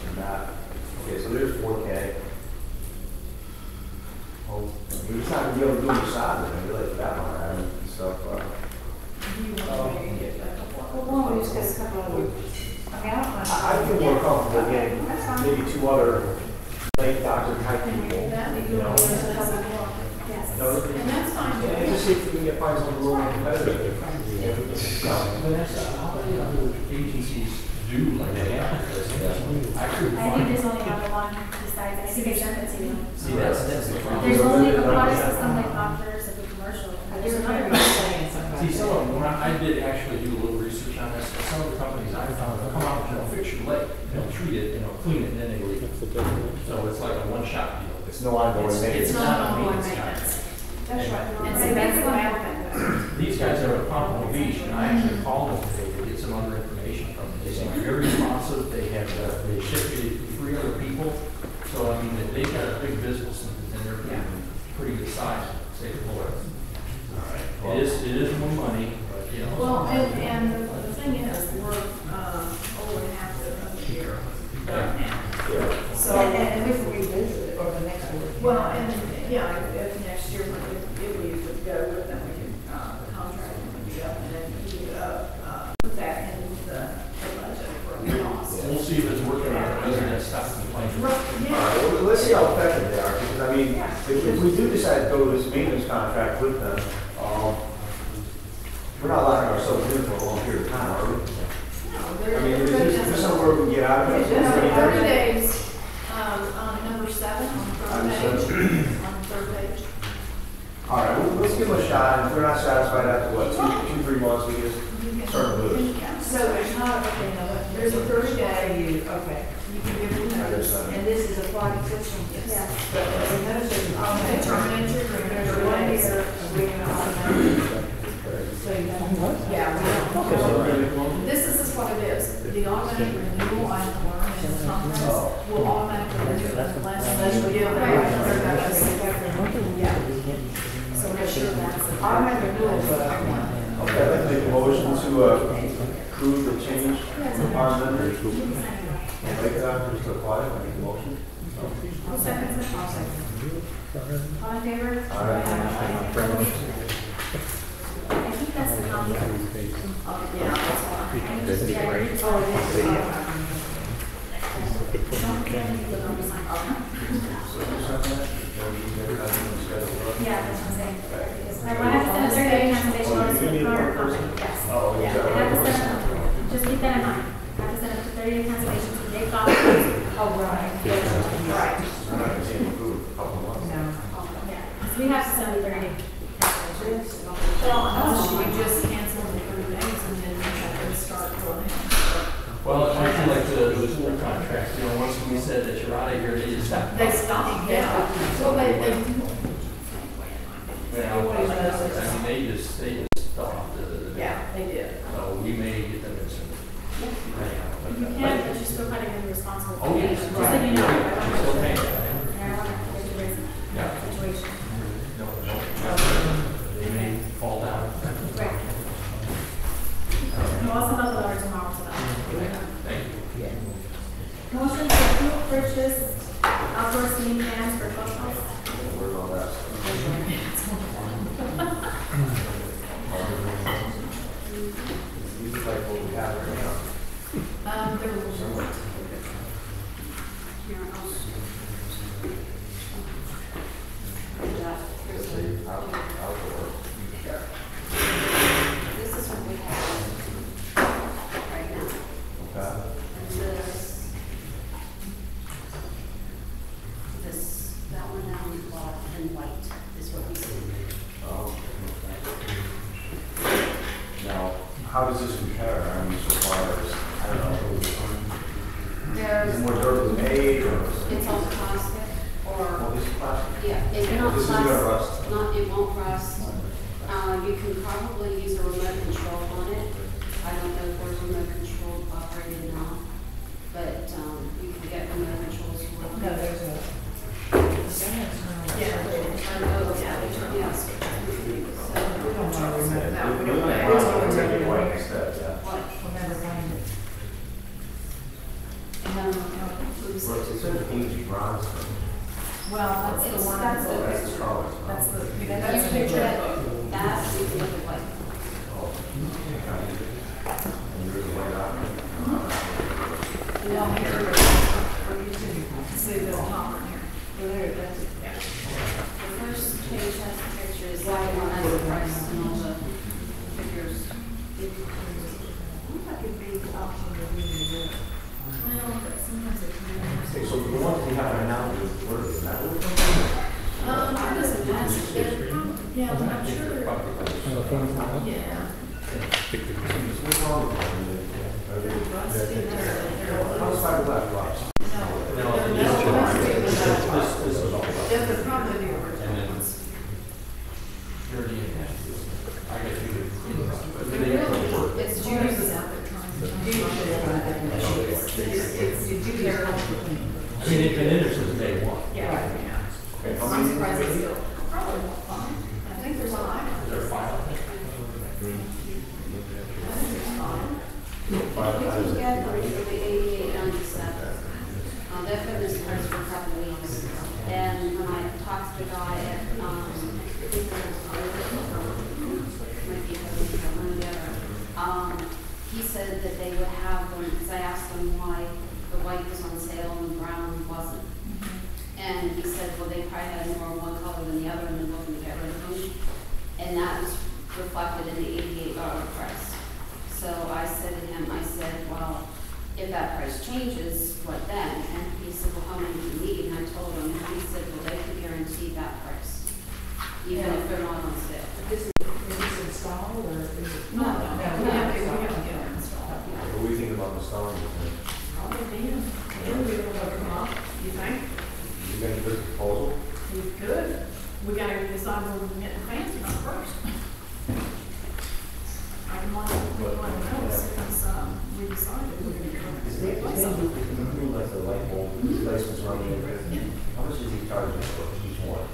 and that, okay, so there's 4K. Well, we're just not gonna be able to do the sod, and really, for that one, and stuff. Do you want me to get that? Well, why don't we just get a couple of, I mean, I don't know. I feel more comfortable getting That's fine. maybe 2 other late doctor type people, That we you do know. Yes. And that's fine. And just see if we can get find something a little more competitive. Vanessa, how many other agencies do like that? I couldn't I think find. there's only other one besides, I think I sent it to you. See, that's the problem. There's only aquatic system like doctors, like a commercial. There's another one. See, some of them, when I did actually do a little research on this, some of the companies I found, they'll come out and they'll fix your lake, they'll treat it, clean it, and then they leave. So it's like a one-shot deal. It's no ongoing maintenance. It's not a ongoing maintenance. maintenance. That's right. And see, that's what I think. These guys are at Pompano Beach, and I actually called them today to get some other information from them. They seem very responsive, they have, they shifted 3 other people, so I mean, they've got a big business, and they're pretty good size, say the Lord. It is more money, but, you know. Well, and the thing is, we're, over half the year right now. Yeah. So, And we can revisit it over the next week. well, and, yeah, if next year maintenance contract with them. We're not locking ourselves in for a long period of time, are we? I mean, is this somewhere we can get out of it? 30 days, on number 7, on the third page, on the third page. All right, let's give them a shot, and if we're not satisfied after what, 2-3 months, we just start to lose. So there's not, okay, no, there's a 30-day, okay. You can give them notice. And this is a flight system? Yes. But the notice is Okay, terminate your agreement. There's 1 year agreement automatic. So you don't, yeah, we don't. This is what it is. The automatic renewal, I learned in the contracts, will automatically renew unless we give them. Yeah. So make sure that's. Automatic renewal, but Okay, I'd like to make a motion to approve the change from our members. I'd like that just to apply, I make a motion. I'll second it. I'll second it. All in favor? I think that's the copy. Oh, yeah, that's all. I just checked. Oh, it is. Don't get any of the numbers signed. Yeah, that's what I'm saying. I have to send a 30-day cancellation notice with our company. Yes. Oh, Yeah, I have to send, just keep that in mind. I have to send a 30-day cancellation to Jake Goff. Oh, right. Right. I'm not going to see any food for a couple of months. No. Yeah. So we have to send a 30-day cancellation. Well, unless you just cancel the 30 days and then you have to start going in. Well, I feel like the school contract, you know, once we said that you're out of here, they just stopped. They stop, yeah. Well, they do. Well, I mean, they just stopped. Yeah, they did. So we may get them in some. You can, but you still kind of be responsible. Oh, yes. Just so you know. Still paying. I don't want to get you Yeah. situation. No. They may fall down. Right. We'll also have the letter tomorrow to that. Thank you. Motion to approve purchase outdoor ceiling fans for clubhouse. Where's all that? These are like what we have right now. There was Here, I'll. This is what we have right now. Okay. That one down in black and white is what we see. Oh, okay. Now, how does this compare? I mean, so far as, I don't know, is There's, it more durably made or? it's all plastic Well, or, this is plastic. yeah, it's not This plastic. isn't gonna rust? Not, it won't rust. You can probably use a remote control on it. I don't know if there's remote control operated now, but, you can get remote controls for it. No, there's a. Yeah. Yes. We don't want to remember that. We We're don't gonna want to make it white remember. instead, yeah. We'll never find it. It's in the dingy bronze. Well, that's the one. That's the That's the picture. colors. That's the, You that's the picture red it, book. that, you can look at white. And there's a white out. Well, here, see the top one here. There, that's it. The first page has the pictures, that one has the price and all the figures. Well, but sometimes it can. Okay, so the ones we have right now, what are they, metal? It doesn't matter. Yeah, I'm not sure. Yeah. What's wrong with them? Are they? Rusty, they're- How's fiberglass rust? Yeah, they're probably the original ones. It's Judy's out there trying to. It's Judy's. I mean, it's been interesting since day one. Yeah. I'm surprised it's still probably fine. I think there's a line. Is there a file? I think it's fine. You can get them for the 88.97. They've been this price for a couple of weeks. And when I talked to the guy at, I think it was, might be one or the other, he said that they would have them, because I asked them why the white was on sale and the brown wasn't. And he said, well, they probably had more of one color than the other, and they're looking to get rid of them. and that was reflected in the $88 price. So I said to him, I said, well, if that price changes, what then? And he said, well, how many do you need? And I told him, and he said, well, they can guarantee that price, even if they're not on sale. Is this installed or is it? No, we have to get it installed. What do you think about installing it? Probably Dan, we don't know come up, you think? You got a good proposal? We could. We gotta decide where we're getting fancy on first. I want to know since, we decided we're gonna come and replace something. Like the light bulb replacements running in. How much is he charging for each one?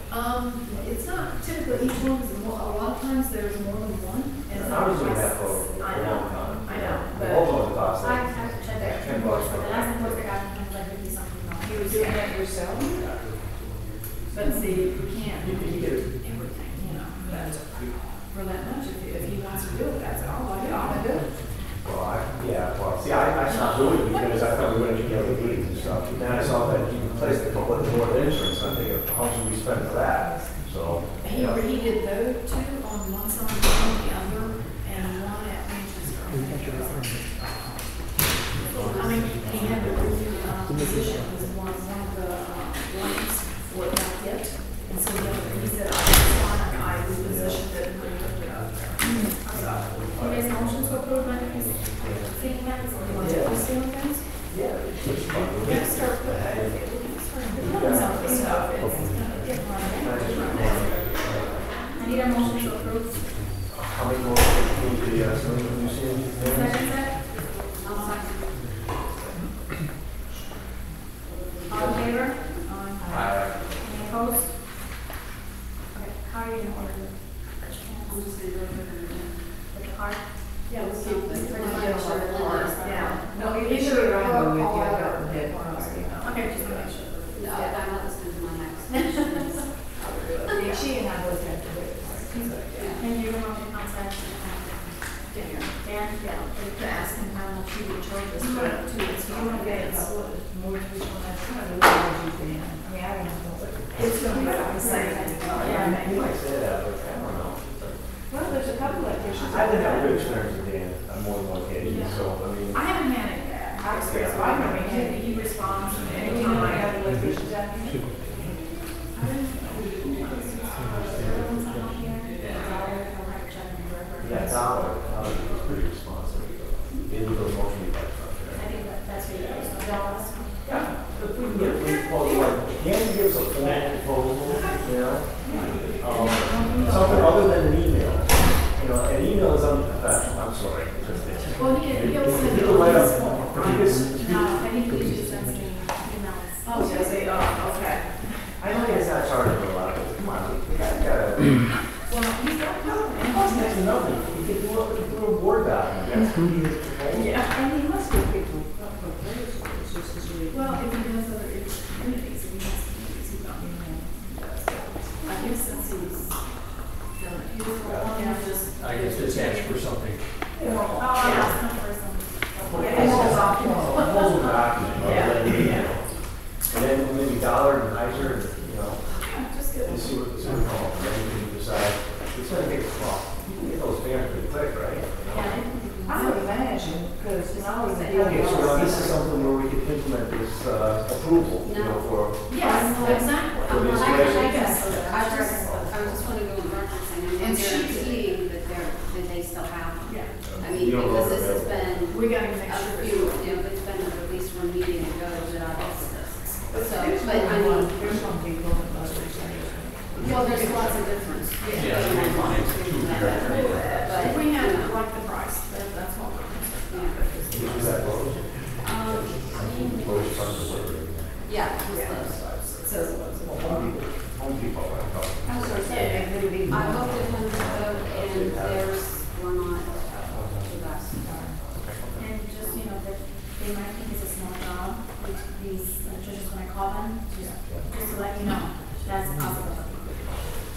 It's not typically each one, a lot of times there's more than one. And I was doing that for a I long know, time. I know, The but. whole one costs I like have to check that. $10 for The last report I got was like 50 something. You were doing that yourself? But see, we can't do You get it. everything, you know, but for that much, if he wants to do it, that's all I do. Well, see, I stopped doing it because I thought we were going to get the meetings and stuff. And then I saw that you replaced a couple of the board insurance, I think, how much we spent for that? So, He did those two on one side and the other, and one at Manchester. I mean, he had to review, position was one of the, ones for that hit. And so the other, he said, I repositioned it and moved it up there. You guys motion to approve my ceiling fans? You want to do the ceiling fans? yeah. We gotta start putting some of the stuff, it's gonna get run down. I need a motion to approve. How many more do the, you see? Second set? I'll second. All in favor? Aye. Any opposed? Okay, how are you gonna order it? I'm just gonna go over it. With the card? Yeah, we'll see. Yeah. No, you Make should sure be you're right on with with you. you about the dead ones. Okay, just to make sure. No, that was going to my next. Yeah, she and I both have to do it. And you're gonna want to contact Dan? Yeah. To ask him how much he would charge us for it to You install want to get a it. couple of more to each one, I'm trying to look at you, Dan. I mean, I don't know. It's gonna be the same. Yeah, you might say that, but I don't know. Well, there's a couple of issues. I didn't have a good experience with Dan on more than one occasion, so, I mean. I haven't had it yet. I mean, he responds anytime I have issues out here. Yeah, Dollar was pretty responsive. Maybe those motion we got from there. I think that's what it is. Dollars. Yeah, if we can get a proposal, like, can you give us a formal proposal, you know? Something other than an email. You know, an email is unprofessional, I'm sorry. Well, he'll send He'll write up, No, I think we should send some emails. Oh, does he? Oh, okay. I know he's not charging for a lot, but come on, we gotta. Well, he's got covered. It costs next to nothing. You can do a Word document. That's what he is. Yeah. And he must give people proposals, it's just as we. Well, if he does other communities, if he has communities, he don't even know. I guess since he's done it, he was just. I guess just ask for something. Oh, I asked them for some. Proposal document, rather than email. And then maybe Dollar and Heiser, you know, Just get and see what the city calls, and then you can decide. It's gonna take a while. You can get those fans pretty quick, right? I would imagine, because when I was. Okay, so now this is something where we could implement this approval, you know, for. Yes, exactly. For this I guess. I just want to go on record saying, I'm And she- guaranteeing that they still have them. Yeah. I mean, You don't because know this has that. been We gotta make a sure. few, you know, it's been at least one meeting ago that I asked this. So, There's but I mean, there's some people that others. well, there's lots of difference. Yeah, If we have like the price, that's what we're concerned Is that close? Yeah, it was close. So, Home Depot, I'm talking. I was gonna say, I looked at Home Depot and theirs were not the best. And just, you know, that they might think it's a small job, these electricians, when I call them, just to let you know, that's possible.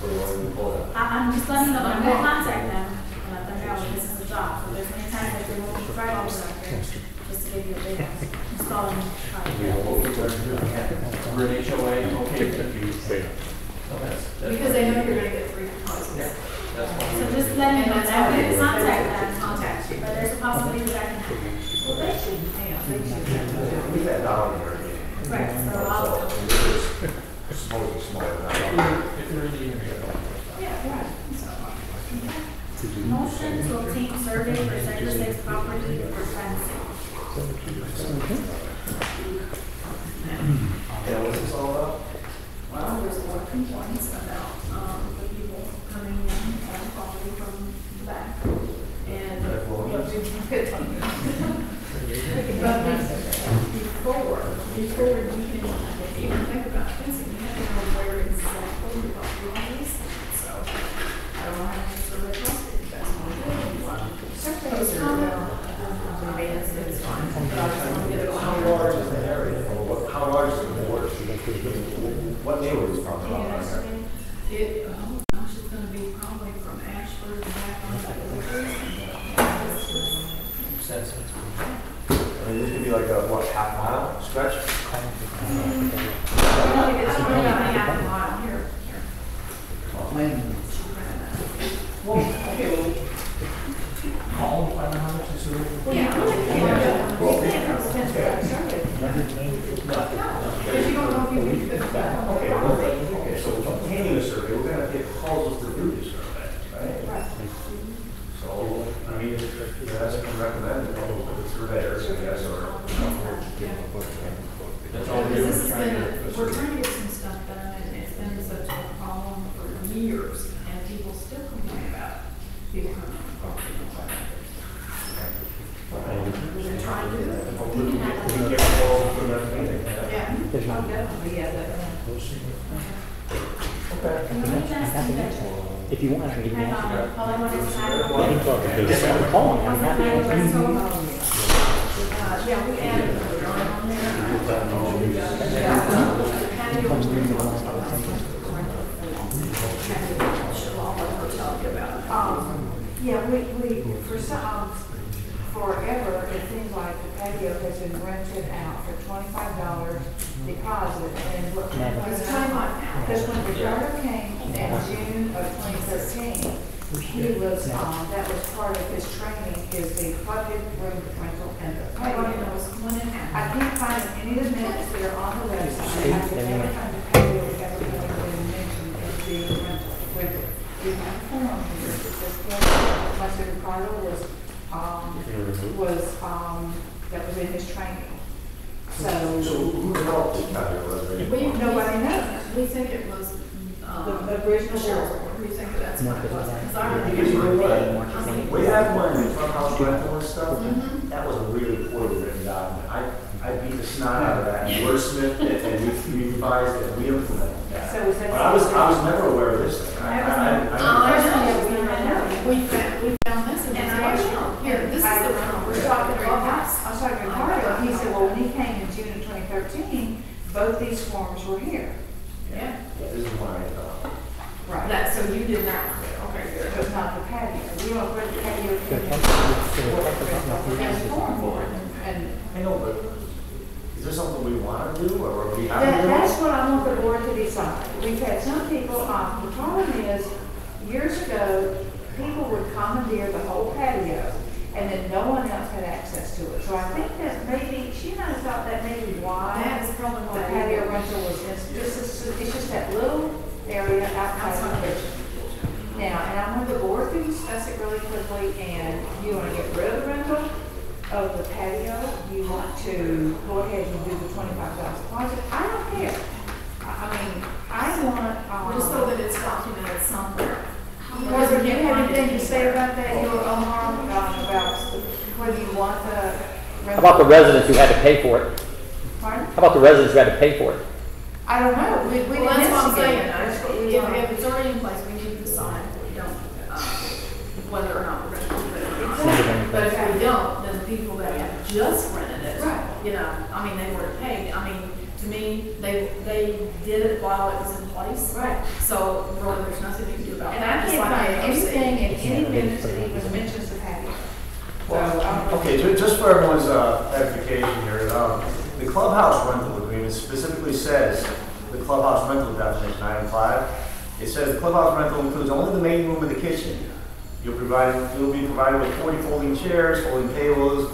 So you want to pull it up? I'm just letting you know, that I'm gonna contact them, and let them know this is a job, so there's many times that they won't be drivers out there, just to give you a bit of installing. We're an HOA, okay, if you say. because they know you're gonna get 3 proposals. That's fine. letting you know And that's that how we it is. contact They them. contact you. But there's a possibility that can happen. Well, they should, they should. We've had down here. Right, so So, I'll, and it was supposedly smaller than that. Yeah, right. motion to obtain survey for Cypress Lakes property for fencing. Yeah, what's this all about? Well, there's a lot of complaints about, the people coming in on property from the back. And what we did. But before you can even think about fencing, you have to know where exactly the property line is. So, I don't know how much it's really costed, that's what I'm doing. Surveys are, I mean, it's fine, but I just want to get it on. How large is the area? How large is the board? What neighborhood is from? Oh gosh, it's gonna be probably from Ashford back on to I mean, this could be like a, what, half mile stretch? It's only about half a mile here. Call, find out how much it's worth. Because you don't know if you can do that. Okay, so obtaining a survey, we're gonna get calls to do this survey, right? So, I mean, you guys can recommend it, the surveyors, I guess, or. That's all Because we're this has trying been, to. we're trying to get some stuff done, and it's been such a problem for years, and people still complain about people coming on the property. We're trying to do that. We get calls from everything. Yeah. There's not. Definitely, yeah, If you want, I can give you an Hang answer. on, all I want is time. Yeah, you can talk to this. I'm calling, I'm happy. Yeah, we added the drawing on there. Yeah, we, for some, forever, it seems like the patio has been rented out for $25 deposit, and what, it's time out, because when Ricardo came in June of 2013, he was, that was part of his training, is the budget room rental and the patio. I can't find any of the minutes that are on the website, I can never find the patio ever been mentioned as being rented. We have a form here that says, unless Ricardo that was in his training. So who developed this patio reservation? Nobody knows. We think it was, The original sheriff, we think that's what it was. Because I remember. We had one in the clubhouse rental and stuff. That was a really poorly written document. I beat the snot out of that and wordsmithed it and we revised it and we implemented that. So was that? But I was never aware of this thing. We found this and here, this is the rental. We're talking about house. I was talking to Ricardo, he said, well, when he came in June of 2013, both these forms were here. Yeah. This is one I thought. Right. That, so you did not, okay, good. But not the patio. We don't put the patio and I know, but is there something we want to do or we have to do? that's what I want the board to decide. We've had some people, the problem is, years ago, people would commandeer the whole patio, and then no one else had access to it. So I think that maybe, she might have thought that maybe why That is probably the what patio rental was, it's just that little area outside the kitchen. Now, and I want the board to discuss it really quickly, and you want to get rid of the rental of the patio, you want to go ahead and do the $25 deposit, I don't care. I mean, I want, Just so that it's documented somewhere. was there anything to say about that, your Omar, about whether you want the rental? How about the residents who had to pay for it? Pardon? How about the residents who had to pay for it? I don't know, we Well, that's what I'm saying. That's what we want. If it's already in place, we need to decide we don't, whether or not we're going to keep it or not. Exactly. But if we don't, then the people that have just rented it, Right. you know, I mean, they would have paid. I mean, to me, they did it while it was in place. Right. So really, there's nothing you can do about And that. I Just can't like find AOC. anything in any minutes that even mentions the patio. Okay, just for everyone's edification here, the clubhouse rental agreement specifically says, the clubhouse rental definition, item 5, it says the clubhouse rental includes only the main room and the kitchen. You'll be provided with 40 folding chairs, folding tables,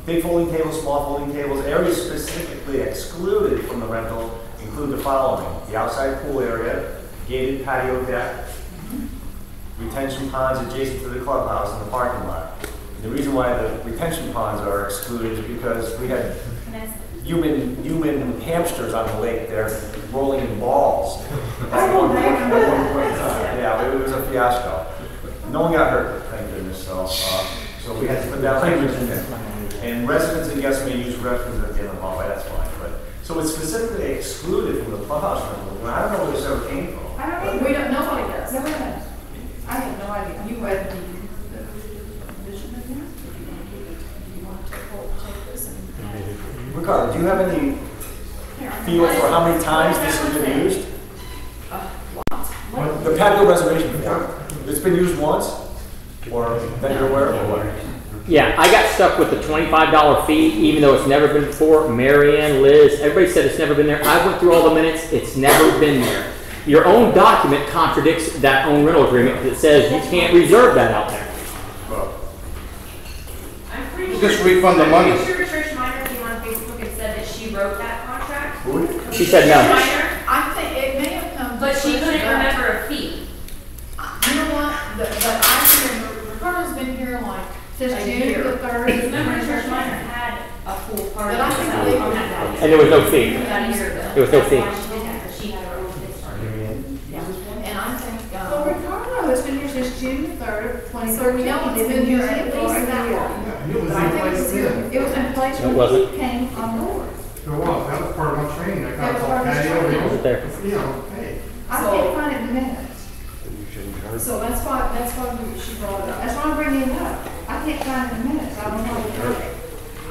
big folding tables, small folding tables. Areas specifically excluded from the rental include the following: the outside pool area, gated patio deck, retention ponds adjacent to the clubhouse and the parking lot. The reason why the retention ponds are excluded is because we had human hamsters on the lake there rolling in balls. Yeah, it was a fiasco. No one got hurt, thank goodness. So we had to put that language in there. And residents and guests may use restrooms at the end of the hallway. That's fine. But so it's specifically excluded from the clubhouse rental. And I don't know where this ever came from. I don't know. We don't. Nobody does. Nobody does. I have no idea. You read the vision of this? You want to take this and. Ricardo, do you have any feel for how many times this has been used? The patio reservation form. It's been used once, or that you're aware of, or what? Yeah, I got stuck with the $25 fee, even though it's never been before. Marianne, Liz, everybody said it's never been there. I went through all the minutes, it's never been there. Your own document contradicts that own rental agreement that says you can't reserve that out there. I'm pretty Just refund the money. I'm pretty sure Trish Minor came on Facebook and said that she wrote that contract. She said no. I think it may have come. But she couldn't remember a fee. You know what? But I remember, Ricardo's been here like Since a June year. the 3rd. Remember Trish Minor had a full party But I think they- on that day. And there was no fee. About a year ago. There was no That's fee. why she did that, because she had her own fixed party. And I think, Well, Ricardo has been here since June the 3rd, 2013. So we know it's been here at least that long. But I think it was in place It when wasn't. he came on board. It was, that was part of my training, I That got was all part of his patio, training. Was it there? you know, hey. I can't find it in the minutes. So that's why she brought it up. That's why I'm bringing it up. I can't find it in the minutes. I don't know what it is.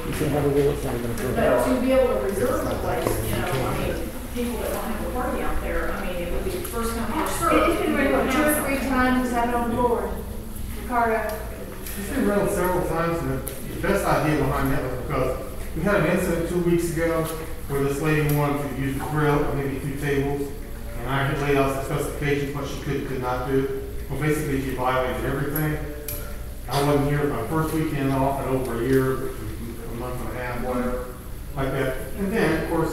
You see how we do it? Not even approved. But to be able to reserve the place, you know, I mean, people that don't have a party out there, I mean, it would be first come, first served. It's been rented 2 or 3 times, I've been on board. Ricardo. It's been rented several times, and the best idea behind that was because we had an incident 2 weeks ago where this lady wanted to use the grill, or maybe 2 tables, and I had laid out some specifications, what she could not do. Well, basically, she violated everything. I wasn't here my first weekend off in over a year, a month and a half, whatever, like that. And then, of course,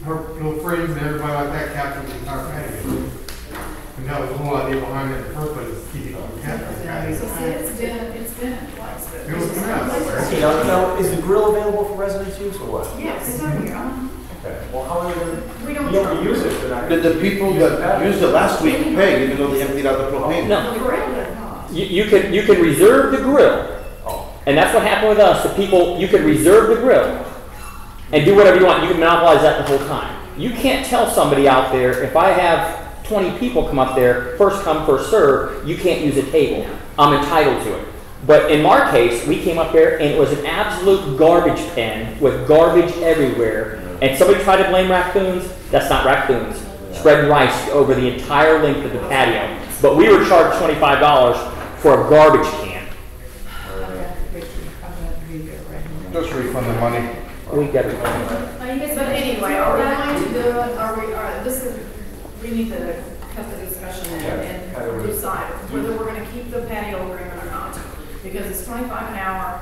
her little friends and everybody like that captured the entire patio. And that was the whole idea behind it in the first place, is keeping it on captured. So see, it's been in place. but It was it's a not mess. in place. Okay, now, is the grill available for residents use or what? Yes, it's over here. Okay, well, how are you We don't. going to use it? They're not gonna The people use that used it last week paid, even though they emptied out the propane. No. The grill doesn't cost. You can reserve the grill. And that's what happened with us. The people, you can reserve the grill and do whatever you want. You can monopolize that the whole time. You can't tell somebody out there, if I have 20 people come up there, first come, first serve, you can't use a table. I'm entitled to it. But in our case, we came up there and it was an absolute garbage pen with garbage everywhere. And somebody tried to blame raccoons. That's not raccoons. Spreading rice over the entire length of the patio. But we were charged $25 for a garbage can. Just refund the money. We got it. But anyway, are we going to do it, we need to cut the discussion and decide whether we're gonna keep the patio agreement or not. Because it's $25 an hour.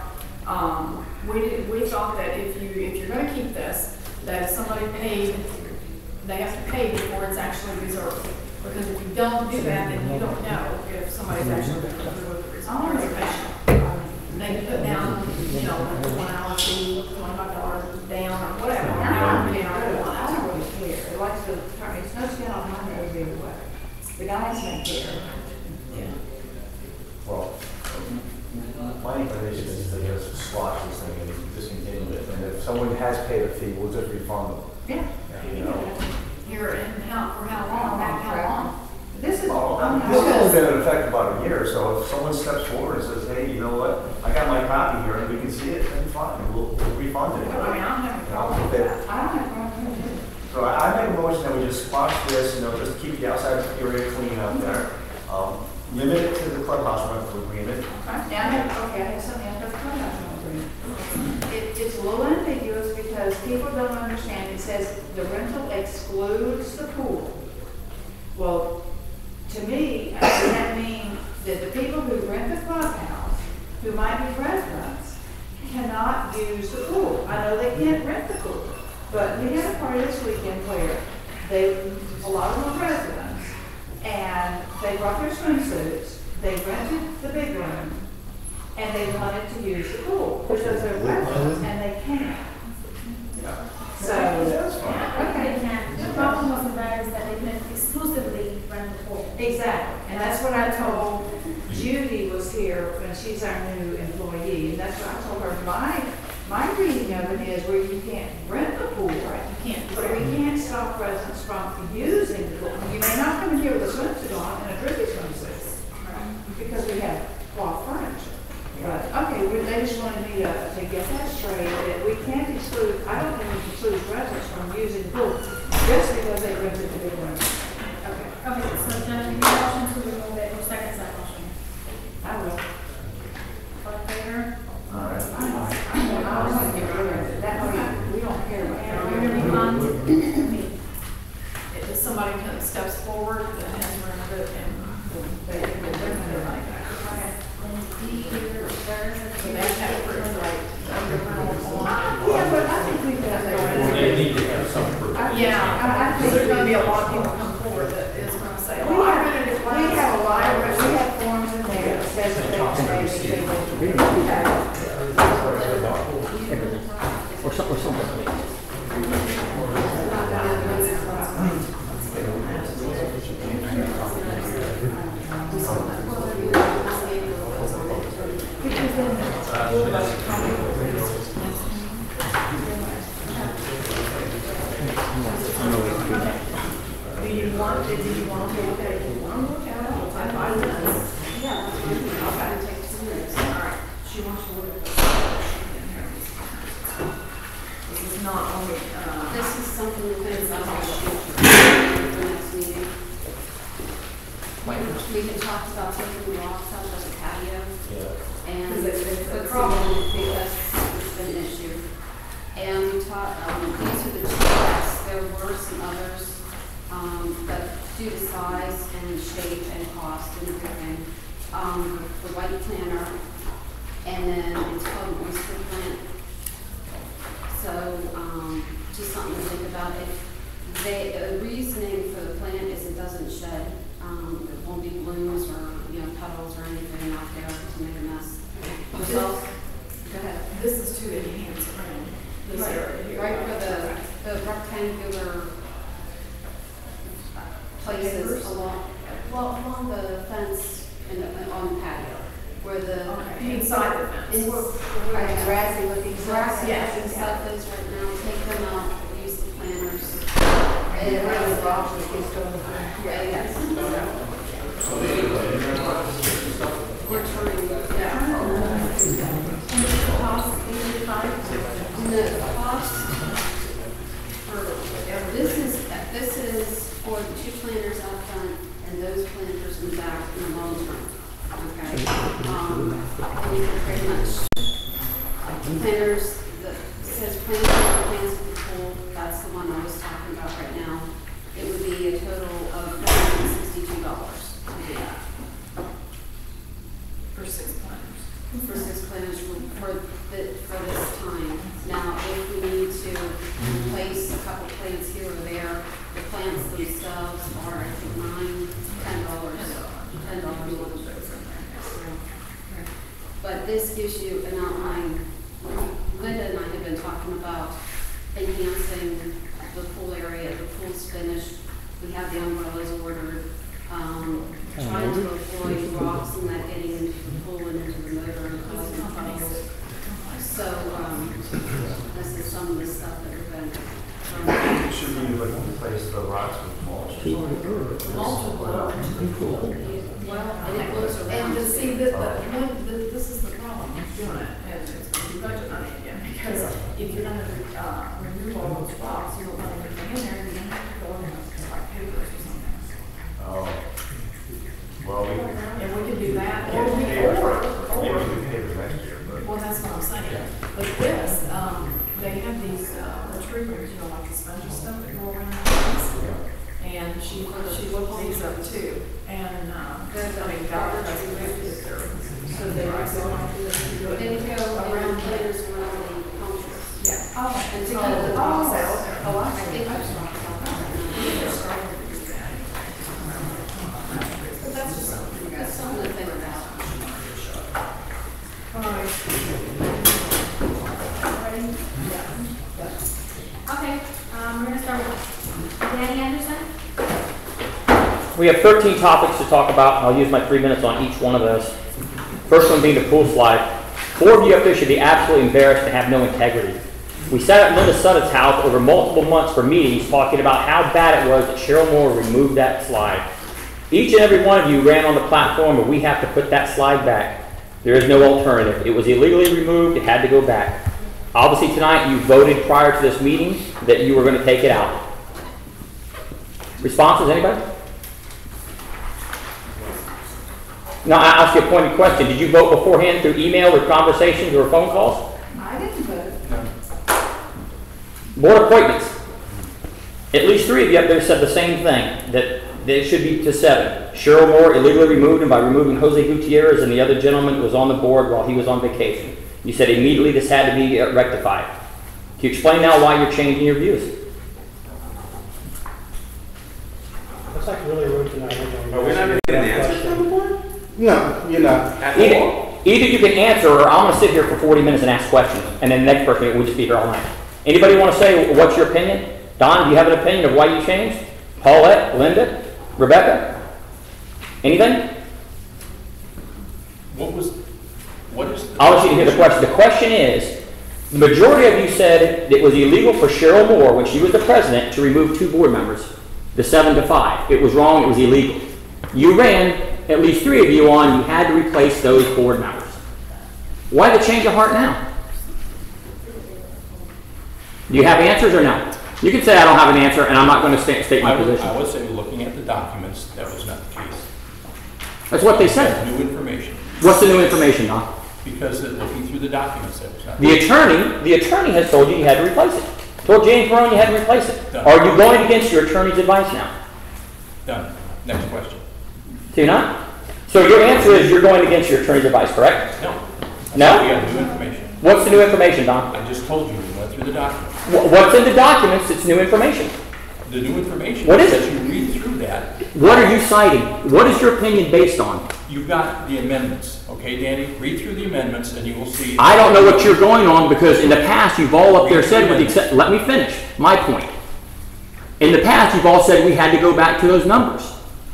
We thought that if you're gonna keep this, that if somebody paid, they have to pay before it's actually reserved. Because if you don't do that, then you don't know if somebody's actually going to reserve the reservation. They can put down, you know, $1 hour fee, $25 down, or whatever. I don't really care. It likes to, it's no skin on my nose either way. The guys don't care. Yeah. Well, my inclination is to just squash this thing and discontinue it. And if someone has paid a fee, we'll just refund them. Yeah. You know? Here and for how long, back how long? This is, This has only been in effect about a year, so if someone steps forward and says, hey, you know what, I got my copy here and we can see it, then fine, we'll refund it. I mean, I don't have a problem with that. I don't have a problem with it. So I make a motion that we just squash this, you know, just keep the outside area clean up there. Limit it to the clubhouse rental agreement. I have something else about the clubhouse agreement. It's a little ambiguous because people don't understand. It says the rental excludes the pool. Well, to me, does that mean that the people who rent the clubhouse, who might be residents, cannot use the pool. I know they can't rent the pool, but we had a party this weekend where a lot of them were residents, and they brought their swimsuits, they rented the big room, and they wanted to use the pool, because they're residents and they can't. So, They can't. The problem with that is that they can exclusively rent the pool. exactly, and that's what I told Judy was here, and she's our new employee, and that's what I told her. My reading of it is where you can't rent the pool, right? You can't, but we can't stop residents from using the pool. You may not come in here with a swimsuit on and a drippy swimsuit, because we have cloth furniture. But, okay, they just wanted me to get that straight, that we can't exclude, I don't think we can exclude residents from using the pool, just because they rented the big room. Okay. Okay, so Judge, you motion to remove it, who seconds that motion? I will. All in favor? I want to get rid of it. That way, we don't care about And we're gonna move on to If somebody comes, steps forward, the hands are in it, and they can get their money back. So they have proof, right? Yeah, but I think we've got that. They need to have some proof. I think There's gonna be a lot of people come forward that is gonna say, well, I rented it. We have a library, we have forms in there that says that they stay. Or something. Do you want to look at it? You want to look at it? I'll take 5 minutes. Yeah, Okay. take 2 minutes. All right. She wants to look at this. This is not only, This is something that things I'll shoot for the next meeting. We had talked about taking the rocks out of the patio. And the problem because it's been an issue. And we talked, these are the two rocks. There were some others, but due to size and shape and cost and everything, the white planter, and then it's called an oyster plant. So, just something to think about. The reasoning for the plant is it doesn't shed. It won't be blooms or, petals or anything out there to make a mess. So, go ahead. this is to enhance around this area here. Right where the rectangular places along the fence and on the patio, where the. Okay, inside the fence. Where the grassy looking grass, Yes, and stuff is right now, take them out, use the planters. And the rocks that keeps going through. Yes. We're trying, yeah. And the cost, 85? The cost for, this is for the 2 planters out front and those planters in the back in the long term. Okay? Pretty much. Planters, says plants for the pool, that's the one I was talking about right now. It would be a total of $462 to do that. For 6 planters. For 6 planters for this time. Now, if we need to replace a couple plants here or there, the plants themselves are, I think, $10 more. But this gives you an outline. Linda and I have been talking about enhancing the pool area. The pool's finished. We have the umbrellas ordered. Trying to avoid rocks and that getting into the pool and into the motor and causing troubles. So, this is some of the stuff that we've been trying to. Should we look to replace the rocks with mulch? Multiple. Well, and it goes around. And to see that, this is the problem with doing it, and it's going to be budget money again, because if you're going to remove all those rocks, you don't want everything in there, you're going to have to go in like papers or something. Oh. Well, And we can do that, Maybe or we can pay for next year, but. well, that's what I'm saying. But this, they have these retrievers, like the spongy stuff that go around the place. And she looked these up too. And, I mean, Dr. Then go around players around the conference. Yeah. Oh, And to so, cut the box out. Oh, I I think that's right. But that's just something you That's guys. something to think about. All right. Ready? Yeah. Okay, we're gonna start with Danny Anderson. We have 13 topics to talk about, and I'll use my 3 minutes on each one of those. First one being the pool slide. 4 of you up there should be absolutely embarrassed and have no integrity. We sat at Linda Sutton's house over multiple months for meetings talking about how bad it was that Cheryl Moore removed that slide. Each and every one of you ran on the platform where we have to put that slide back. There is no alternative. It was illegally removed. It had to go back. Obviously tonight you voted prior to this meeting that you were going to take it out. Responses, anybody? Now, I ask you a pointed question. Did you vote beforehand through email or conversations or phone calls? I didn't vote. Board appointments. At least 3 of you up there said the same thing, that it should be to 7. Cheryl Moore illegally removed him by removing Jose Gutierrez, and the other gentleman was on the board while he was on vacation. You said immediately this had to be rectified. Can you explain now why you're changing your views? Looks like really rude tonight. Are we not going to get an answer from the board? No, you're not. Either you can answer, or I'm going to sit here for 40 minutes and ask questions, and then the next person will just be here all night. Anybody want to say what's your opinion? Don, do you have an opinion of why you changed? Paulette, Linda, Rebecca? Anything? What is the? I want you to hear the question. The question is, the majority of you said it was illegal for Cheryl Moore, when she was the president, to remove 2 board members, the 7 to 5. It was wrong, it was illegal. You ran, at least 3 of you on, you had to replace those board members. Why the change of heart now? Do you have answers or no? You can say I don't have an answer and I'm not going to state my position. I would say looking at the documents, that was not the case. That's what they said. New information. What's the new information, Don? Because looking through the documents, that was not. The attorney has told you had to replace it. Told James Brown you had to replace it. Done. Are you going against your attorney's advice now? Done. Next question. So you're not? So your answer is you're going against your attorney's advice, correct? No. No? We got new information. What's the new information, Don? I just told you, we went through the documents. What's in the documents that's new information? The new information. What is that it? you read through that. What are you citing? What is your opinion based on? You've got the amendments, okay, Danny? Read through the amendments and you will see. I don't know what you're going on because in the past you've all up there said, with the except, let me finish my point. In the past you've all said we had to go back to those numbers.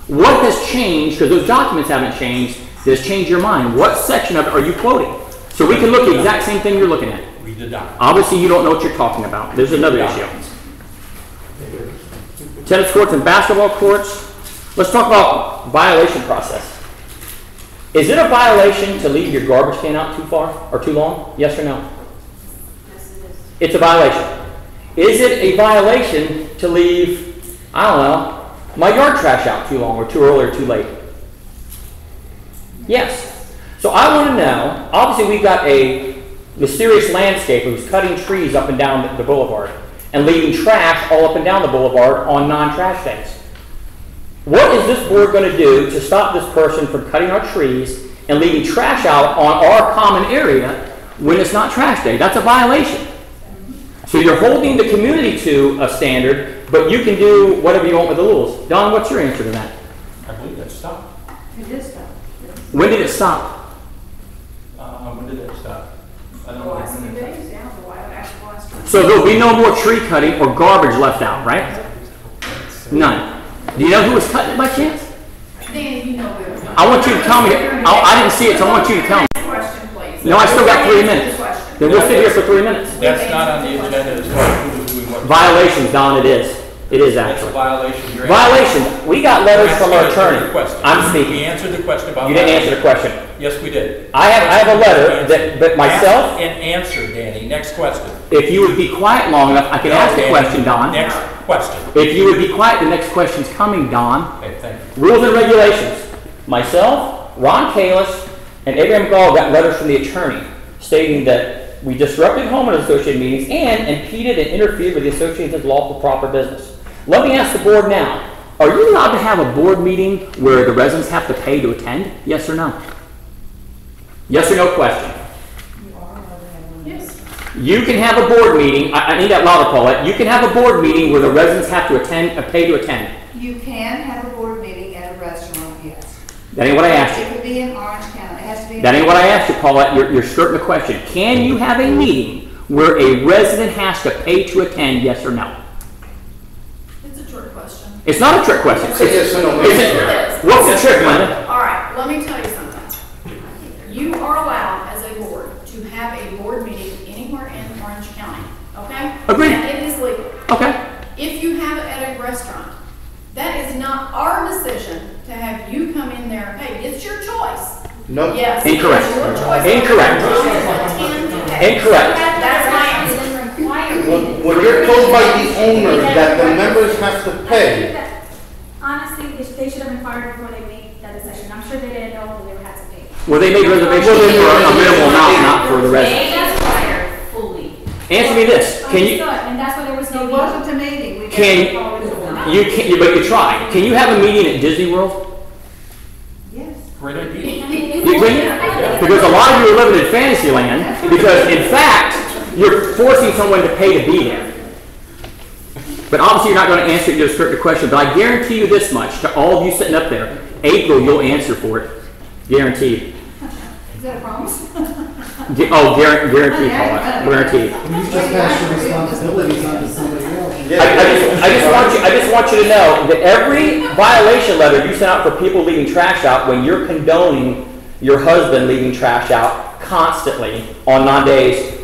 What has changed, because those documents haven't changed, that has changed your mind? What section of it are you quoting? So we can look at the exact same thing you're looking at. Read the document. Obviously you don't know what you're talking about. There's another issue. Tennis courts and basketball courts. Let's talk about violation process. Is it a violation to leave your garbage can out too far or too long? Yes or no? Yes, it is. It's a violation. Is it a violation to leave, I don't know, my yard trash out too long or too early or too late? Yes. So I want to know, obviously we've got a mysterious landscaper who's cutting trees up and down the boulevard and leaving trash all up and down the boulevard on non-trash days. What is this board going to do to stop this person from cutting our trees and leaving trash out on our common area when it's not trash day? That's a violation. So you're holding the community to a standard, but you can do whatever you want with the rules. Don, what's your answer to that? I believe that stopped. It did stop. When did it stop? When did that stop? I don't The know. last few days, yeah, the last time. So there'll be no more tree cutting or garbage left out, right? None. Do you know who was cutting it by chance? Dan, you know better. I want you to tell me. I didn't see it, so I want you to tell me. Question, please. No, I still got 3 minutes. Then we'll sit here for 3 minutes. That's not on the agenda as far as who is doing what. Violations, Don, it is. It is That's a actually. violation. You're Violation. We got letters from our Answer attorney. the question. I'm We speaking. answered the question about. You didn't answer the question. Yes, we did. I have a letter that myself, Ask and answer, Danny. Next question. if you would be quiet long enough, I can ask the Danny, question, Don. Next question. If you would be quiet, the next question's coming, Don. Okay, thank you. Rules and regulations. Myself, Ron Kalis, and Abraham Gall got letters from the attorney stating that we disrupted homeowners association meetings and impeded and interfered with the association's lawful proper business. Let me ask the board now, are you allowed to have a board meeting where the residents have to pay to attend? Yes or no? Yes or no question? Yes. You can have a board meeting, I need that louder, Paulette. You can have a board meeting where the residents have to attend, pay to attend. You can have a board meeting at a restaurant, yes. That ain't what I asked you. It could be in Orange County, it has to be. That ain't what I asked you, Paulette. You're skirting the question. Can you have a meeting where a resident has to pay to attend, yes or no? It's a trick question. It's not a trick question. What's the trick, Linda? All right, let me tell you something. You are allowed as a board to have a board meeting anywhere in Orange County, okay? Agreed. And it is legal. Okay. If you have it at a restaurant, that is not our decision to have you come in there and pay. It's your choice. No. Yes. Incorrect. It's your choice. Incorrect. Incorrect. That's my answer. When you're told by the owner that the members have to pay, Honestly, they should have inquired before they made that decision. I'm sure they didn't know that they had to pay. Well, they made reservations for a minimal amount, not for the residents. They require fully. Answer me this. Can you, Understood, and that's why there was no. It wasn't a meeting. We can, but you try. Can you have a meeting at Disney World? Yes. Great idea. You can? Because a lot of you are living in fantasy land, because in fact, you're forcing someone to pay to be there. But obviously you're not going to answer it to a strict question, but I guarantee you this much, to all of you sitting up there, April, you'll answer for it. Guaranteed. Is that a promise? Oh, guaranteed, Paula. Guaranteed. You just pass your responsibilities on to somebody else. I just want you to know that every violation letter you send out for people leaving trash out, when you're condoning your husband leaving trash out constantly on non-days,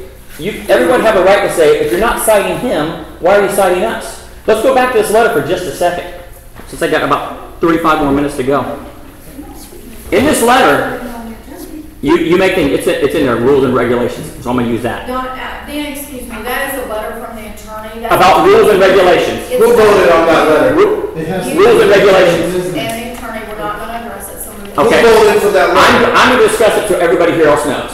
everyone have a right to say, if you're not citing him, why are you citing us? Let's go back to this letter for just a second, since I got about 35 more minutes to go. In this letter, you make things, it's in their rules and regulations, so I'm going to use that. Dan, excuse me, that is a letter from the attorney. About rules and regulations. who voted on that letter? Rules and regulations. And the attorney, we're not going to address it, so we. Okay. Who voted for that letter? I'm going to discuss it so everybody here else knows.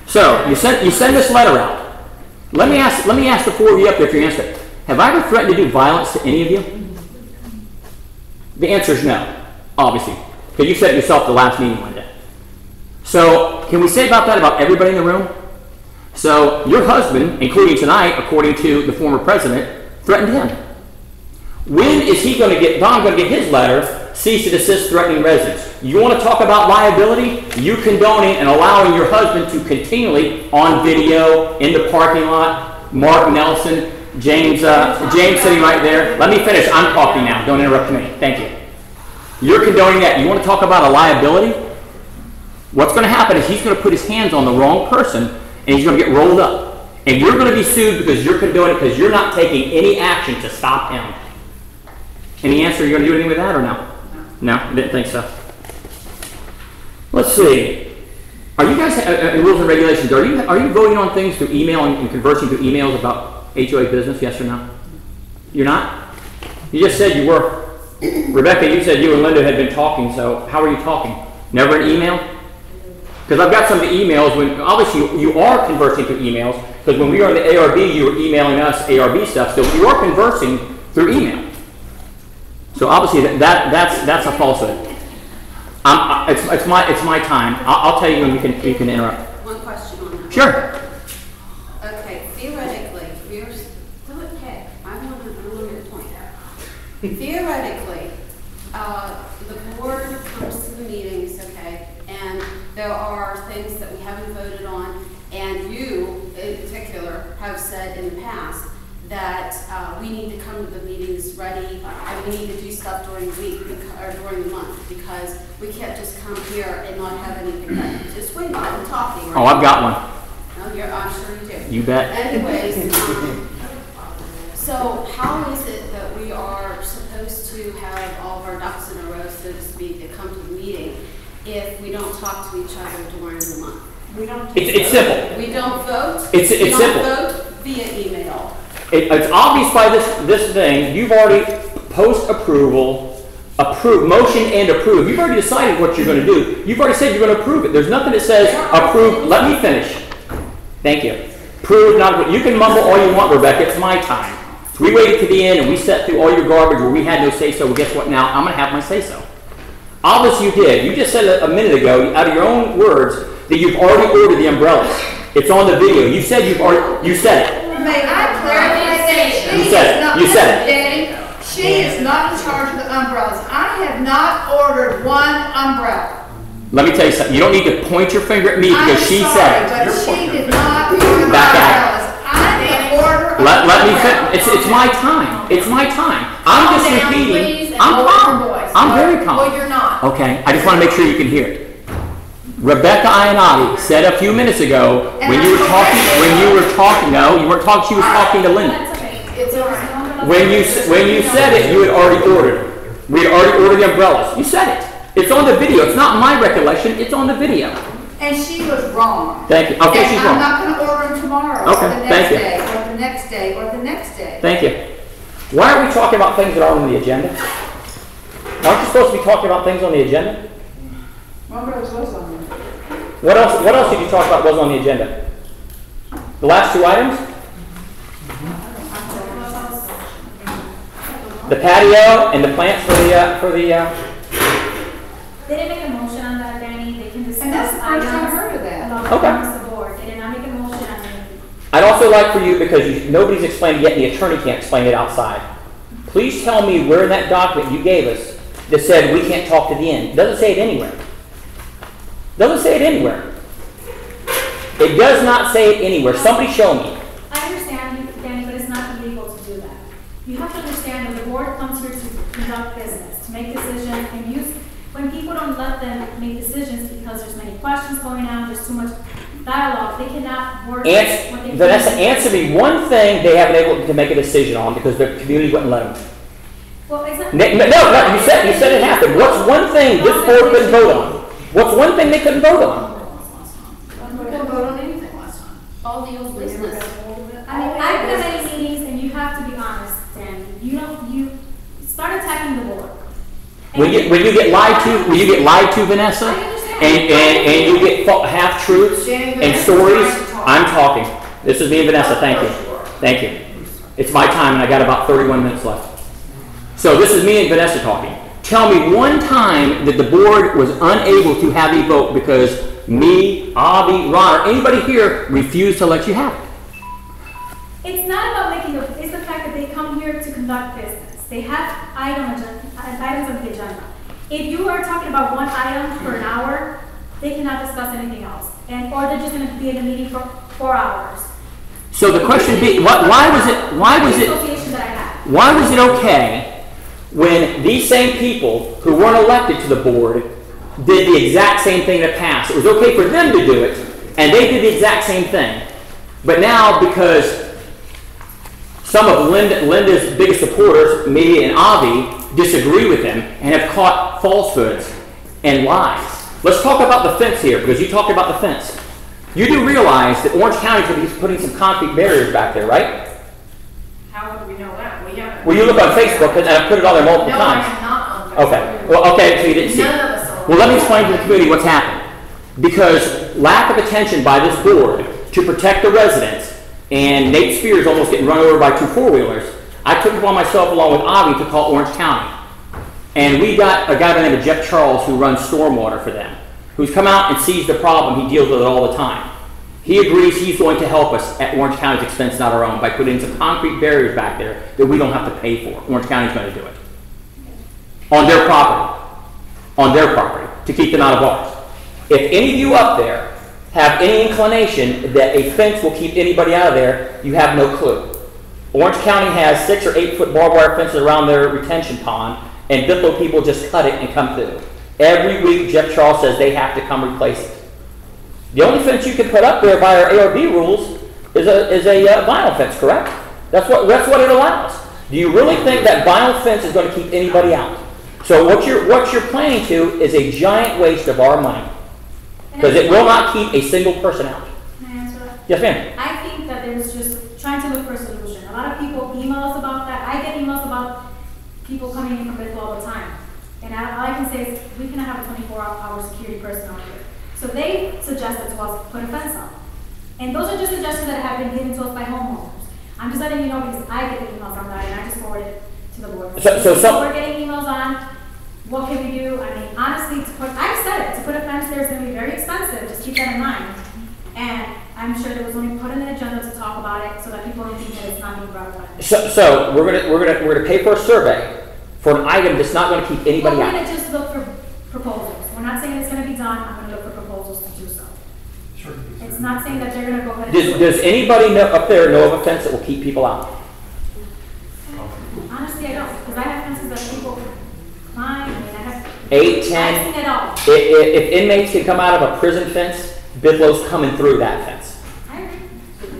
So, you send this letter out. Let me ask the four of you up there if you answer it. Have I ever threatened to do violence to any of you? The answer is no, obviously. Because you said it yourself the last meeting one day. So, can we say about that about everybody in the room? So, your husband, including tonight, according to the former president, threatened him. When is Don going to get his letter, cease to desist threatening residents? You want to talk about liability? You condoning and allowing your husband to continually, on video, in the parking lot, Mark Nelson, James sitting right there. Let me finish. I'm talking now. Don't interrupt me. Thank you. You're condoning that. You want to talk about a liability? What's going to happen is he's going to put his hands on the wrong person and he's going to get rolled up. And you're going to be sued because you're condoning it because you're not taking any action to stop him. Any answer? You're going to do anything with that or no? No, I didn't think so. Let's see. Are you guys, in rules and regulations, are you voting on things through email and conversing through emails about HOA business, yes or no? You're not? You just said you were. Rebecca, you said you and Linda had been talking, so how are you talking? Never an email? Because I've got some of the emails, when obviously you are conversing through emails, because when we were in the ARB, you were emailing us ARB stuff, so you are conversing through email. So obviously that's a falsehood. It's my time. I'll tell you when you can interrupt. One question on that. Sure. Okay, theoretically, go ahead. I want to get a point. Theoretically, the board comes to the meetings, okay, and there are things that we haven't voted on, and you, in particular, have said in the past that we need to come to the meetings ready, and we need to do stuff during the week or during the month, because we can't just come here and not have anything ready. Just wait while I'm talking. Right? Oh, I've got one. No, I'm sure you do. You bet. Anyways, so how is it that we are supposed to have all of our ducks in a row, so to speak, to come to the meeting if we don't talk to each other during the month? We don't. It's simple. We don't vote. It's we don't simple. Vote via email. It's obvious by this thing. You've already post-approval, motion and approve. You've already decided what you're going to do. You've already said you're going to approve it. There's nothing that says approve. Let me finish. Thank you. Approve, not approve. You can mumble all you want, Rebecca. It's my time. So we waited to the end and we set through all your garbage where we had no say-so. Well, guess what now? I'm going to have my say-so. Obviously you did. You just said a minute ago, out of your own words, that that you've already ordered the umbrellas. It's on the video. You said you said it. May I clarify that? You said it. You said it. Danny, she is not in charge of the umbrellas. I have not ordered one umbrella. Let me tell you something. You don't need to point your finger at me because she said it. But she did not order Back at umbrellas. I can order. Let me finish. It's my time. It's my time. I'm just repeating. I'm calm. I'm very calm. Well, you're not. Okay. I just want to make sure you can hear it. Rebecca Iannotti said a few minutes ago when you were talking. No, you weren't talking. She was talking to Linda. It's all right. When you said it, you had already ordered. We had already ordered the umbrellas. You said it. It's on the video. It's not my recollection. It's on the video. And she was wrong. Thank you. Okay, she's wrong. I'm not going to order them tomorrow. Okay, Or the thank next you. day, or the next day, or the next day. Thank you. Why are we talking about things that aren't on the agenda? Aren't you supposed to be talking about things on the agenda? Umbrellas was on there. What else did you talk about was on the agenda? The last two items? The patio and the plants for the They didn't make a motion on that, Danny. They can discuss And that's the first items I've heard of that. along Okay. across the board. They did not make a motion on anything. I'd also like for you, because nobody's explained it yet, and the attorney can't explain it outside. Please tell me where in that document you gave us that said we can't talk to the end. It doesn't say it anywhere. Doesn't say it anywhere. It does not say it anywhere. Somebody show me. I understand, Danny, but it's not illegal to do that. You have to understand that the board comes here to conduct business, to make decisions, and when people don't let them make decisions because there's many questions going on, there's too much dialogue, they cannot work. Vanessa, answer me one thing they haven't been able to make a decision on because the community wouldn't let them. Well, it's not. No, you said it happened. What's one thing this board couldn't vote on? What's one thing they couldn't vote on? We couldn't vote on anything last time. All the old business. I mean, I've been at many meetings, and you have to be honest, Danny. You start attacking the board. When you get lied to, Vanessa, and you get half truths and stories, I'm talking. This is me and Vanessa. Thank you. Thank you. It's my time, and I got about 31 minutes left. So this is me and Vanessa talking. Tell me one time that the board was unable to have a vote because me, Avi, Ron, or anybody here refused to let you have it. It's not about it's the fact that they come here to conduct business. They have items on the agenda. If you are talking about one item for an hour, they cannot discuss anything else. Or they're just going to be in a meeting for 4 hours. So the question be, why was it okay when these same people who weren't elected to the board did the exact same thing in the past? It was okay for them to do it, and they did the exact same thing. But now, because some of Linda's biggest supporters, me and Avi, disagree with them and have caught falsehoods and lies. Let's talk about the fence here, because you talked about the fence. You do realize that Orange County is going to be putting some concrete barriers back there, right? How would we know that? We haven't. Well, you look on Facebook, and I put it on there multiple No, times. I am not on Facebook. Okay. Well, okay, so you didn't see it. None of us are. Well, let me explain to the community what's happened. Because lack of attention by this board to protect the residents, and Nate Spears almost getting run over by 2 4-wheelers, I took it upon myself along with Avi to call Orange County. And we got a guy by the name of Jeff Charles who runs stormwater for them, who's come out and sees the problem. He deals with it all the time. He agrees he's going to help us at Orange County's expense, not our own, by putting some concrete barriers back there that we don't have to pay for. Orange County's going to do it. On their property. On their property. To keep them out of ours. If any of you up there have any inclination that a fence will keep anybody out of there, you have no clue. Orange County has 6 or 8 foot barbed wire fences around their retention pond, and Bithlo people just cut it and come through. Every week, Jeff Charles says they have to come replace it. The only fence you can put up there by our ARB rules is a vinyl fence, correct? That's what it allows. Do you really think that vinyl fence is going to keep anybody out? So what you're planning to is a giant waste of our money, because it will not keep a single person out. Can I answer that? Yes, ma'am. I think that there's just trying to look for a solution. A lot of people email us about that. I get emails about people coming in from Bithlo all the time. And all I can say is we cannot have a 24-hour security person out here. So they suggested to us put a fence up. And those are just suggestions that have been given to us by homeowners. I'm just letting you know because I get the emails on that and I just forward it to the board. So we're getting emails on what can we do? I mean, honestly, I've said it, to put a fence there is going to be very expensive. Just keep that in mind. it so that people don't think that it's not being brought up. So we're gonna pay for a survey for an item that's not gonna keep anybody We're out. gonna just look for proposals. We're not saying it's gonna be done, I'm gonna look for proposals to do so. It's not saying that they're gonna go ahead and do it. Does anybody up there know of a fence that will keep people out? Honestly, I don't, because I have fences that people climb, I mean, I have. 8, 10. I've seen it all. If inmates can come out of a prison fence, Bidlow's coming through that fence. I agree.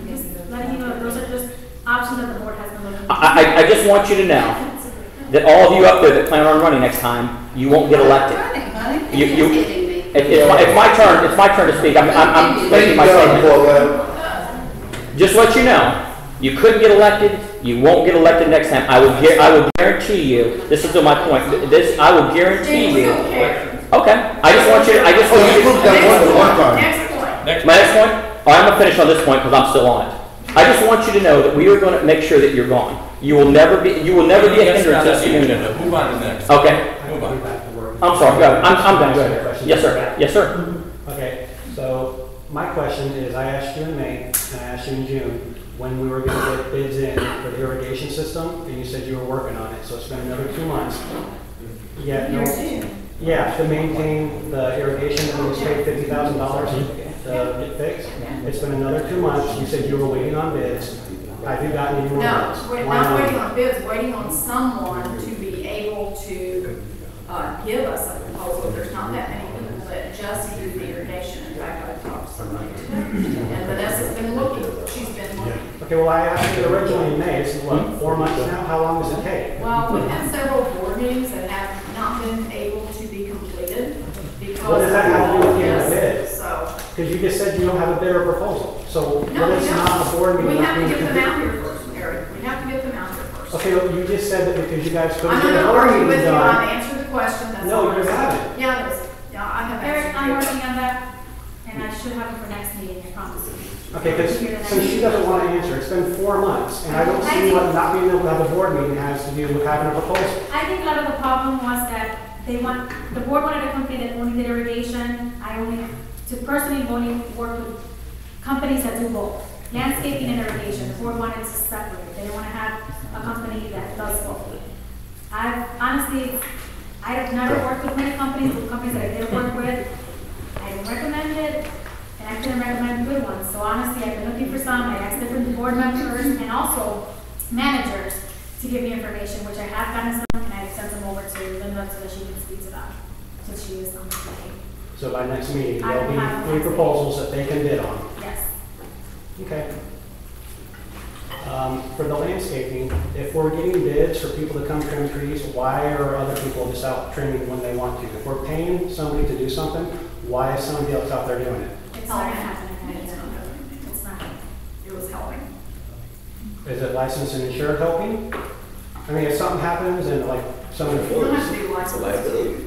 Just letting you know, those are just options that the board has been looking at. I just want you to know that all of you up there that plan on running next time, you won't get elected. It's my turn to speak. I'm making my statement. Just let you know, you couldn't get elected. You won't get elected next time. I will guarantee you. This is my point. I will guarantee you. Okay. I just want you. Next point. My next point. Oh, I'm gonna finish on this point because I'm still on it. I just want you to know that we are going to make sure that you're gone. You will never be a hindrance to this community. Move on to the next. Okay. Move on. I'm sorry. Go ahead. I'm done. Go ahead. Yes, sir. Yes, sir. Okay, so my question is, I asked you in May, and I asked you in June, when we were gonna get bids in for the irrigation system, and you said you were working on it, so it's been another 2 months. Yeah, no, yeah, to maintain the irrigation, and we paid $50,000 to get fixed. It's been another 2 months, you said you were waiting on bids. Have you gotten any more bids? No, we're Why not waiting on bids, waiting on someone to be able to give us a proposal. There's not that many people that just do the irrigation. In fact, I talked to somebody today, and Vanessa's been looking. She's been looking. Okay, well, I asked you originally in May, this is what, 4 months now? How long does it take? Well, we've had several board meetings that have not been able to be completed because What does that have to do with getting a bid? So, Because you just said you don't have a bid or proposal. So no, what we is don't. not a board meeting? We have to not get being them out completed? here first, Eric. We have to get them out here first. Okay, well, you just said that because you guys couldn't I'm get not a gonna board argue with meeting you. I've done. answered the question. That's No, all you I'm saying. haven't. Yeah, it is. Yeah, I have Eric, answered I'm your working on that, and I should have it for next meeting, I promise you. Okay, because since she doesn't want to answer, it's been 4 months, and I don't see what not being able to have a board meeting has to do with having a proposal. I think a lot of the problem was that the board wanted a company that only did irrigation. To personally only work with companies that do both, landscaping and irrigation. The board wanted to separate. They didn't want to have a company that does both. I've never worked with many companies that I did work with. I didn't recommend it, and I couldn't recommend good ones. So honestly, I've been looking for some. I asked different board members and also managers to give me information, which I have gotten some, and I've sent them over to Linda so that she can speak to them, since she is on the committee. So by next meeting, I there'll will have be 3 proposals that they can bid on. Yes. Okay. For the landscaping, if we're getting bids for people to come trim trees, why are other people just out trimming when they want to? If we're paying somebody to do something, why is somebody else out there doing it? It's not gonna happen. It's not. It was helping. Is it licensed and insured helping? I mean, if something happens and like someone You don't have to be licensed.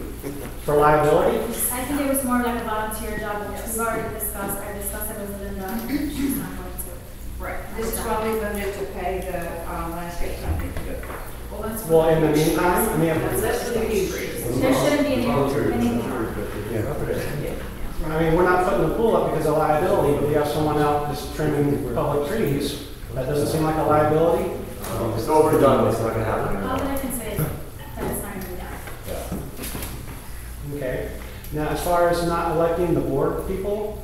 for liability, I think it was more like a volunteer job, which we've already discussed. I discussed it with Linda. She's not going to. Right. This is why we voted to pay the landscape company to do it. Well, that's. well, in the meantime, I mean, That's the big trees. There shouldn't be anything. I mean, we're not putting the pool up because of liability, but we have someone out just trimming public trees. That doesn't seem like a liability. It's overdone, it's not gonna happen. All that I can say is that it's not going to be done. Okay. Now, as far as not electing the board people,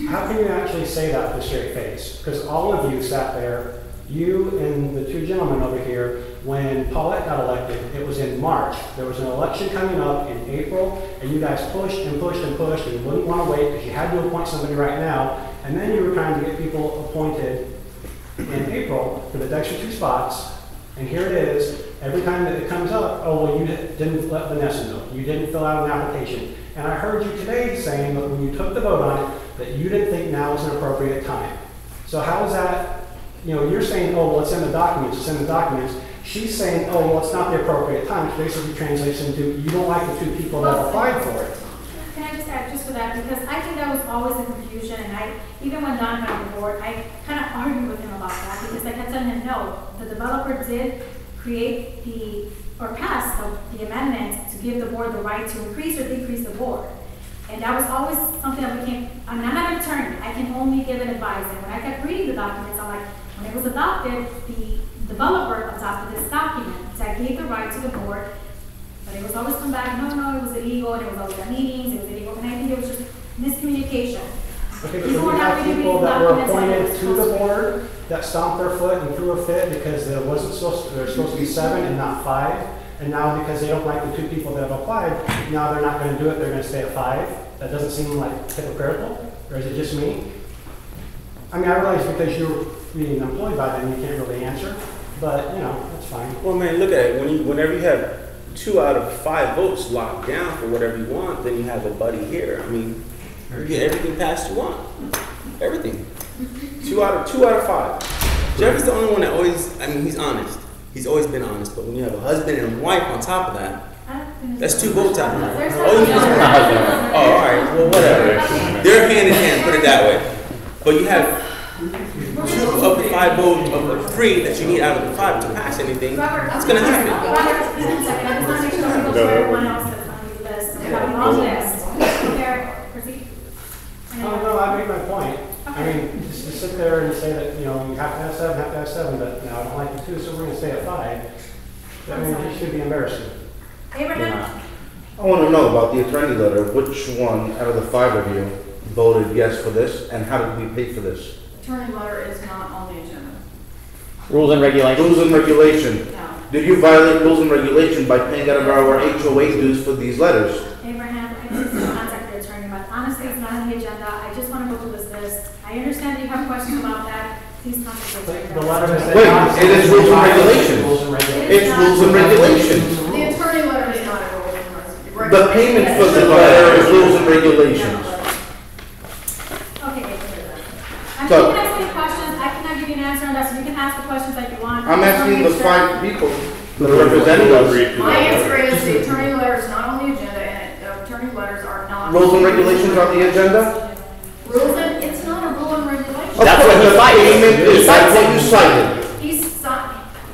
how can you actually say that with a straight face? Because all of you sat there, you and the 2 gentlemen over here, when Paulette got elected, it was in March. There was an election coming up in April, and you guys pushed and pushed and pushed and wouldn't want to wait because you had to appoint somebody right now. And then you were trying to get people appointed in April for the extra 2 spots. And here it is, every time that it comes up, oh, well, you didn't let Vanessa know. You didn't fill out an application. And I heard you today saying that when you took the vote on it, that you didn't think now was an appropriate time. So how is that, you're saying, oh, well, it's in the documents, it's in the documents. She's saying, oh, well, it's not the appropriate time, which basically translates into you don't like the 2 people that applied for it. Can I just add just for that? Because I think that was always a confusion, and even when Don got on the board, I kind of argued with him about that, because I kept telling him, no, the developer did create pass the amendment to give the board the right to increase or decrease the board. And that was always something that became, I mean, I'm not an attorney, I can only give an advice. And when I kept reading the documents, I'm like, when it was adopted, the developer adopted this document that gave the right to the board, but it was always come back, no, it was illegal, and it was always at meetings, it was illegal, and I think it was just miscommunication. Okay, but we have people that were appointed to the board that stomped their foot and threw a fit because there wasn't there's supposed to be 7 and not 5. And now because they don't like the 2 people that have applied, now they're not gonna do it, they're gonna stay at 5. That doesn't seem like hypocritical, or is it just me? I mean, I realize because you're being employed by them, you can't really answer, but you know, that's fine. Well, man, look at it. Whenever you have 2 out of 5 votes locked down for whatever you want, then you have a buddy here. I mean, you get everything passed you want. Everything. 2 out of 5. Jeff is the only one that always, I mean, he's honest. He's always been honest, but when you have a husband and a wife on top of that, that's 2 votes out there. Oh, all right, well, whatever. They're hand in hand, put it that way. But you have 2 of the 5 votes of the 3 that you need out of the 5 to pass anything. It's going to happen. Robert, one second, I just want to make sure we go for everyone else that's on the list. We have a long list. Okay, proceed. No, I made my point. I mean, just to sit there and say that, you know, you have to have 7, but, you know, I don't like the 2, so we're gonna stay at 5. I mean, it should be embarrassing. Abraham? I want to know about the attorney letter. Which one out of the 5 of you voted yes for this, and how did we pay for this? Attorney letter is not on the agenda. Rules and regulations. Rules and regulation. No. Did you violate rules and regulation by paying out of our HOA dues for these letters? Abraham, I just contact the attorney, but honestly, it's not on the agenda. I just want to go through this list. I understand that you have questions about that. Please contact the attorney. The letter is. Wait, it is rules and regulations. It's rules and regulations. The attorney letter is not a rule and regulation. The payment for the letter is rules and regulations. Okay, I'm So- you can ask me questions. I cannot give you an answer on that, so you can ask the questions that you want. I'm asking the 5 people, the representatives. My answer is the attorney letter is not on the agenda, and attorney letters are not. Rules and regulations on the agenda? Rules and, it's not a rule and regulation. That's what the payment is, that's what you cited.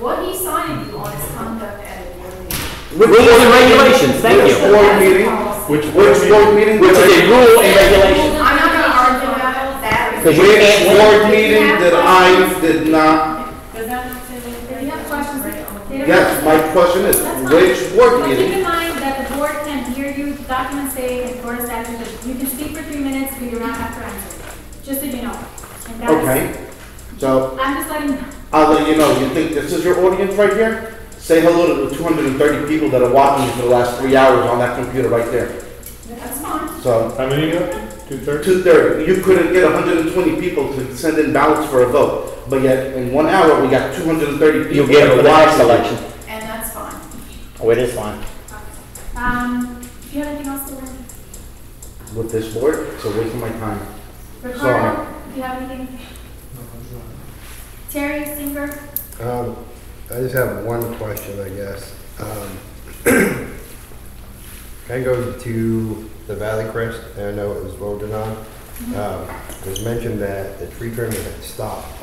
What he signed you on is conduct at a board meeting. Rules and regulations, thank Which you. board meeting? Which board meeting? Which is a rule and regulation. I'm not gonna argue about that. Because you can't- Which board meeting that I did not? Does that, if you have questions, they don't. Yes, my question is, That's fine. which board But keep in meeting? mind that the board can hear you, documents say in Florida statute that you can speak for 3 minutes, but you do not have to answer. Just so you know. And that is- Okay, so I'm just letting, I'll let you know, you think this is your audience right here? Say hello to the 230 people that are watching you for the last 3 hours on that computer right there. That's fine. So, How many you got? 230? 230. You couldn't get 120 people to send in ballots for a vote, but yet in 1 hour, we got 230 people. You'll get it that for are the next watching you. election. And that's fine. Oh, it is fine. do you have anything else to learn? With this board, it's a waste of my time. Ricardo, do you have anything? Terry, Singer? I just have one question, I guess. Kind of goes to the Valley Crest, and I know it was voted on. It was mentioned that the tree trimming had stopped.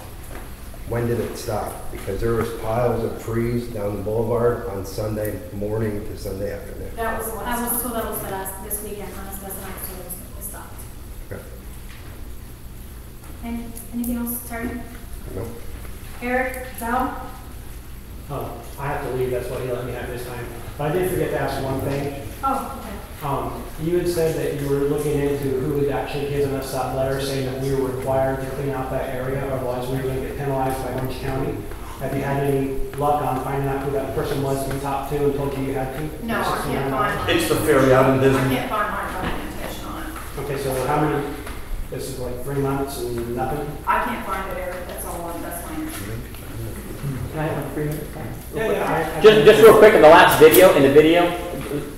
When did it stop? Because there was piles of trees down the boulevard on Sunday morning to Sunday afternoon. That was, I was told that was the last, this weekend, honestly, that's when I was told it was stopped. Okay. Anything else, Terry? No. Eric, Val? I have to leave, that's what he let me have this time. But I did forget to ask one thing. Oh, okay. You had said that you were looking into who had actually given us that letter saying that we were required to clean out that area, otherwise we were going to get penalized by Orange County. Have you had any luck on finding out who that person was you talked to and told you had to? No, I can't find. It's the ferry out in I Disney. can't find my documentation on it. Okay, so how many, this is like 3 months and nothing? I can't find it, Eric. That's all that's my answer. Can I have like 3 minutes? Yeah. Just real quick, in the last video,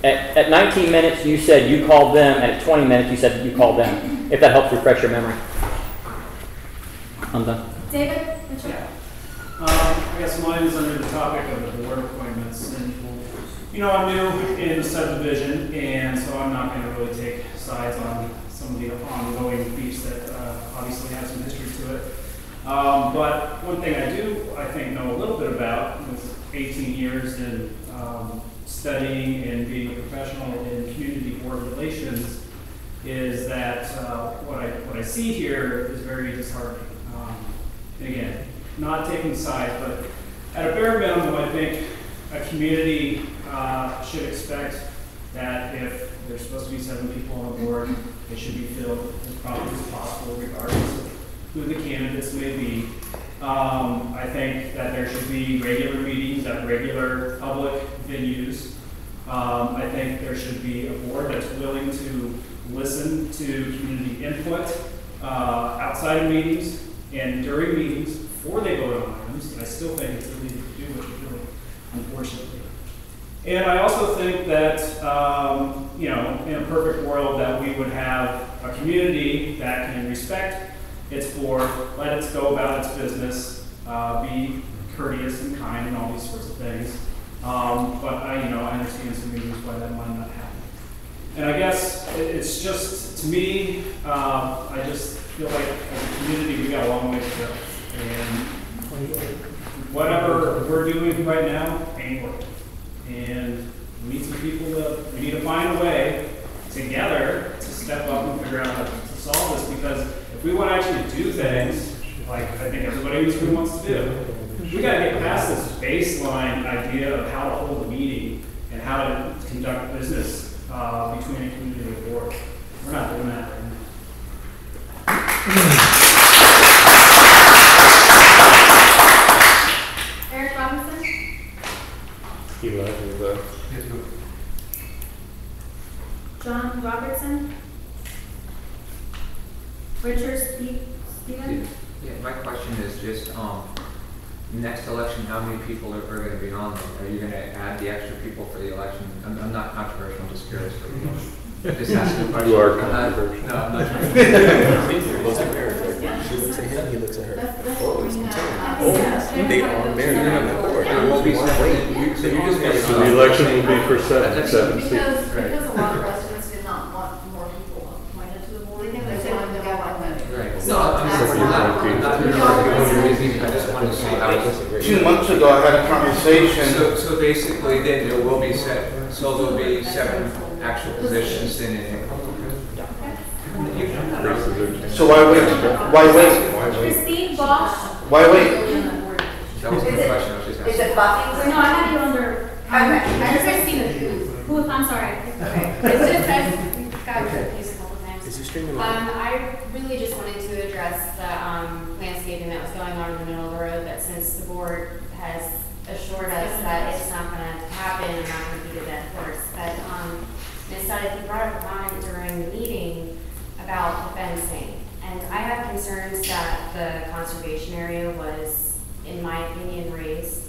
at 19 minutes, you said you called them, and at 20 minutes, you said you called them. If that helps refresh your memory. I'm done. David? Richard? I guess mine is under the topic of the board appointments. And, you know, I'm new in subdivision, and so I'm not going to really take sides on some of the ongoing beefs that obviously have some history to it. But one thing I do, I think, know a little bit about with 18 years in studying and being a professional in community board relations is that what I see here is very disheartening. And again, not taking sides, but at a bare minimum, I think a community should expect that if there's supposed to be 7 people on the board, it should be filled as promptly as possible, regardless of who the candidates may be. I think that there should be regular meetings at regular public venues. I think there should be a board that's willing to listen to community input outside of meetings and during meetings before they vote on items. I still think it's illegal to do what you're doing, unfortunately. And I also think that, you know, in a perfect world that we would have a community that can respect its board, let it go about its business, be courteous and kind and all these sorts of things. But I understand some reasons why that might not happen. And I guess it's just, to me, I just feel like as a community we got a long way to go. And whatever we're doing right now ain't working. And we need some people we need to find a way together to step up and figure out how to solve this, because if we want to actually do things like I think everybody in this room wants to do, we got to get past this baseline idea of how to hold a meeting and how to conduct business between a community and a board. We're not doing that right now. Eric Robinson? John Robertson? Richard Stevens? Yeah, my question is just, next election, how many people are going to be on there? Are you going to add the extra people for the election? I'm not controversial, I'm just curious. Just asking a question. You are controversial. No, I'm not controversial. She looks at him, he looks at her. They are married, they're on the board. It will be seven. So you just made So the election will be for seven seats. Because a lot of residents did not want more people appointed to the board. They wanted to get more money. Right. So I'm not going to argue with your reasoning, I just wanted to see how it 2 months ago, I had a conversation. So basically, then there will be there'll be 7 actual positions in it. So why wait? Christine Bosch? Why wait? That wasn't the question, I was just asking. Is it Buffington? No, I have you under. I'm Christina Who? I'm sorry. Okay, it's just, I've got confused a couple times. Is he streaming live? I really just wanted to address the landscaping that was going on in the middle of the road, that since the board has assured us that it's not going to happen, I'm not going to beat a dead horse. But Ms. Suddick, you brought up a comment during the meeting about the fencing. And I have concerns that the conservation area was, in my opinion, raised.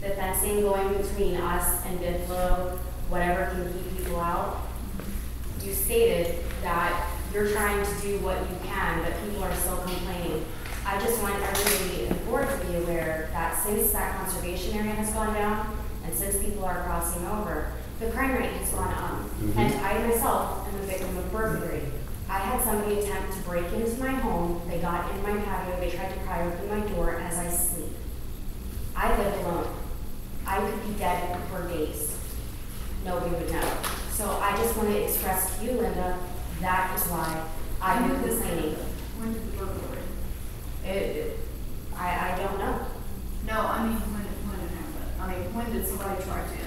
The fencing going between us and bid flow, whatever can keep people out. You stated that you're trying to do what you can, but people are still complaining. I just want everybody in the board to be aware that since that conservation area has gone down, and since people are crossing over, the crime rate has gone up. And I myself am a victim of burglary. I had somebody attempt to break into my home, they got in my patio, they tried to pry open my door as I sleep. I live alone. I could be dead for days. Nobody would know. So I just want to express to you, Linda, that is why I'm complaining. When did the burglary? I don't know. No, I mean, when it happened. I mean, when did somebody try to